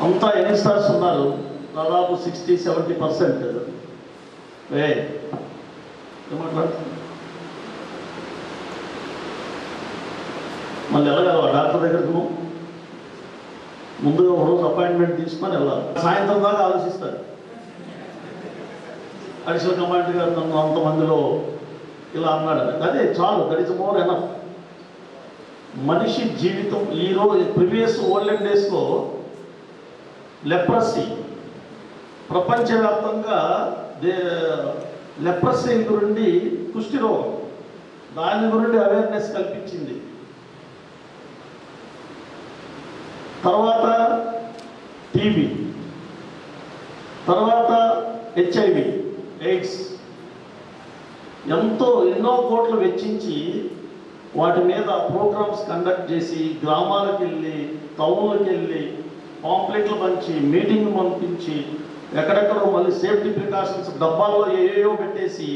అంతా యంగ్స్టర్స్ ఉన్నారు, దాదాపు 60-70%. ఏమాట్లాడుతుంది మళ్ళీ వెళ్ళగలవా డాక్టర్ దగ్గరకు? ముందుగా ఒక రోజు అపాయింట్మెంట్ తీసుకొని వెళ్ళాలి. సాయంత్రం దాకా ఆలోచిస్తారు. అడిషనల్ కమాండర్ గారు నన్ను అంతమందిలో ఇలా అన్నాడు, అదే చాలు, దట్ ఈస్ మోర్ ఎనఫ్. మనిషి జీవితం ఈరోజు ప్రీవియస్ ఓల్డెన్ డేస్లో లెప్రసీ ప్రపంచవ్యాప్తంగా లెప్రసీ గురించి, కుష్టి రోగం, దాని గురించి అవేర్నెస్ కల్పించింది. తర్వాత టీబీ, తర్వాత హెచ్ఐవి ఎయిడ్స్, ఎన్నో కోట్లు వెచ్చించి వాటి మీద ప్రోగ్రామ్స్ కండక్ట్ చేసి గ్రామాలకు వెళ్ళి, టౌన్లకు వెళ్ళి, పాంప్లెట్లు పంచి, మీటింగ్ పంపించి, ఎక్కడెక్కడో మళ్ళీ సేఫ్టీ ప్రికాషన్స్ డబ్బాల్లో ఏయో పెట్టేసి,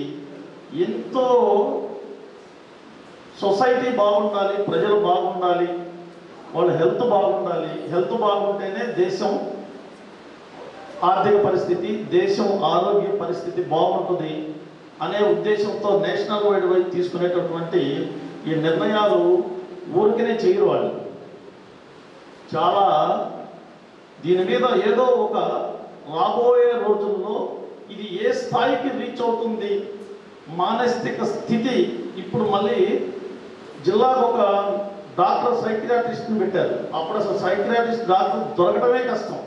ఎంతో సొసైటీ బాగుండాలి, ప్రజలు బాగుండాలి, వాళ్ళ హెల్త్ బాగుండాలి, హెల్త్ బాగుంటేనే దేశం ఆర్థిక పరిస్థితి, దేశం ఆరోగ్య పరిస్థితి బాగుంటుంది అనే ఉద్దేశంతో నేషనల్ వైడ్ వైజ్ తీసుకునేటటువంటి ఈ నిర్ణయాలు ఊరికనే చేయరు వాళ్ళు. చాలా దీని మీద ఏదో ఒక రాబోయే రోజుల్లో ఇది ఏ స్థాయికి రీచ్ అవుతుంది, మానసిక స్థితి. ఇప్పుడు మళ్ళీ జిల్లాకు ఒక డాక్టర్ సైకియాట్రిస్ట్ని పెట్టారు. అప్పుడు అసలు సైకియాట్రిస్ట్ డాక్టర్ దొరకడమే కష్టం.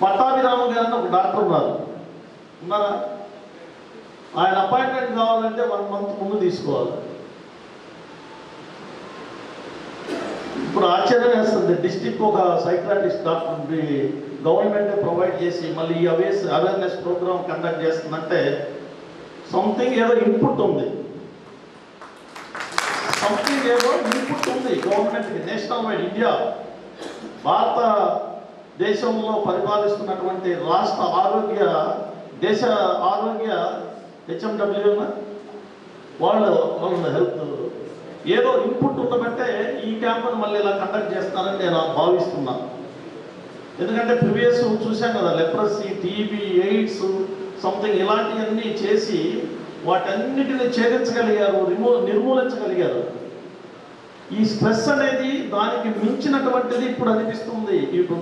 పట్టాభిరామ గారిని ఒక డాక్టర్ ఉన్నారా? ఆయన అపాయింట్మెంట్ కావాలంటే 1 మంత్ ముందు తీసుకోవాలి. ఇప్పుడు ఆశ్చర్యం వేస్తుంది, డిస్ట్రిక్ట్ ఒక సైక్రాటిస్ట్ డాక్టర్ గవర్నమెంటే ప్రొవైడ్ చేసి మళ్ళీ ఈ అవేర్నెస్ ప్రోగ్రామ్ కండక్ట్ చేస్తుందంటే సంథింగ్ ఏదో ఇన్పుట్ ఉంది, సంథింగ్ ఏదో ఇన్పుట్ ఉంది గవర్నమెంట్కి. నేషనల్ వైడ్ ఇండియా భారతదేశంలో పరిపాలిస్తున్నటువంటి రాష్ట్ర దేశ ఆరోగ్య హెచ్ఎండబ్ల్యూ వాళ్ళ హెల్త్ ఏదో ఇన్పుట్ ఉండబట్టే ఈ క్యాంపును మళ్ళీ ఇలా కండక్ట్ చేస్తారని నేను భావిస్తున్నాను. ఎందుకంటే ప్రీవియస్ చూశాం కదా, లెప్రసీ, టీబీ, ఎయిడ్స్ సంథింగ్ ఇలాంటివన్నీ చేసి వాటన్నిటిని ఛేదించగలిగారు, నిర్మూలించగలిగారు. ఈ స్ట్రెస్ అనేది దానికి మించినటువంటిది ఇప్పుడు అనిపిస్తుంది. ఇప్పుడు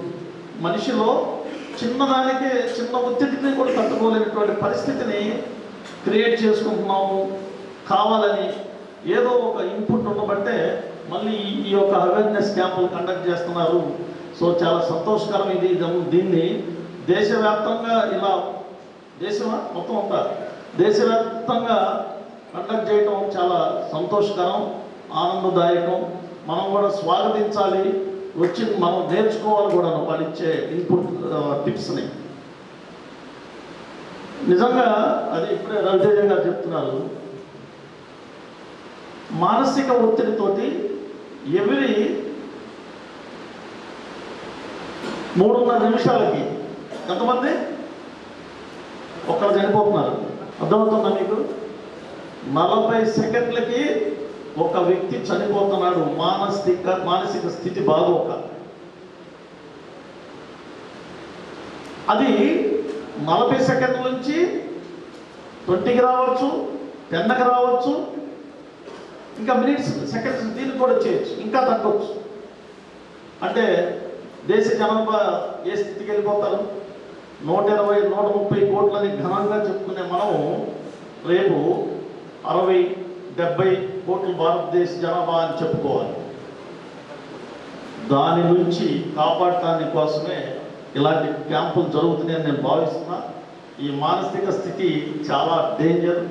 మనిషిలో చిన్నదానికే చిన్న ఒత్తిడిని కూడా తట్టుకోలేనటువంటి పరిస్థితిని క్రియేట్ చేసుకుంటున్నాము. కావాలని ఏదో ఒక ఇన్పుట్ ఉండబట్టే మళ్ళీ ఈ యొక్క అవేర్నెస్ క్యాంపులు కండక్ట్ చేస్తున్నారు. సో చాలా సంతోషకరం ఇది. దీన్ని దేశవ్యాప్తంగా ఇలా మొత్తం ఉంటారు దేశవ్యాప్తంగా కండక్ట్ చేయడం చాలా సంతోషకరం, ఆనందదాయకం. మనం కూడా స్వాగతించాలి, వచ్చి మనం నేర్చుకోవాలి కూడా వాళ్ళు ఇచ్చే ఇన్పుట్ టిప్స్ని. నిజంగా అది ఇప్పుడే రవితేజ గారు చెప్తున్నారు, మానసిక ఒత్తిడితోటి ఎవ్రీ 3.5 నిమిషాలకి ఎంతమంది ఒక్కరు చనిపోతున్నారు. అర్థమవుతుందా మీకు? 40 సెకండ్లకి ఒక వ్యక్తి చనిపోతున్నాడు మానసిక స్థితి బాగోక. అది 40 సెకండ్ల నుంచి 20కి రావచ్చు, 10కి రావచ్చు, ఇంకా మినిట్స్, సెకండ్స్ దీనికి కూడా చేయొచ్చు, ఇంకా తగ్గవచ్చు. అంటే దేశ జనాభా ఏ స్థితికి వెళ్ళిపోతారు? 120, 130 కోట్లని ఘనంగా చెప్పుకునే మనం రేపు 60, 70 కోట్ల భారతదేశ జనాభా అని చెప్పుకోవాలి. దాని నుంచి కాపాడటానికి కోసమే ఇలాంటి క్యాంపులు జరుగుతున్నాయని నేను భావిస్తున్నా. ఈ మానసిక స్థితి చాలా డేంజర్.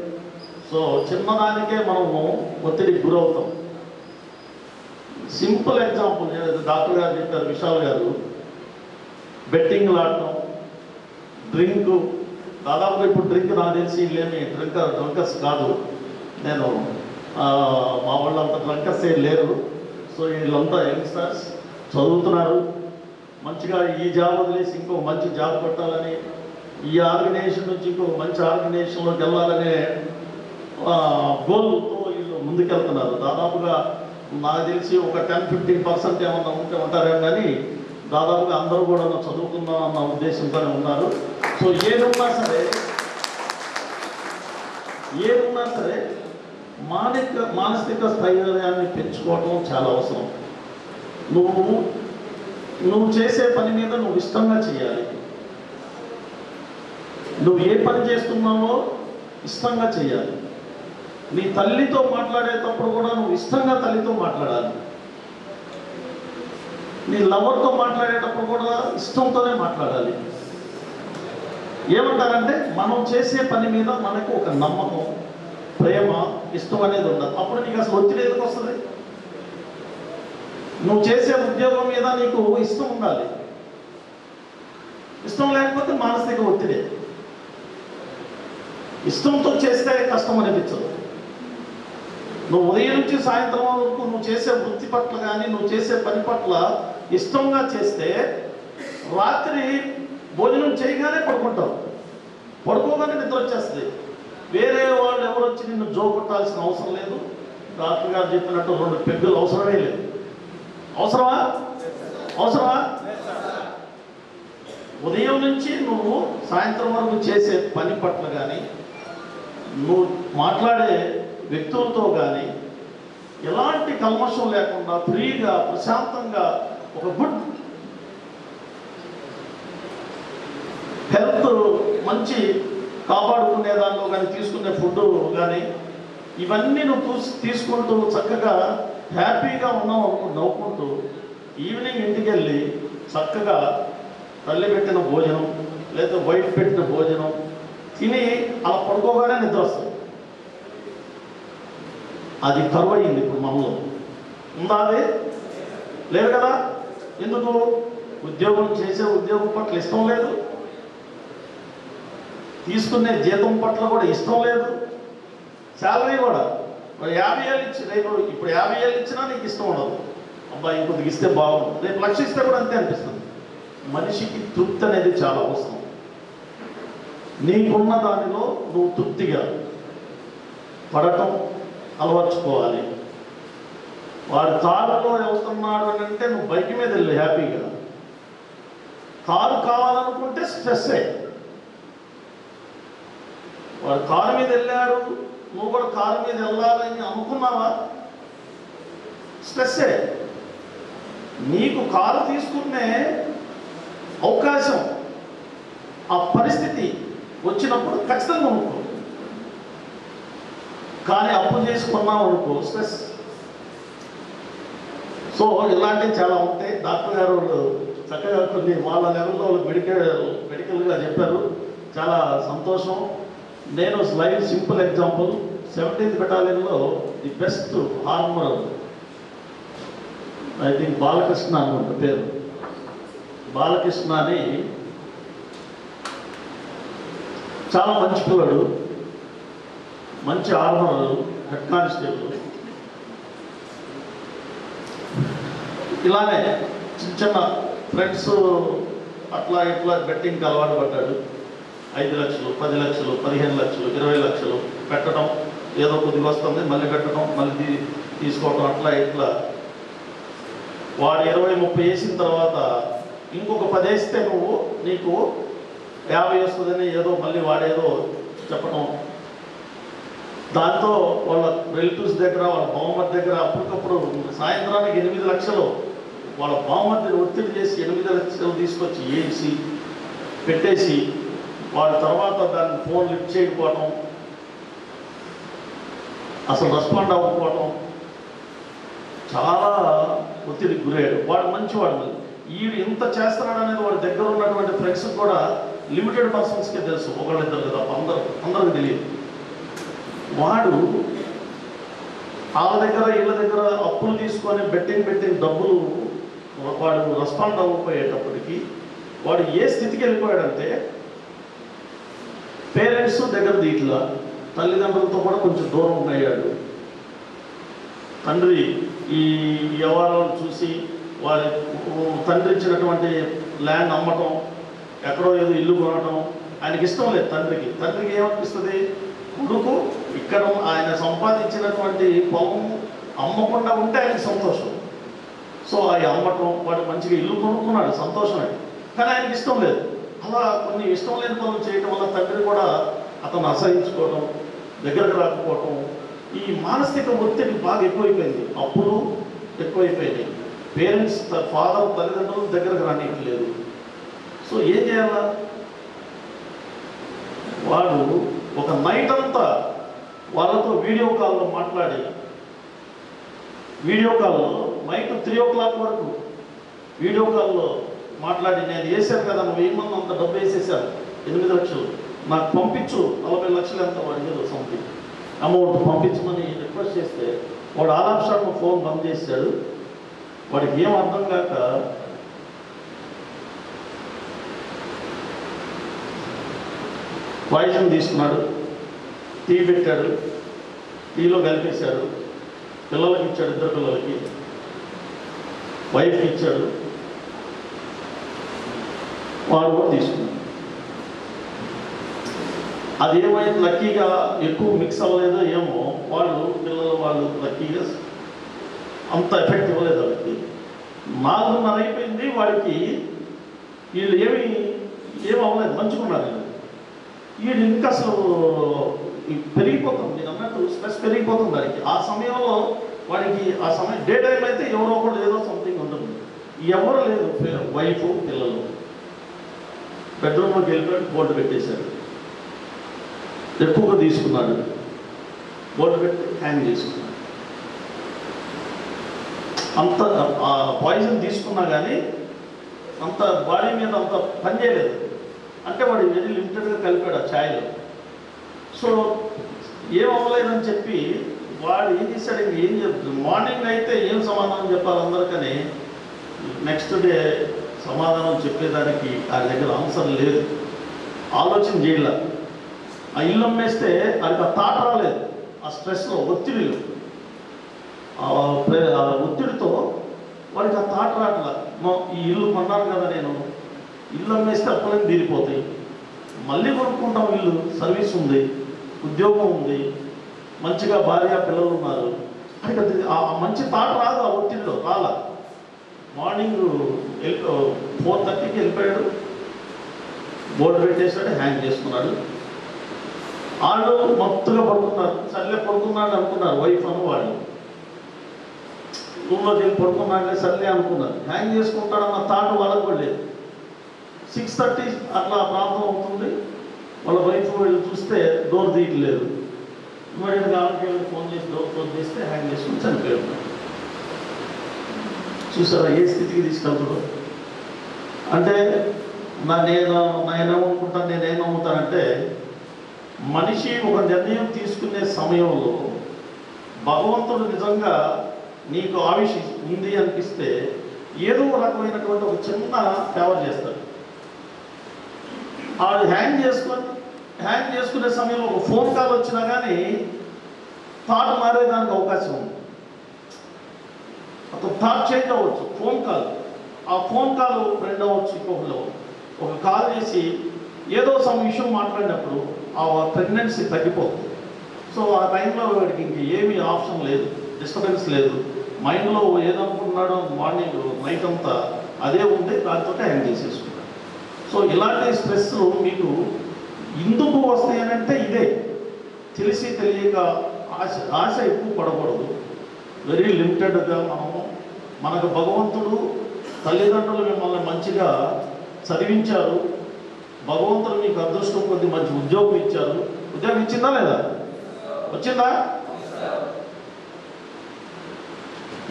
సో చిన్నదానికే మనము ఒత్తిడికి గురవుతాం. సింపుల్ ఎగ్జాంపుల్ డాక్టర్ గారు చెప్పారు, విశాల్ గారు, బెట్టింగ్లు ఆడటం, డ్రింక్. దాదాపుగా ఇప్పుడు డ్రింక్ నాకు తెలిసి లేని డ్రంకర్స్ కాదు. నేను మా వాళ్ళంతా డ్రంకర్స్ ఏం లేరు. సో వీళ్ళంతా యంగ్స్టర్స్ చదువుతున్నారు, మంచిగా ఈ జాబ్ వదిలేసి ఇంకో మంచి జాబ్ కొట్టాలని, ఈ ఆర్గనైజేషన్ నుంచి ఇంకో మంచి ఆర్గనైజేషన్లోకి వెళ్ళాలనే గోల్తో వీళ్ళు ముందుకెళ్తున్నారు. దాదాపుగా నాకు తెలిసి ఒక 10-15% ఏమన్నా ఉంటారేమో, కానీ దాదాపుగా అందరూ కూడా చదువుకుందాం అన్న ఉద్దేశంతోనే ఉన్నారు. సో ఏదున్నా సరే మానసిక స్థైర్యాన్ని పెంచుకోవడం చాలా అవసరం. నువ్వు చేసే పని మీద నువ్వు ఇష్టంగా చేయాలి. నువ్వు ఏ పని చేస్తున్నావో ఇష్టంగా చేయాలి. నీ తల్లితో మాట్లాడేటప్పుడు కూడా నువ్వు ఇష్టంగా తల్లితో మాట్లాడాలి. నీ లవర్తో మాట్లాడేటప్పుడు కూడా ఇష్టంతోనే మాట్లాడాలి. ఏమంటారంటే మనం చేసే పని మీద మనకు ఒక నమ్మకం, ప్రేమ, ఇష్టం అనేది ఉండాలి. అప్పుడు నీకు అసలు ఒత్తిడి ఎందుకు వస్తుంది? నువ్వు చేసే ఉద్యోగం మీద నీకు ఇష్టం ఉండాలి. ఇష్టం లేకపోతే మానసిక ఒత్తిడి. ఇష్టంతో చేస్తే కష్టం అనిపించదు. నువ్వు ఉదయం నుంచి సాయంత్రం వరకు నువ్వు చేసే వృత్తి పట్ల కానీ నువ్వు చేసే పని పట్ల ఇష్టంగా చేస్తే రాత్రి భోజనం చేయగానే పడుకుంటావు, పడుకోగానే నిద్ర వచ్చేస్తుంది. వేరే వాళ్ళు ఎవరు వచ్చి నిన్ను జోకొట్టాల్సిన అవసరం లేదు. డాక్టర్ గారు చెప్పినట్టు 2 పెగ్గులు అవసరమే లేదు. అవసరమా? ఉదయం నుంచి నువ్వు సాయంత్రం వరకు చేసే పని పట్ల కానీ నువ్వు మాట్లాడే వ్యక్తులతో కానీ ఎలాంటి కల్మషం లేకుండా ఫ్రీగా ప్రశాంతంగా ఒక గుడ్ హెల్త్ మంచి కాపాడుకునే దానిలో కానీ తీసుకునే ఫుడ్ కానీ ఇవన్నీ నువ్వు తీసుకుంటూ చక్కగా హ్యాపీగా ఉన్నావు అనుకుంటూ నవ్వుకుంటూ ఈవినింగ్ ఇంటికి వెళ్ళి చక్కగా తల్లి పెట్టిన భోజనం లేదా వైఫ్ పెట్టిన భోజనం తిని అలా పడుకోగానే నిద్ర వస్తుంది. అది కరువు అయింది ఇప్పుడు మనలో. ఉందా? అది లేదు కదా. ఎందుకు? ఉద్యోగం పట్ల ఇష్టం లేదు, తీసుకునే జీతం పట్ల కూడా ఇష్టం లేదు, శాలరీ కూడా 50,000 ఇచ్చి రేపు ఇప్పుడు 50,000 ఇచ్చినా నీకు ఇష్టం ఉండదు. అబ్బాయి ఇంకొద్దిగా ఇస్తే బాగుంది, రేపు లక్ష ఇస్తే కూడా అంతే అనిపిస్తుంది. మనిషికి తృప్తి అనేది చాలా అవసరం. నీకున్న దానిలో నువ్వు తృప్తిగా పడటం అలవర్చుకోవాలి. వాడు కారులో వెళ్తున్నాడు అని అంటే నువ్వు బైక్ మీద వెళ్ళు హ్యాపీగా. కారు కావాలనుకుంటే స్ట్రెస్సే. వాడు కారు మీద వెళ్ళాడు, నువ్వు కూడా కారు మీద వెళ్ళాలని అనుకున్నావా? స్ట్రెస్సే. నీకు కారు తీసుకునే అవకాశం, ఆ పరిస్థితి వచ్చినప్పుడు ఖచ్చితంగా అనుకో. కానీ అప్పు చేసుకున్నావు అనుకో స్ట్రెస్. సో ఇలాంటివి చాలా ఉంటాయి. డాక్టర్ గారు చక్కగా కొన్ని వాళ్ళ లెవెల్లో మెడికల్గా చెప్పారు. చాలా సంతోషం. నేను లైవ్ సింపుల్ ఎగ్జాంపుల్, 17th బెటాలియన్లో the best armourer I think Balakrishna అనుకుంటా పేరు. బాలకృష్ణ అని చాలా మంచి పిల్లడు, మంచి ఆర్మర్, హెడ్ కానిస్టేబుల్. ఇలానే చిన్న చిన్న ఫ్రెండ్స్ అట్లా ఇట్లా బెట్టింగ్కి అలవాటు పడ్డాడు. 5 లక్షలు, 10 లక్షలు, 15 లక్షలు, 20 లక్షలు పెట్టడం, ఏదో కొద్దిగా వస్తుంది మళ్ళీ పెట్టడం, మళ్ళీ తీసుకోవడం, అట్లా ఇట్లా. వాడు 20-30 వేసిన తర్వాత ఇంకొక 10 వేస్తే నీకు 50 వస్తుందని ఏదో మళ్ళీ వాడేదో చెప్పడం. దాంతో వాళ్ళ రిలేటివ్స్ దగ్గర, వాళ్ళ బావమర్ది దగ్గర అప్పటికప్పుడు సాయంత్రానికి 8 లక్షలు వాళ్ళ బావమర్దిని ఒత్తిడి చేసి 8 లక్షలు తీసుకొచ్చి వేసి పెట్టేసి, వాడి తర్వాత దాన్ని ఫోన్ లిఫ్ట్ చేయకపోవటం, అసలు రెస్పాండ్ అవ్వకపోవటం, చాలా ఒత్తిడికి గురయ్యాడు. వాడు మంచివాడు. వీడు ఇంత చేస్తున్నాడు అనేది వాడి దగ్గర ఉన్నటువంటి ఫ్రెండ్స్కి కూడా లిమిటెడ్ పర్సన్స్కే తెలుసు, ఒకళ్ళిద్దరు కదా, అందరికి తెలియదు. వాడు వాళ్ళ దగ్గర వీళ్ళ దగ్గర అప్పులు తీసుకొని బెట్టింగ్ డబ్బులు వాడు రెస్పాండ్ అవ్వకపోయేటప్పటికి వాడు ఏ స్థితికి వెళ్ళిపోయాడంటే, పేరెంట్స్ దగ్గర ఇట్లా తల్లిదండ్రులతో కూడా కొంచెం దూరం అయ్యాడు. తండ్రి ఈ వ్యవహారాలు చూసి వారి తండ్రి ఇచ్చినటువంటి ల్యాండ్ అమ్మటం, ఎక్కడో ఏదో ఇల్లు కొనటం ఆయనకి ఇష్టం లేదు. తండ్రికి ఏమనిపిస్తుంది, కొడుకు ఇక్కడ ఆయన సంపాదించినటువంటి పొలం అమ్మకుండా ఉంటే ఆయనకి సంతోషం. సో అవి అమ్మటం, వాడు మంచిగా ఇల్లు కొనుక్కున్నాడు, సంతోషమే. కానీ ఆయనకి ఇష్టం లేదు. అలా కొన్ని ఇష్టం లేని పనులు చేయటం వల్ల తండ్రి కూడా అతను అసహించుకోవడం, దగ్గరకు రాకపోవటం, ఈ మానసిక ఒత్తిడి బాగా ఎక్కువైపోయింది. అప్పులు ఎక్కువైపోయింది. పేరెంట్స్ తల్లిదండ్రులు దగ్గరకు రానియట్లేదు. సో ఏం చేయాలా? వాడు ఒక నైట్ అంతా వాళ్ళతో వీడియో కాల్లో మాట్లాడి, వీడియో కాల్లో నైట్ 3 o'clock వరకు వీడియో కాల్లో మాట్లాడి, నేను వేసాను కదా, నువ్వు ఏమన్నా అంత డబ్బు వేసేసాను, 8 లక్షలు నాకు పంపించు, 40 లక్షలు ఎంత వాడికి సంథింగ్ అమౌంట్ పంపించమని రిక్వెస్ట్ చేస్తే వాడు ఆలాప్షాట్ను ఫోన్ బంద్ చేశాడు. వాడికి ఏం అర్థం కాక పాయిజన్ తీసుకున్నాడు, టీ పెట్టాడు, టీలో కలిపేశాడు, పిల్లలకి ఇచ్చాడు, 2 పిల్లలకి, వైఫ్కి ఇచ్చాడు, వాడు కూడా తీసుకున్నాడు. అదేమైంది, లక్కీగా ఎక్కువ మిక్స్ అవ్వలేదో ఏమో, పిల్లలు లక్కీగా అంత ఎఫెక్ట్ ఇవ్వలేదు వాళ్ళకి. 4:30 అయిపోయింది, వాడికి వీళ్ళు ఏమి అవ్వలేదు, మంచుకున్నారు. వీడు ఇంకా అసలు పెరిగిపోతుంది, నేను అన్నట్టు స్ట్రెస్ పెరిగిపోతుంది వాడికి. ఆ సమయంలో వాడికి డే టైం అయితే ఎవరో ఒకటి ఏదో సంథింగ్ ఉంటుంది, ఎవరు లేదు, వైఫ్ పిల్లలు. బెడ్రూమ్లోకి వెళ్ళిపోయాడు, బోర్డు పెట్టేశాడు, ఎక్కువగా తీసుకున్నాడు, బోర్డు పెట్టి హ్యాంగ్ చేసుకున్నాడు. అంత పాయిజన్ తీసుకున్నా కానీ అంత బాడీ మీద అంత పని చేయలేదు. అంటే వాడు వెరీ లిమిటెడ్గా కలిపాడు ఆ ఛాయ్లో. సో ఏం అవ్వలేదని చెప్పి వాడు ఏం చేశాడు, ఏం చెప్తుంది మార్నింగ్ అయితే ఏం సమాధానం చెప్పాలి అందరికని, నెక్స్ట్ డే సమాధానం చెప్పేదానికి ఆ దగ్గర ఆన్సర్ లేదు, ఆలోచన చేయాల. ఆ ఇల్లు అమ్మేస్తే అది ఆ తాట రాలేదు, ఆ స్ట్రెస్లో ఒత్తిడిలో ఒత్తిడితో వాడికి ఆ తాట రాట్లా. ఈ ఇల్లు కొన్నాను కదా, నేను ఇల్లు అమ్మేస్తే అప్పులని తీరిపోతాయి, మళ్ళీ కొనుక్కుంటాం, ఇల్లు సర్వీస్ ఉంది, ఉద్యోగం ఉంది, మంచిగా భార్య పిల్లలు ఉన్నారు. అది ఆ మంచి తాట రాదు, ఆ ఒత్తిడిలో రాలా. మార్నింగ్ 4:30కి వెళ్ళిపోయాడు, బోర్డు పెట్టేసాడు, హ్యాంగ్ చేసుకున్నాడు. వాళ్ళు మత్తుగా పడుకున్నారు, సర్లే పడుకున్నాడు అనుకున్నారు, వైఫ్ అని వాళ్ళు రూమ్లోకి వెళ్ళి పడుకున్నాడులే సర్లే అనుకున్నారు. హ్యాంగ్ చేసుకుంటాడన్న థాట్ వాళ్ళకు కూడా లేదు. 6:30 అట్లా ప్రాంతం అవుతుంది, వాళ్ళ వైఫ్ వెళ్ళి చూస్తే డోర్ తీయట్లేదు. ఇమ్మీడియట్గా ఆమెకి వెళ్ళి ఫోన్ చేసి డోర్ క్లోజ్ చేస్తే హ్యాంగ్ చేసుకుని చనిపోయాడు. చూసారా ఏ స్థితికి తీసుకెళ్తాడు అంటే. నేనేమనుకుంటాను, నమ్ముతానంటే మనిషి ఒక నిర్ణయం తీసుకునే సమయంలో భగవంతుడు నిజంగా నీకు ఆవిష ఉంది అనిపిస్తే ఏదో రకమైనటువంటి ఒక చిన్న ఫేవర్ చేస్తాడు. ఆడు హ్యాంగ్ చేసుకునే సమయంలో ఒక ఫోన్ కాల్ వచ్చినా కానీ థాట్ మారేదానికి అవకాశం ఉంది. అతను థాట్ చేంజ్ అవ్వచ్చు. ఫోన్ కాల్, ఆ ఫోన్ కాల్ ఫ్రెండ్ అవ్వచ్చు, ఇంకొకరు ఒక కాల్ చేసి ఏదో సమ్ విషయం మాట్లాడినప్పుడు ఆ ప్రెగ్నెన్సీ తగ్గిపోతుంది. సో ఆ టైంలో వాడికి ఇంక ఏమీ ఆప్షన్ లేదు, డిస్టర్బెన్స్ లేదు, మైండ్లో ఏదనుకుంటున్నాడో మార్నింగ్ నైట్ అంతా అదే ఉంది, దాంతో హ్యాంగ్ చేసేసుకున్నాడు. సో ఇలాంటి స్ట్రెస్లు మీకు ఎందుకు వస్తాయని అంటే ఇదే తెలిసి తెలియక ఆశ ఎక్కువ పడకూడదు. వెరీ లిమిటెడ్గా మనకు భగవంతుడు తల్లిదండ్రులు మిమ్మల్ని మంచిగా చదివించారు, భగవంతుడు మీకు అదృష్టం కొద్ది మంచి ఉద్యోగం ఇచ్చారు. ఉద్యోగం ఇచ్చిందా లేదా? వచ్చిందా?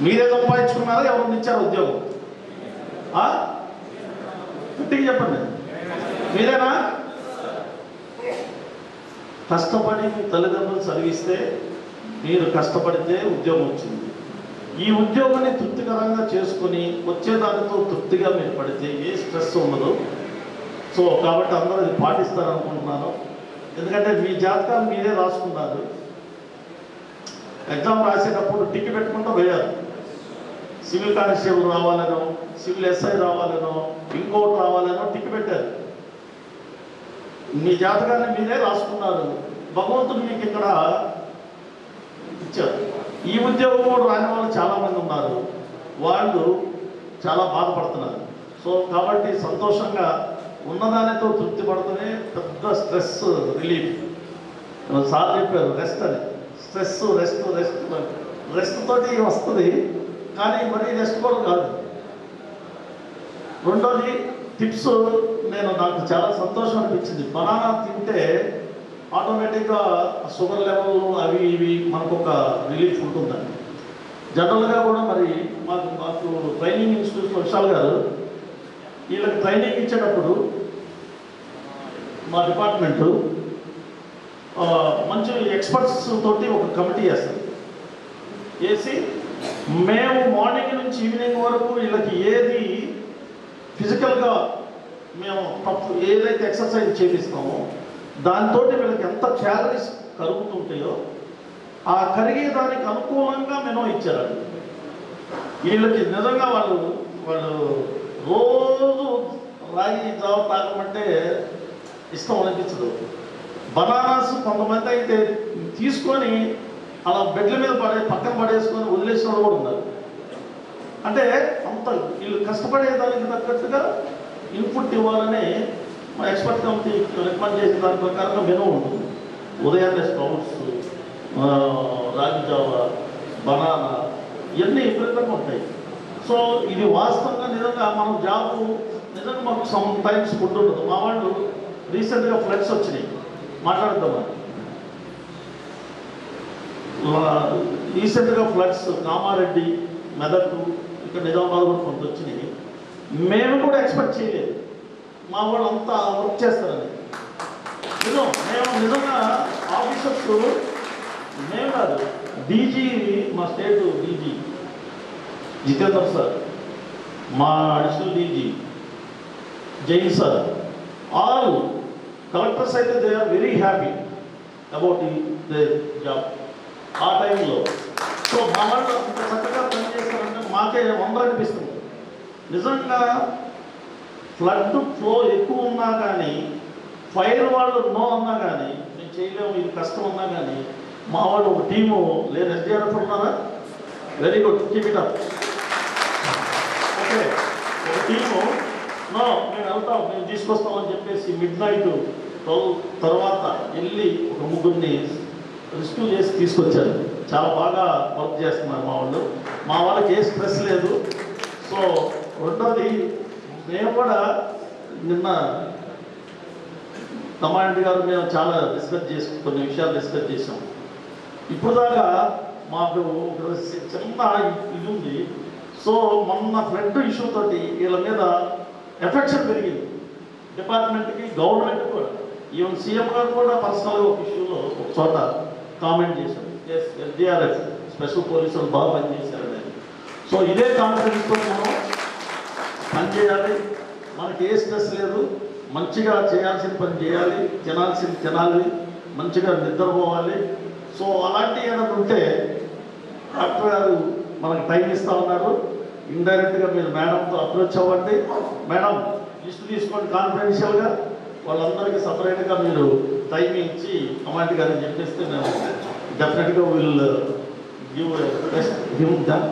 మీరే సంపాదించుకున్నారా, ఎవరు ఇచ్చారు ఉద్యోగం? గట్టిగా చెప్పండి, మీరేనా? కష్టపడి మీ తల్లిదండ్రులు చదివిస్తే, మీరు కష్టపడితే ఉద్యోగం వచ్చింది. ఈ ఉద్యోగాన్ని తృప్తికరంగా చేసుకుని వచ్చేదానితో తృప్తిగా మీరు పడితే ఏ స్ట్రెస్ ఉండదు. సో కాబట్టి అందరూ అది పాటిస్తారనుకుంటున్నాను. ఎందుకంటే మీ జాతకాలు మీరే రాసుకున్నారు. ఎగ్జామ్ రాసేటప్పుడు టిక్ పెట్టుకుంటూ పోయారు. సివిల్ కానిస్టేబుల్ రావాలనో, సివిల్ ఎస్ఐ రావాలనో, ఇంకోటి రావాలనో టిక్ పెట్టారు. మీ జాతకాన్ని మీరే రాసుకున్నారు. భగవంతుడు మీకు ఇక్కడ ఇచ్చారు. ఈ ఉద్యోగం కూడా రాని వాళ్ళు చాలామంది ఉన్నారు, వాళ్ళు చాలా బాధపడుతున్నారు. సో కాబట్టి సంతోషంగా ఉన్నదానితో తృప్తి పడుతూనే పెద్ద స్ట్రెస్ రిలీఫ్. సార్ చెప్పారు రెస్ట్ అని. స్ట్రెస్ రెస్ట్ తోటి వస్తుంది, కానీ మరీ రెస్ట్ కూడా కాదు. రెండోది టిప్స్, నాకు చాలా సంతోషం అనిపించింది. బనానా తింటే ఆటోమేటిక్గా షుగర్ లెవెల్ అవి ఇవి మనకు ఒక రిలీఫ్ ఉంటుందండి. జనరల్గా కూడా మరి మాకు ట్రైనింగ్ ఇన్స్టిట్యూట్ విశాల్ గారు వీళ్ళకి ట్రైనింగ్ ఇచ్చేటప్పుడు మా డిపార్ట్మెంటు మంచి ఎక్స్పర్ట్స్ తోటి ఒక కమిటీ వేస్తుంది. వేసి మేము మార్నింగ్ నుంచి ఈవినింగ్ వరకు వీళ్ళకి ఏది ఫిజికల్గా మేము ఏదైతే ఎక్సర్సైజ్ చేపిస్తామో దాంతో వీళ్ళకి ఎంత క్యాలరీస్ కరుగుతుంటాయో ఆ కరిగేదానికి అనుకూలంగా మెనూ ఇచ్చారు. వీళ్ళకి నిజంగా వాళ్ళు రోజు రాగి జావ తాగమంటే ఇష్టం అనిపించదు. బనానాస్ కొంతమంది అయితే తీసుకొని అలా బెడ్ల మీద పక్కన పడేసుకొని వదిలేసిన వాళ్ళు కూడా ఉన్నారు. అంటే అంత వీళ్ళు కష్టపడేదానికి తగ్గట్టుగా ఇన్పుట్ ఇవ్వాలని మా ఎక్స్పర్ట్ కమిటీ రికమెండ్ చేసిన దాని ప్రకారంగా మెనూ ఉంటుంది. ఉదయాన్నే స్ప్రౌట్స్, రాగి జావ, బనానా ఇవన్నీ విపరీతంగా ఉంటాయి. సో ఇది వాస్తవంగా నిజంగా మనం జాబు నిజంగా మాకు సమ్ టైమ్స్ ఫుడ్ ఉండదు. మా వాళ్ళు రీసెంట్గా ఫ్లడ్స్ వచ్చినాయి, మాట్లాడుతామని. రీసెంట్గా ఫ్లడ్స్ కామారెడ్డి, మెదక్, ఇక్కడ నిజామాబాద్ కూడా కొంత వచ్చినాయి. మేము కూడా ఎక్స్పెక్ట్ చేయలేదు మా వాళ్ళు అంతా వర్క్ చేస్తారని. మేము నిజంగా ఆఫీసర్స్ మేము కాదు, డీజీ, మా స్టేట్ డీజీ జితేందర్ సార్, మా additional DG Jain sir, all collectors అయితే they are very happy about they job ఆ టైంలో. సో మా వాళ్ళు అంత చక్కగా పనిచేస్తారంటే మాకే వందర అనిపిస్తుంది. నిజంగా ఫ్లడ్ ఫ్లో ఎక్కువ ఉన్నా కానీ, ఫైర్ వాళ్ళు నో అన్నా కానీ, మేము చేయలేము ఇది కష్టం అన్నా కానీ, మా వాళ్ళు ఒక టీము లేదు. ఎస్డిఆర్ఎఫ్ ఉన్నారా? Very good, keep it up. Okay, ఒక టీము నో మేము వెళ్తాం, మేము తీసుకొస్తామని చెప్పేసి మిడ్నైట్ 12 తర్వాత వెళ్ళి ఒక ముగ్గురిని రెస్క్యూ చేసి తీసుకొచ్చారు. చాలా బాగా వర్క్ చేస్తున్నారు మా వాళ్ళు. మా వాళ్ళకి ఏ స్ట్రెస్ లేదు. సో రెండోది, మేము కూడా నిన్న కమాండర్ గారు మేము చాలా డిస్కస్ చేసి కొన్ని విషయాలు డిస్కస్ చేసాం. ఇప్పుడు దాకా మాకు చిన్న ఇది ఉంది. సో మొన్న ఫ్లడ్ ఇష్యూ తోటి వీళ్ళ మీద ఎఫెక్షన్ పెరిగింది డిపార్ట్మెంట్కి, గవర్నమెంట్ కూడా. ఈవెన్ సీఎం గారు కూడా పర్సనల్గా ఒక ఇష్యూలో ఒక చోట కామెంట్ చేశారు, ఎస్డిఆర్ఎఫ్ స్పెషల్ పోలీసులు బాగా పనిచేశారని. సో ఇదే కాన్ఫిడెన్స్తో మనం పనిచేయాలి. మనకి ఏ స్ట్రెస్ లేదు. మంచిగా చేయాల్సిన పని చేయాలి, తినాల్సింది తినాలి, మంచిగా నిద్రపోవాలి. సో అలాంటి ఏదైనా ఉంటే డాక్టర్ గారు మనకు టైం ఇస్తూ ఉన్నారు. ఇండైరెక్ట్గా మీరు మేడంతో అప్రోచ్ అవ్వండి. మేడం లిస్ట్ తీసుకోండి కాన్ఫిడెన్షియల్గా, వాళ్ళందరికీ సపరేట్గా మీరు టైం ఇచ్చి కమాండ్ గారిని చెప్పేస్తే నేను డెఫినెట్గా విల్ గివ్ గివ్ దమ్.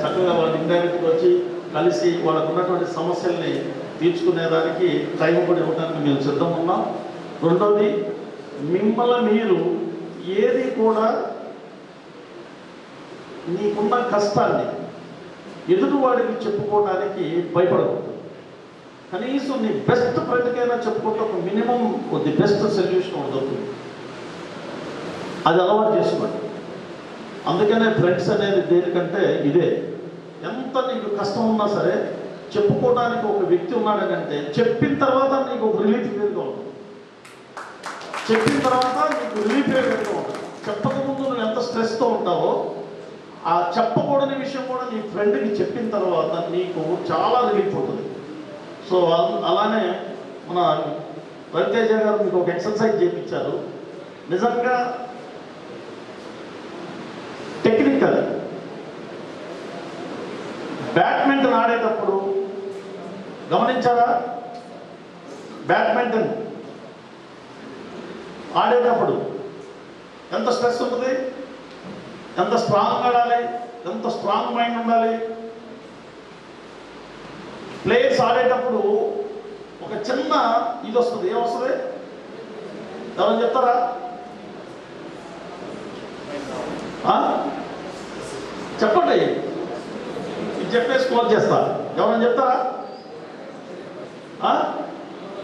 చక్కగా వాళ్ళు ఇండైరెక్ట్గా వచ్చి కలిసి వాళ్ళకు ఉన్నటువంటి సమస్యల్ని తీర్చుకునేదానికి టైం కూడా ఇవ్వడానికి మేము సిద్ధం ఉన్నాం. రెండోది, మిమ్మల్ని మీరు ఏది కూడా నీకున్న కష్టాన్ని ఎదుటివాడికి చెప్పుకోవడానికి భయపడకూడదు. కనీసం నీ బెస్ట్ ఫ్రెండ్కైనా చెప్పుకుంటే ఒక మినిమం ది బెస్ట్ సొల్యూషన్ ఉండదు. అది అలవాటు చేసుకోండి. అందుకనే ఫ్రెండ్స్ అనేది దేనికంటే ఇదే. ఎంత నీకు కష్టం ఉన్నా సరే చెప్పుకోవడానికి ఒక వ్యక్తి ఉన్నాడనంటే చెప్పిన తర్వాత నీకు ఒక రిలీఫ్ వేరుగా ఉంటుంది. చెప్పిన తర్వాత నీకు రిలీఫ్ వేరుగా ఉంటుంది. చెప్పకముందు నువ్వు ఎంత స్ట్రెస్తో ఉంటావో, ఆ చెప్పకూడని విషయం కూడా నీ ఫ్రెండ్కి చెప్పిన తర్వాత నీకు చాలా రిలీఫ్ ఉంటుంది. సో అలానే మన రవితేజ గారు మీకు ఒక ఎక్సర్సైజ్ చేయించారు. నిజంగా టెక్నికల్ బ్యాడ్మింటన్ ఆడేటప్పుడు గమనించారా? బ్యాడ్మింటన్ ఆడేటప్పుడు ఎంత స్ట్రెస్ ఉంటుంది, ఎంత స్ట్రాంగ్ ఆడాలి, ఎంత స్ట్రాంగ్ మైండ్ ఉండాలి. ప్లేయర్స్ ఆడేటప్పుడు ఒక చిన్న ఇది వస్తుంది. ఏమొస్తుంది? ఎవరైనా చెప్తారా? చెప్పండి, ఇది చెప్పేసి క్లోజ్ చేస్తా. ఎవరైనా చెప్తారా?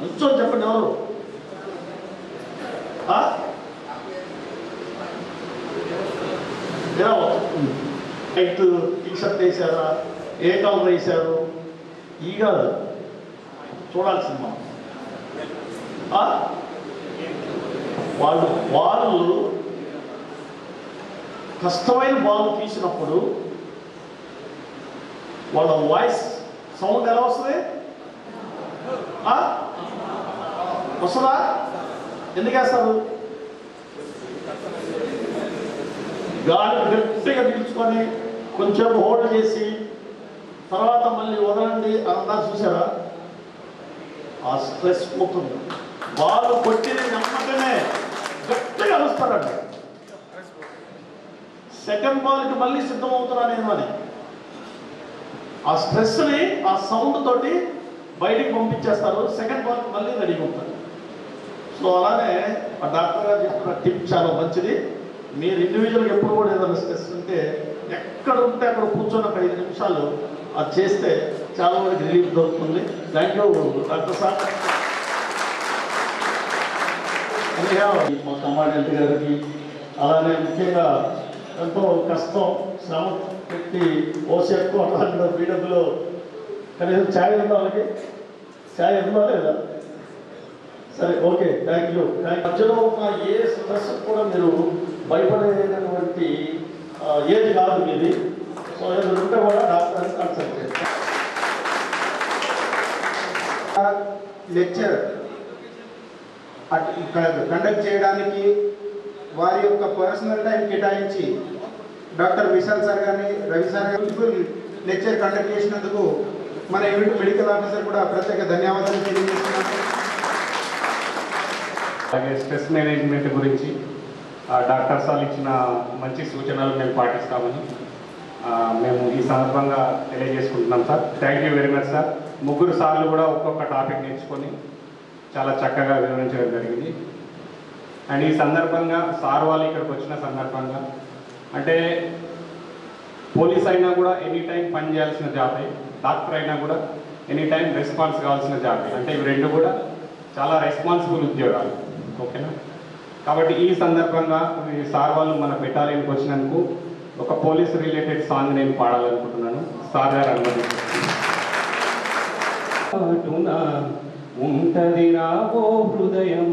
నిల్చొని చెప్పండి. ఎవరు? నైట్ టీషర్ట్ వేసారా, ఏ కలర్ వేసారు, ఈ కాదు చూడాల్సింది మనం. వాళ్ళు కష్టమైన బాల్ తీసినప్పుడు వాళ్ళ వాయిస్ సౌండ్ ఎలా వస్తుంది? వస్తుందా? ఎందుకు వేస్తారు? గాలి గట్టిగా పీల్చుకొని కొంచెం హోల్డ్ చేసి తర్వాత మళ్ళీ వదలండి అంతా చూసారా? ఆ స్ట్రెస్ పోతుంది. వాళ్ళు కొట్టిన నమ్మకమే గట్టిగా వస్తారండి. సెకండ్ బాల్కి మళ్ళీ సిద్ధమవుతున్నా నేను అని ఆ స్ట్రెస్ని ఆ సౌండ్ తోటి బయటికి పంపించేస్తారు. సెకండ్ బాల్కి మళ్ళీ రెడీగా ఉంటారు. సో అలానే ఆ డాక్టర్ గారు చెప్తున్న టిప్ చాలా మంచిది. మీరు ఇండివిజువల్గా ఎప్పుడు కూడా ఏదైనా స్ట్రెస్ ఉంటే ఎక్కడ ఉంటే అక్కడ కూర్చొని ఒక 5 నిమిషాలు అది చేస్తే చాలా వరకు రిలీఫ్ దొరుకుతుంది. Thank you doctor sir. మా కమాండెంట్ గారికి అలానే ముఖ్యంగా ఎంతో కష్టం శ్రమ పెట్టి ఓసెట్కు అట్లా బీడబ్లో కనీసం ఛాయ్ ఉందా? వాళ్ళకి ఛాయ్ ఉందా లేదా? సరే, ఓకే, థ్యాంక్ యూ. మధ్యలో ఉన్న ఏ స్ట్రెస్ కూడా మీరు భయపడేటటువంటి ఏది కాదు మీది. సో ఏదైనా ఉంటే కూడా డాక్టర్ కన్సల్ట్ చేయండి. లెక్చర్ కండక్ట్ చేయడానికి వారి యొక్క పర్సనల్ టైం కేటాయించి డాక్టర్ విశాల్ సార్ గారిని, రవి సార్ గారి లెక్చర్ కండక్ట్ చేసినందుకు మన యూనిట్ మెడికల్ ఆఫీసర్ కూడా ప్రత్యేక ధన్యవాదాలు తెలియజేస్తున్నాను. అలాగే స్ట్రెస్ మేనేజ్మెంట్ గురించి డాక్టర్ సార్ ఇచ్చిన మంచి సూచనలు మేము పాటిస్తామని మేము ఈ సందర్భంగా తెలియజేసుకుంటున్నాం sir. Thank you very much sir. ముగ్గురు సార్లు కూడా ఒక్కొక్క టాపిక్ నేర్చుకొని చాలా చక్కగా వివరించడం జరిగింది. అండ్ ఈ సందర్భంగా సార్ వాళ్ళు ఇక్కడికి వచ్చిన సందర్భంగా అంటే పోలీస్ అయినా కూడా ఎనీ టైం పని చేయాల్సిన జాబే, డాక్టర్ అయినా కూడా ఎనీ టైం రెస్పాన్స్ కావాల్సిన జాబే. అంటే ఇవి రెండు కూడా చాలా రెస్పాన్సిబుల్ ఉద్యోగాలు. ఓకేనా? కాబట్టి ఈ సందర్భంగా సార్ వాళ్ళు మన బెటాలియన్కి వచ్చినందుకు ఒక పోలీస్ రిలేటెడ్ సాంగ్ నేను పాడాలనుకుంటున్నాను. సార్ గారు అనుమతిస్తున్నారు. ఉంటదిరా ఓ హృదయం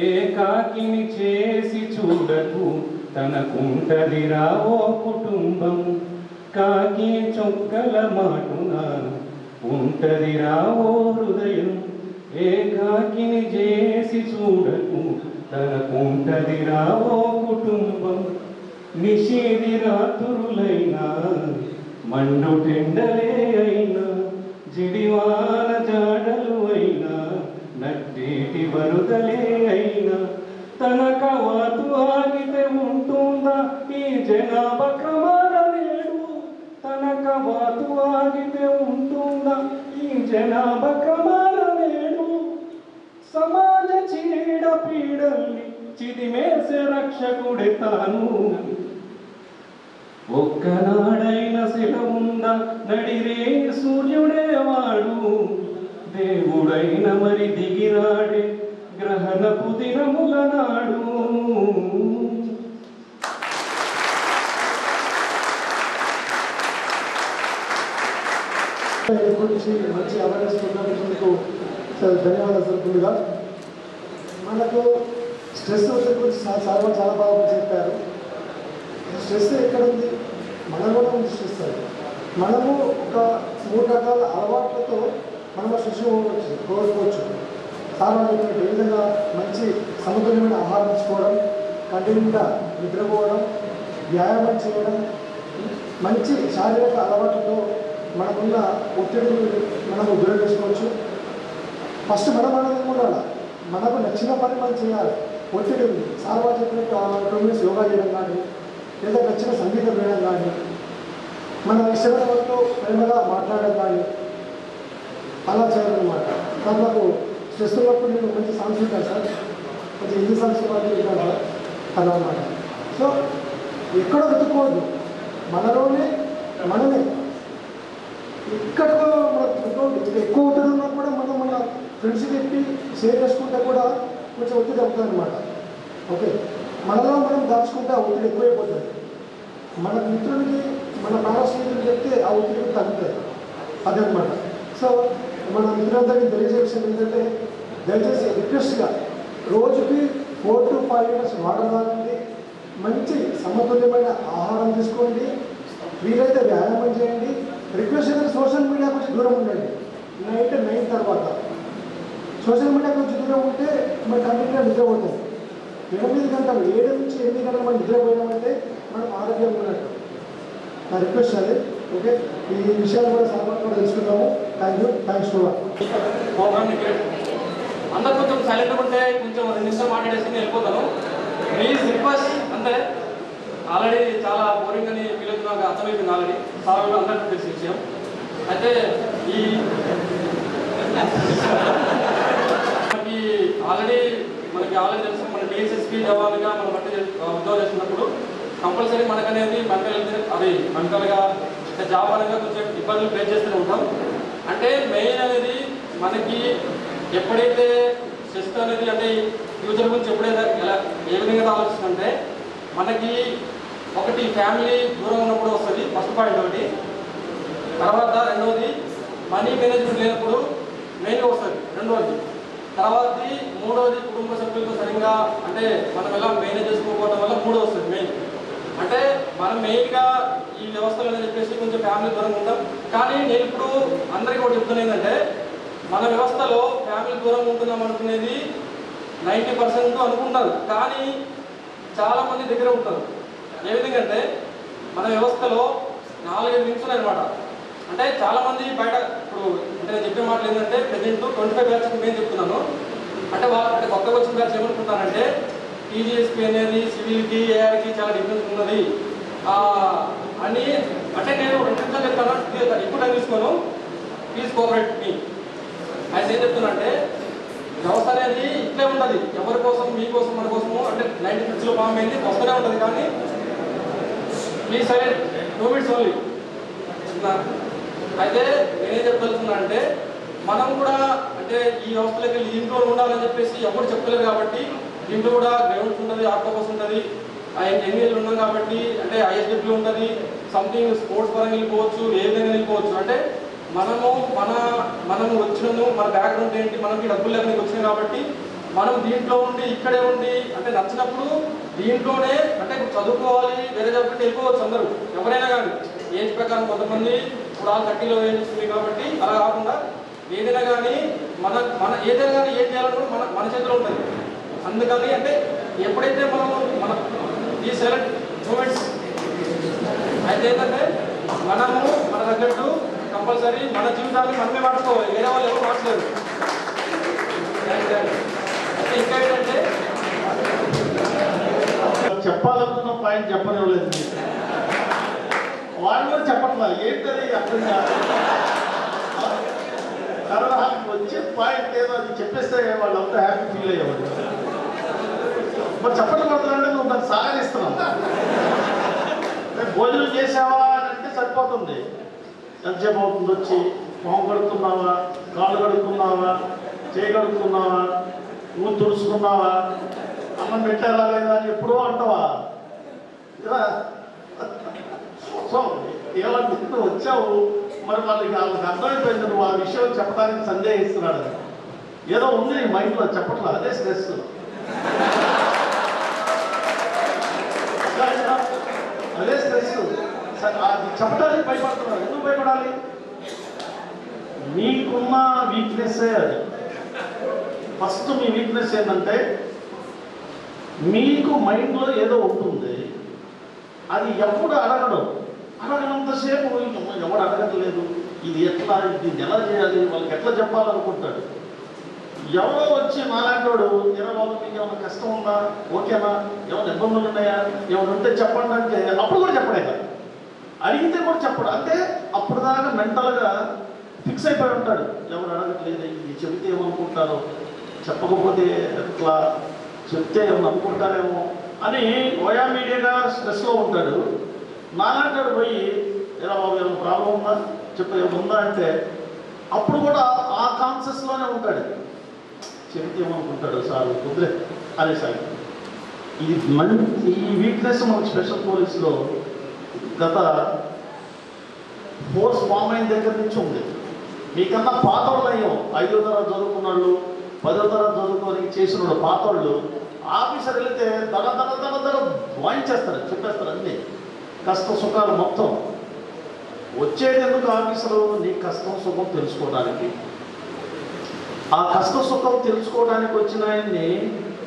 ఏకాకిని చేసి చూడకు, తనకుంటదిరా ఓ కుటుంబం కాకి చొక్కల మాటున. ఉంటదిరా ఓ హృదయం ఏకాకిని చేసి చూడకు, తనకుంటదిరా ఓ కుటుంబం. నిషేధి రాత్రులైనా మండు టెండలే అయినా, జిడివాన జాడలు అయినా, నట్టేటి వరుదలే అయినా, తన కవాతు ఆగితే ఉంటుందా ఈ జనాభా క్రమాల నేడు? తన కవాతు ఆగితే ఉంటుందా ఈ జనాభా క్రమాల నేడు? సమాజ చీడ పీడల్ని చిదిమేసే రక్షకుడే తాను. ఒక్కనాడైన సెలవుందా నడిరే సూర్యుడే వాడు, దేవుడైన మరి దిగిరాడే గ్రహణపు దినముల నాడు. గురించి మంచి అవేర్నెస్ ప్రోగ్రామించేందుకు ధన్యవాదాలు తెలుపుతుందిగా. మనకు స్ట్రెస్ గురించి చాలా చాలా బాగా చెప్పారు. స్ట్రెస్ ఎక్కడ ఉంది? మనలో ఉంది స్ట్రెస్. అది మనము ఒక 3 రకాల అలవాట్లతో మనం స్ట్రెస్ కోరుకోవచ్చు. సాధారణంగా ఏ విధంగా మంచి సమతుల్యమైన ఆహారం తీసుకోవడం, కంటిన్యూగా నిద్రపోవడం, వ్యాయామం చేయడం, మంచి శారీరక అలవాట్లతో మనకున్న ఒత్తిడిని మనము దూరం చేసుకోవచ్చు. ఫస్ట్ మనం ఉండాలి. మనకు నచ్చిన పని మనం చేయాలి. ఒత్తిడి ఉంది. సార్వా చెప్పినట్టు 2 minutes యోగా చేయడం కానీ, లేదా నచ్చిన సంగీతం వినడం కానీ, మన ఇష్టమైన వాళ్ళతో ప్రేమగా మాట్లాడడం కానీ అలా చేయాలన్నమాట. నాకు స్ట్రెస్ ఉన్నప్పుడు నేను మంచి సాంగ్స్ ఉంటాను సార్, కొంచెం హిందీ సాంగ్స్ వింటాను సార్, అలా అన్నమాట. సో ఎక్కడో వెతుక్కోవద్దు, మనలోనే మనమే. ఎక్కడికో మనకు ఎక్కువ ఒత్తిడి ఉన్నా కూడా మనం మన ఫ్రెండ్స్ చెప్పి షేర్ చేసుకుంటే కూడా కొంచెం ఒత్తిడి అవుతుంది అనమాట. ఓకే, మనలో మనం దాచుకుంటే ఆ ఒత్తిడి ఎక్కువైపోతుంది. మన మిత్రులకి, మన ప్రాణ స్నేహితులు చెప్తే ఆ ఒత్తిడి తగ్గుతుంది. అదనమాట. సో మన మిత్రులందరికీ తెలియజే విషయం ఏంటంటే, దయచేసి రిక్వెస్ట్గా రోజుకి 4 to 5 liters వాటర్ తాగండి, మంచి సమతుల్యమైన ఆహారం తీసుకోండి, వీలైతే వ్యాయామం చేయండి. రిక్వెస్ట్ అయితే సోషల్ మీడియా కొంచెం దూరం ఉండండి. నైట్ 9 తర్వాత సోషల్ మీడియా కొంచెం దూరం ఉంటే మన కంటిన్యూగా నిద్రపోతాం. 8 గంటలు 7 నుంచి 8 గంటలు మనం నిద్రపోయామంటే మనం ఆరోగ్యంగా ఉన్నట్టు. నా రిక్వెస్ట్ అది. ఓకే, ఈ విషయాలు కూడా సాధారణంగా తెలుసుకుందాము. థ్యాంక్స్ టు ప్రోగ్రామ్ని అందరు కొంచెం సైలెంట్గా ఉంటే కొంచెం 2 నిమిషాలు మాట్లాడేసి వెళ్ళిపోతాను. Please request. అంటే ఆల్రెడీ చాలా బోరింగ్ అని ఫీల్ అవుతుంది, నాకు అర్థమైపోయింది ఆల్రెడీ. సార్ అందరికీ తెలిసిన విషయం. అయితే మనకి ఆల్రెడీ తెలుసు, మన డిఎస్ఎస్పీ జవాన్గా మనం బట్టి ఉద్యోగం చేస్తున్నప్పుడు కంపల్సరీ మనకనేది మెంటల్గా జాబ్ పరంగా కొంచెం ఇబ్బందులు ఫేస్ చేస్తూనే ఉంటాం. అంటే మెయిన్ అనేది మనకి ఎప్పుడైతే స్ట్రెస్ అనేది అంటే ఫ్యూచర్ గురించి ఎప్పుడైతే ఎలా ఏ విధంగా ఆలోచిస్తుందంటే, మనకి ఒకటి ఫ్యామిలీ దూరం ఉన్నప్పుడు వస్తుంది ఫస్ట్ పాయింట్. ఒకటి తర్వాత రెండవది మనీ మేనేజ్మెంట్ లేనప్పుడు మెయిన్గా వస్తుంది. రెండవది తర్వాతది మూడవది కుటుంబ సభ్యులతో సరిగ్గా అంటే మనం ఎలా మేనేజ్ చేసుకోకపోవడం వల్ల మూడో వస్తుంది మెయిన్. అంటే మనం మెయిన్గా ఈ వ్యవస్థలో చెప్పేసి కొంచెం ఫ్యామిలీ దూరంగా ఉంటాం. కానీ నేను ఇప్పుడు అందరికీ ఒకటి చెప్తున్నా ఏంటంటే మన వ్యవస్థలో ఫ్యామిలీ దూరంగా ఉంటున్నాం అనుకునేది 90% అనుకుంటారు, కానీ చాలామంది దగ్గర ఉంటారు. ఏ విధంగా అంటే మన వ్యవస్థలో 4-5 వింగ్స్ ఉన్నాయన్నమాట. అంటే చాలామంది బయట ఇప్పుడు అంటే నేను చెప్పే మాటలు ఏంటంటే ప్రజెంట్ 25 బ్యాచ్కి నేను చెప్తున్నాను. అంటే అంటే కొత్తగా వచ్చిన బ్యాచ్ ఏమనుకుంటానంటే టీజీఎస్పీ అనేది సివిల్కి ఏఆర్కి చాలా డిఫరెన్స్ ఉన్నది అని. అంటే నేను 2 నిమిషాలు చెప్తాను, ఎక్కువ టైం తీసుకోను, ప్లీజ్ కోఆపరేట్ మీ. అయితే ఏం చెప్తున్నా అంటే వ్యవస్థ అనేది ఇట్లే ఉంటుంది, ఎవరి కోసం మీకోసం మన కోసము. అంటే 96లో ఫామ్ అయింది, వస్తూనే ఉంటుంది. కానీ ప్లీజ్ సైలెంట్ 2 minutes ఓన్లీ. అయితే నేనేం చెప్పదలుచున్నా అంటే మనం కూడా అంటే ఈ వ్యవస్థలోకి వెళ్ళి దీంట్లో ఉండాలని చెప్పేసి ఎవరు చెప్పలేరు. కాబట్టి దీంట్లో కూడా గ్రౌండ్స్ ఉంటుంది, ఆక్టోపస్ ఉంటుంది, ఎన్ఏలు ఉన్నాం కాబట్టి అంటే ఐఎస్డబ్ల్యూ ఉంటుంది, సంథింగ్ స్పోర్ట్స్ పరంగా వెళ్ళిపోవచ్చు, ఏ విధంగా వెళ్ళిపోవచ్చు. అంటే మనము వచ్చినాము, మన బ్యాక్గ్రౌండ్ ఏంటి, మనకి డబ్బులు లేక వచ్చినాయి కాబట్టి మనం దీంట్లో ఉండి ఇక్కడే ఉండి అంటే నచ్చినప్పుడు దీంట్లోనే అంటే చదువుకోవాలి, వేరే జాబ్కి వెళ్ళిపోవచ్చు అందరూ ఎవరైనా కానీ. ఏజ్ ప్రకారం కొంతమంది ఇప్పుడు 30లో ఏజ్ వస్తుంది కాబట్టి అలా కాకుండా ఏదైనా కానీ మన ఏదైనా కానీ ఏం చేయాలన్నా మన చేతిలో ఉంటుంది. అందుకని అంటే ఎప్పుడైతే మన ఈ సెలెక్ట్ మూమెంట్స్ అయితే ఏంటంటే మనము మన తగ్గట్టు కంపల్సరీ మన జీవితాన్ని మనమే మార్చుకోవాలి, వేరే వాళ్ళు ఎవరు మార్చలేరు. అయితే ఇంకా ఏంటంటే చెప్పాలనుకున్న పాయింట్ చెప్పనివ్వలేదు, వాళ్ళు కూడా చెప్పట్లేదు ఏంటది అర్థం కాదు. తర్వాత వచ్చే పాయింట్ ఏదో అది చెప్పేస్తే వాళ్ళంతా హ్యాపీ ఫీల్ అయ్యేవాడు. మరి చెప్పట్లు పడుతున్నాంటే నువ్వు దాన్ని సాగనిస్తున్నావు. భోజనం చేసావా అని అంటే సరిపోతుంది. ఎంతసేపు అవుతుంది వచ్చి మొహం కడుక్కున్నావా, కాళ్ళు కడుక్కున్నావా, చేయి కడుక్కున్నావా, నువ్వు తుడుచుకున్నావా, అన్నం పెట్టారా లేదా అని ఎప్పుడో అంటావా? సో ఏమంటే వచ్చావు, మరి వాళ్ళకి అర్థమైపోయింది నువ్వు ఆ విషయం చెప్పడానికి సందేహిస్తున్నాడు. ఏదో ఉంది నీ మైండ్లో చెప్పట్లా, అదే స్ట్రెస్. అదే స్ట్రెస్. అది చెప్పడానికి భయపడుతున్నారు. ఎందుకు భయపడాలి? మీకున్న వీక్నెస్సే అది. ఫస్ట్ మీ వీక్నెస్ ఏంటంటే మీకు మైండ్లో ఏదో ఉంటుంది, అది ఎప్పుడు అడగనంతసేపు ఎవడు అడగట్లేదు, ఇది ఎట్లా, దీన్ని ఎలా చేయాలి, వాళ్ళకి ఎట్లా చెప్పాలనుకుంటాడు. ఎవరో వచ్చి నాలాంటోడు బాబు మీకు ఏమైనా కష్టం ఉందా, ఓకేనా, ఏమైనా ఇబ్బందులు ఉన్నాయా, ఏమైనా ఉంటే చెప్పండి అంటే అప్పుడు కూడా చెప్పడే కదా, అడిగితే కూడా చెప్పడు. అంటే అప్పుడు దాకా మెంటల్గా ఫిక్స్ అయిపోయి ఉంటాడు. ఎవరు అడగట్లేదు, ఇది చెబితే ఏమనుకుంటారో, చెప్పకపోతే ఎట్లా, చెప్తే ఏమన్నా అనుకుంటారేమో అని ఓయా మీడియాగా స్ట్రెస్లో ఉంటాడు. నాలాంటాడు పోయి బాబు ఏమైనా ప్రాబ్లం ఉందా చెప్పు, ఏమైనా ఉందా అంటే అప్పుడు కూడా ఆ కాన్షియస్లోనే ఉంటాడు. చెబితే ఏమనుకుంటాడు సార్ కుదిరే అనేసారి. ఇది ఈ వీక్నెస్ మనకు స్పెషల్ పోలీస్లో గత ఫోర్స్ ఫామ్ అయిన దగ్గర నుంచి ఉంది. మీకన్నా పాతోళ్ళు అయ్యాం, 5వ తరగతి చదువుకున్న వాళ్ళు, 10వ తరగతి చదువుకొని చేసిన వాళ్ళు పాతోళ్ళు ఆఫీసర్ వెళితే దడ వాయించేస్తారు, చెప్పేస్తారు అన్నీ కష్ట సుఖాలు మొత్తం. వచ్చేది ఎందుకు ఆఫీసరు? నీ కష్టం సుఖం తెలుసుకోవడానికి. ఆ కష్ట సుఖం తెలుసుకోవడానికి వచ్చిన ఆయన్ని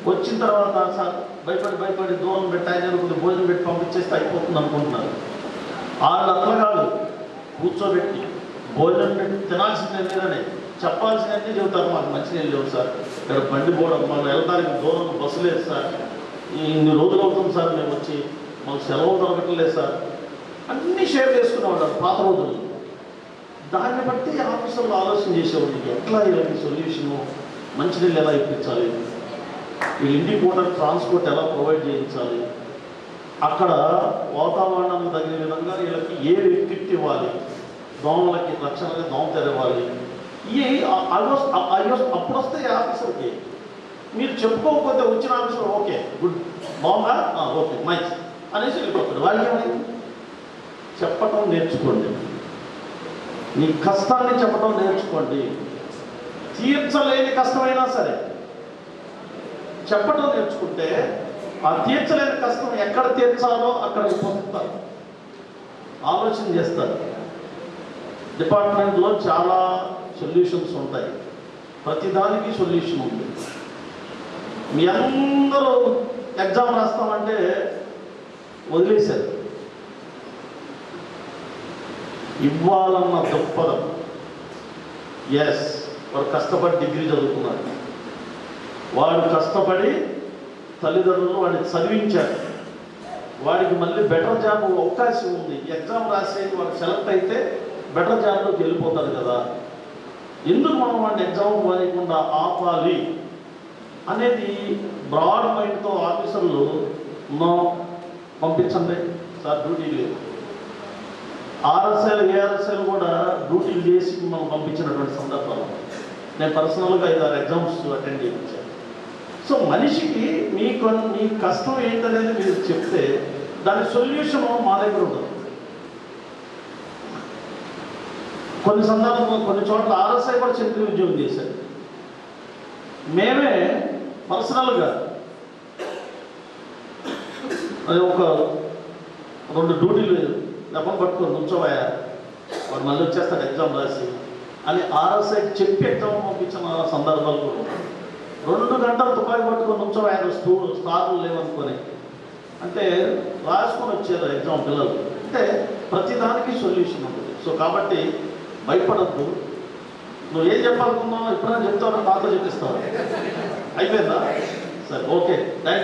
వచ్చిన తర్వాత సార్ భయపడి దూరం పెట్టి ఆయన అనుకుంటే భోజనం పెట్టి పంపించేస్తే అయిపోతుంది అనుకుంటున్నారు. వాళ్ళు అట్లా కాదు, కూర్చోబెట్టి భోజనం పెట్టి తినాల్సిందే మీరనే చెప్పాల్సినవన్నీ చెబుతారు. మాకు మంచినీళ్ళు లేవు సార్, ఇక్కడ బండి పోవడం, మనం వెళ్ళడానికి దూరం బస్సు లేదు సార్, ఇన్ని రోజులు అవుతుంది సార్ మేము వచ్చి, మాకు సెలవు దొరకట్లేదు సార్, అన్నీ షేర్ చేసుకునేవాడు పాత రోజులు. దాన్ని బట్టి ఆఫీసర్లు ఆలోచన చేసేవాళ్ళు ఎట్లా ఇలాంటి సొల్యూషను, మంచినీళ్ళు ఎలా ఇప్పించాలి, వీళ్ళు ఇంటికి పోవడానికి ట్రాన్స్పోర్ట్ ఎలా ప్రొవైడ్ చేయించాలి, అక్కడ వాతావరణానికి తగిన విధంగా వీళ్ళకి ఏ కిట్ ఇవ్వాలి, దోమలకి రక్షణగా దోమ తెరవాలి, అప్పుడు వస్తే ఆఫీసర్కి మీరు చెప్పుకోకపోతే వచ్చిన ఆఫీసర్ ఓకే గుడ్ బాగుందా ఓకే నైస్ అనేసి వెళ్ళిపోతాడు. వాళ్ళకి ఏమైంది? చెప్పటం నేర్చుకోండి, నీ కష్టాన్ని చెప్పటం నేర్చుకోండి. తీర్చలేని కష్టమైనా సరే చెప్పడం నేర్చుకుంటే ఆ తీర్చలేని కష్టం ఎక్కడ తీర్చాలో అక్కడికి పొందుతారు, ఆలోచన చేస్తారు. డిపార్ట్మెంట్లో చాలా సొల్యూషన్స్ ఉంటాయి, ప్రతిదానికి సొల్యూషన్ ఉంది. మీ అందరూ ఎగ్జామ్ రాస్తామంటే వదిలేశారు. ఇవ్వాలన్న దృక్పథం. ఎస్, వాడు కష్టపడి డిగ్రీ చదువుకున్నాడు, వాడు కష్టపడి తల్లిదండ్రులు వాడిని చదివించారు, వాడికి మళ్ళీ బెటర్ జాబ్ అవకాశం ఉంది. ఎగ్జామ్ రాసేది వాడు సెలెక్ట్ అయితే బెటర్ జాబ్లోకి వెళ్ళిపోతాడు కదా, ఎందుకు మనం వాడిని ఎగ్జామ్ పోనీయకుండా ఆపాలి అనేది బ్రాడ్ మైండ్తో ఆఫీసర్లు పంపించండి సార్, డ్యూటీ లేదు. ఆర్ఎస్ఐలు ఏఆర్ఎస్ఐలు కూడా డ్యూటీలు చేసి మనం పంపించినటువంటి సందర్భాలు నేను పర్సనల్గా 5-6 ఎగ్జామ్స్ అటెండ్ చేయించాను. సో మనిషికి మీ కష్టం ఏంటనేది మీరు చెప్తే దాని సొల్యూషన్ మా దగ్గర ఉండదు. కొన్ని సందర్భంలో కొన్ని చోట్ల ఆర్ఎస్ఐ కూడా చంద్ర ఉద్యోగం చేశారు. మేమే పర్సనల్గా అది ఒక 2 డ్యూటీలు డబ్బం పట్టుకొని నుంచోవా వాడు మళ్ళీ వచ్చేస్తాడు ఎగ్జామ్ రాసి అని ఆర్ఎస్ఐకి చెప్పి ఎగ్జామ్ పంపించిన సందర్భాలు కూడా 2 గంటలు తుపాయి పట్టుకొని నుంచోవా స్టార్లు లేవనుకొని అంటే రాసుకొని వచ్చారు ఎగ్జామ్ పిల్లలు. అంటే ప్రతిదానికి సొల్యూషన్ ఉంటుంది. సో కాబట్టి భయపడద్దు. నువ్వు ఏం చెప్పాలనుకున్నావు ఎప్పుడైనా చెప్తావు, నాతో చెప్పిస్తావు. అయిపోయిందా? సరే, ఓకే, థ్యాంక్ యూ.